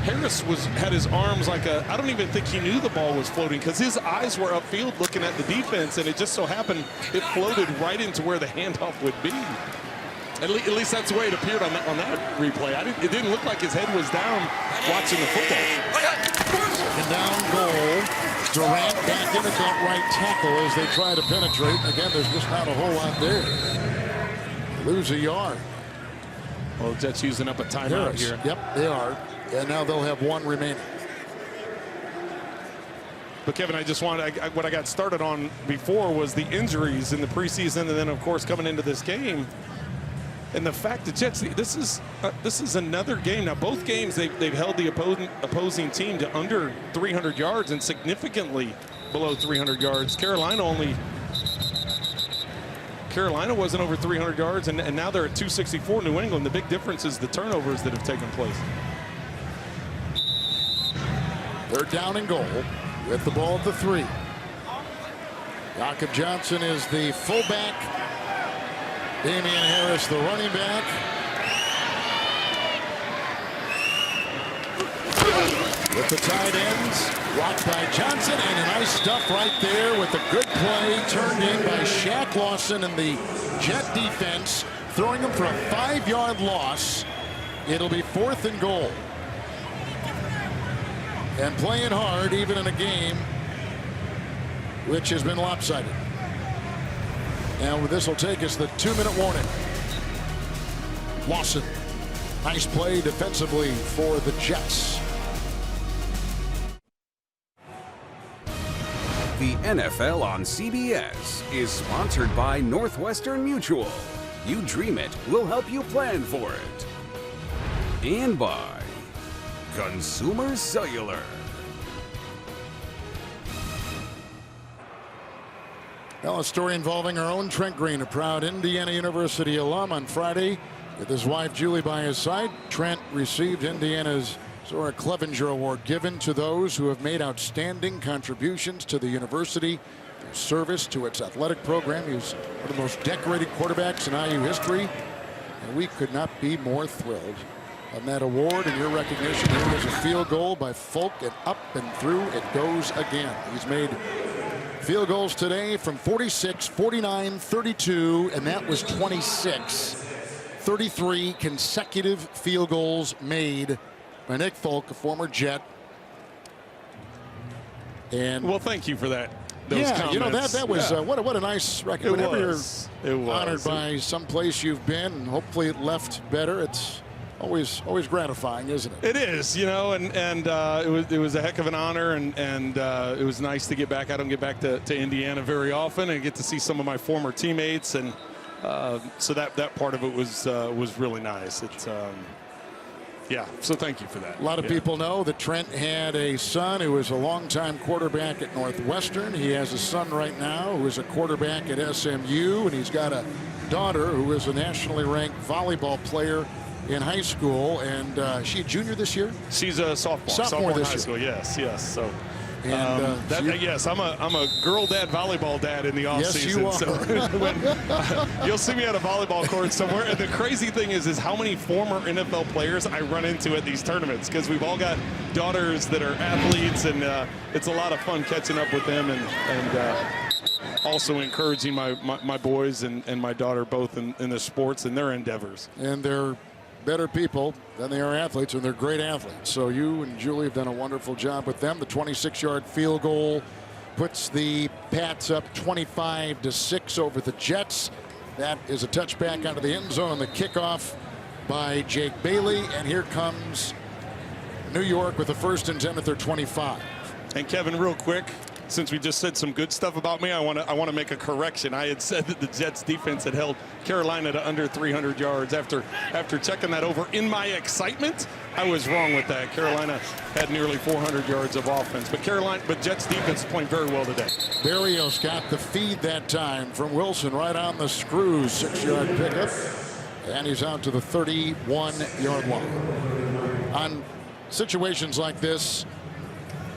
had his arms like I don't even think he knew the ball was floating, because his eyes were upfield looking at the defense, and it just so happened it floated right into where the handoff would be. At least that's the way it appeared on that replay. It didn't look like his head was down watching the football. 2nd down goal. Durant back in at that right tackle as they try to penetrate. Again, there's just not a whole lot there. Lose a yard. Well, Jets using up a timeout here. Yep, they are. And now they'll have 1 remaining. But Kevin, I just wanted, what I got started on before was the injuries in the preseason, and then of course coming into this game. And the fact that Jets, this is another game. Now, both games they've held the opposing team to under 300 yards and significantly below 300 yards. Carolina wasn't over 300 yards, and now they're at 264. New England, the big difference is the turnovers that have taken place. 3rd down and goal with the ball at the 3. Jakob Johnson is the fullback. Damian Harris, the running back. With the tight ends, blocked by Johnson, and nice stuff right there with a good play turned in by Shaq Lawson and the Jet defense, throwing him for a 5-yard loss. It'll be 4th and goal. And playing hard, even in a game which has been lopsided. Now this will take us the 2-minute warning. Lawson, nice play defensively for the Jets. The NFL on CBS is sponsored by Northwestern Mutual. You dream it, we'll help you plan for it. And by Consumer Cellular. Well, a story involving our own Trent Green, a proud Indiana University alum. On Friday, with his wife Julie by his side, Trent received Indiana's Zora Clevenger Award given to those who have made outstanding contributions to the university through service to its athletic program. He was one of the most decorated quarterbacks in IU history, and we could not be more thrilled on that award. And your recognition here was a field goal by Folk, and up and through it goes again. He's made field goals today from 46, 49, 32, and that was 26. 33 consecutive field goals made by Nick Folk, a former Jet. And well, thank you for that. Those comments. You know, that was what a nice record. Whenever you're honored by some place you've been, and hopefully it left better, it's always gratifying, isn't it? It is, you know, and it was a heck of an honor, and it was nice to get back. I don't get back to Indiana very often, and get to see some of my former teammates, and so that part of it was really nice. It's yeah, so thank you for that. A lot of people know that Trent had a son who was a longtime quarterback at Northwestern. He has a son right now who is a quarterback at SMU, and he's got a daughter who is a nationally ranked volleyball player in high school. And she a junior this year? She's a sophomore this in high year. school. Yes. So. And yes, I'm a girl dad, volleyball dad in the off yes, season. You are. So you'll see me at a volleyball court somewhere. And the crazy thing is how many former NFL players I run into at these tournaments, because we've all got daughters that are athletes, and it's a lot of fun catching up with them, and also encouraging my boys and my daughter both in the sports and their endeavors. And they're better people than they are athletes, and they're great athletes. So you and Julie have done a wonderful job with them. The 26-yard field goal puts the Pats up 25-6 over the Jets. That is a touchback out of the end zone on the kickoff by Jake Bailey. And here comes New York with the first and 10 at their 25. And Kevin, real quick, since we just said some good stuff about me, I want to make a correction. I had said that the Jets defense had held Carolina to under 300 yards. After checking that over in my excitement, I was wrong with that. Carolina had nearly 400 yards of offense, but Jets defense is playing very well today. Barrios got the feed that time from Wilson right on the screws. 6-yard pickup, and he's out to the 31-yard line. On situations like this,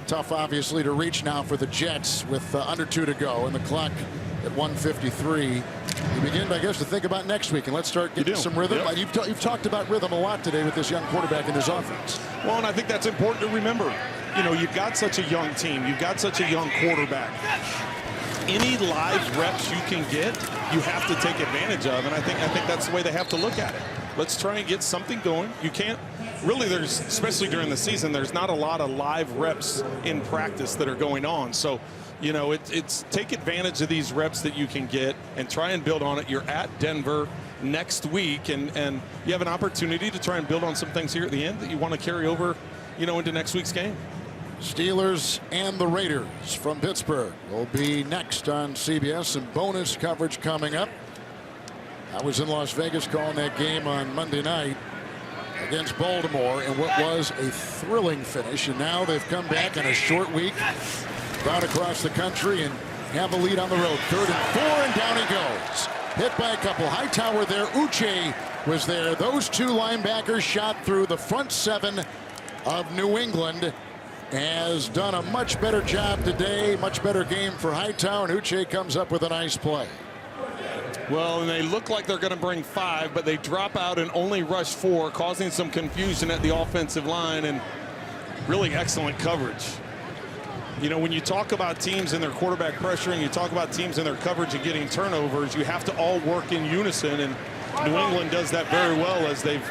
tough, obviously, to reach now for the Jets with under 2 to go and the clock at 1:53. You begin, I guess, to think about next week, and let's start getting some rhythm. Yep. You've talked about rhythm a lot today with this young quarterback and his offense. Well, and I think that's important to remember. You know, you've got such a young team. You've got such a young quarterback. Any live reps you can get, you have to take advantage of, and I think that's the way they have to look at it. Let's try and get something going. You can't really, especially during the season, there's not a lot of live reps in practice that are going on. So, you know, it's take advantage of these reps that you can get and try and build on it. You're at Denver next week, and you have an opportunity to try and build on some things here at the end that you want to carry over, you know, into next week's game. Steelers and the Raiders from Pittsburgh will be next on CBS, and bonus coverage coming up. I was in Las Vegas calling that game on Monday night against Baltimore, and what was a thrilling finish. And now they've come back in a short week, gone across the country, and have a lead on the road. 3rd and 4, and down he goes. Hit by a couple. Hightower there. Uche was there. Those two linebackers shot through. The front 7 of New England has done a much better job today. Much better game for Hightower, and Uche comes up with a nice play. Well, and they look like they're going to bring 5, but they drop out and only rush 4, causing some confusion at the offensive line, and really excellent coverage. You know, when you talk about teams and their quarterback pressure, and you talk about teams and their coverage and getting turnovers, you have to all work in unison, and New England does that very well, as they've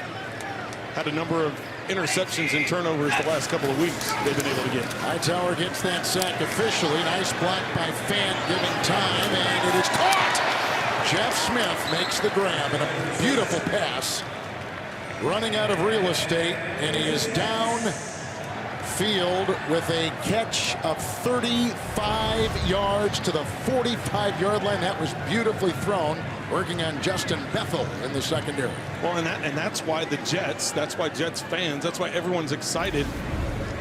had a number of interceptions and turnovers the last couple of weeks they've been able to get. Hightower gets that sack officially. Nice block by Fant, giving time, and it is caught. Jeff Smith makes the grab, and a beautiful pass. Running out of real estate, and he is down field with a catch of 35 yards to the 45-yard line. That was beautifully thrown, working on Justin Bethel in the secondary. Well, and that's why that's why Jets fans, that's why everyone's excited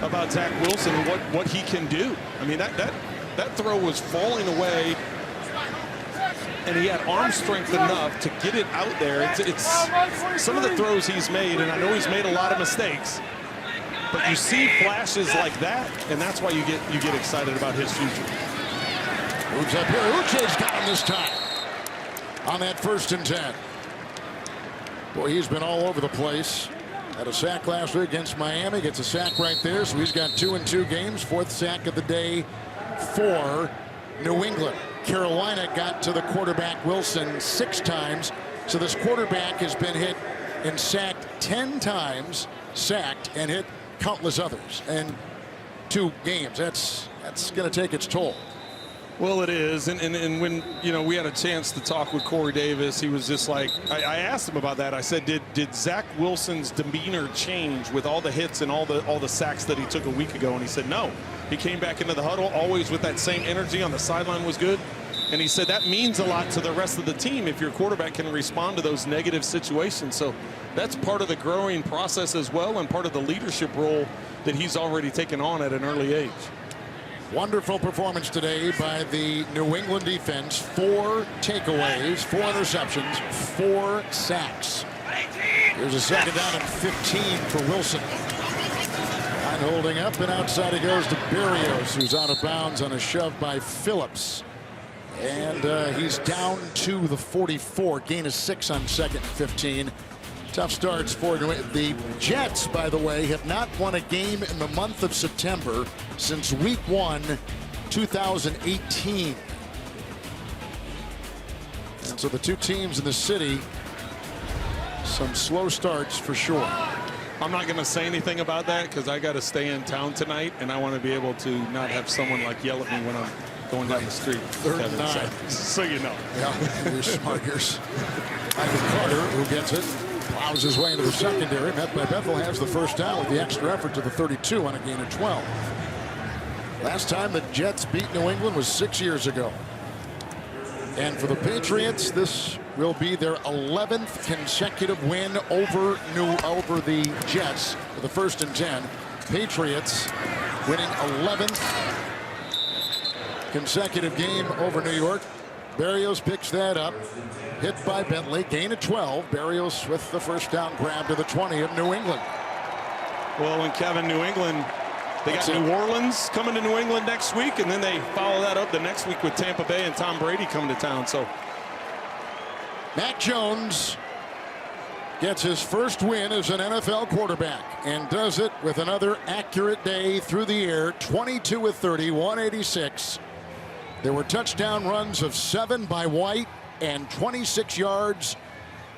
about Zach Wilson and what he can do. I mean, that throw was falling away, and he had arm strength enough to get it out there. It's some of the throws he's made, and I know he's made a lot of mistakes, But you see flashes like that, and that's why you get excited about his future. Moves up here. Uche's got him this time on that 1st and 10. Boy, he's been all over the place. Had a sack last week against Miami. Gets a sack right there, so he's got 2 in 2 games. 4th sack of the day for New England. Carolina got to the quarterback Wilson 6 times. So this quarterback has been hit and sacked 10 times, sacked and hit countless others. And 2 games. That's going to take its toll. Well, it is, and when we had a chance to talk with Corey Davis, he was just like, I asked him about that. I said, did Zach Wilson's demeanor change with all the hits and all the sacks that he took a week ago? And he said no. He came back into the huddle always with that same energy. On the sideline was good, and he said that means a lot to the rest of the team if your quarterback can respond to those negative situations. So that's part of the growing process as well, and part of the leadership role that he's already taken on at an early age. Wonderful performance today by the New England defense. 4 takeaways, 4 interceptions, 4 sacks. Here's a 2nd down and 15 for Wilson. Line holding up, and outside it goes to Berrios, who's out of bounds on a shove by Phillips. And he's down to the 44. Gain of 6 on 2nd and 15. Tough starts for the Jets, by the way, have not won a game in the month of September since week 1, 2018. And so the 2 teams in the city, some slow starts for sure. I'm not going to say anything about that because I got to stay in town tonight, and I want to be able to not have someone like yell at me when I'm going down the street. 3rd and 9. So you know. Yeah, you're smart. Here's Ivan Carter, who gets it. Plows his way into the secondary. Met by Bethel has the 1st down with the extra effort to the 32 on a gain of 12. Last time the Jets beat New England was 6 years ago. And for the Patriots, this will be their 11th consecutive win over the Jets for the 1st and 10. Patriots winning 11th consecutive game over New York. Berrios picks that up. Hit by Bentley. Gain of 12. Berrios with the 1st down grab to the 20 of New England. Well, and Kevin, New England, they got New Orleans coming to New England next week, and then they follow that up the next week with Tampa Bay and Tom Brady coming to town. So Mac Jones gets his 1st win as an NFL quarterback and does it with another accurate day through the air. 22 of 30, 186. There were touchdown runs of 7 by White and 26 yards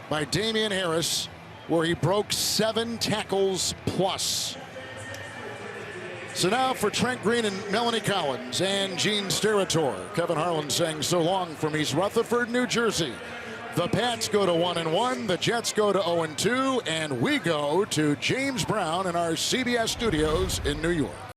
by Damian Harris, where he broke 7 tackles plus. So now for Trent Green and Melanie Collins and Gene Steratore. Kevin Harlan saying so long from East Rutherford, New Jersey. The Pats go to 1-1, the Jets go to 0-2, and we go to James Brown in our CBS studios in New York.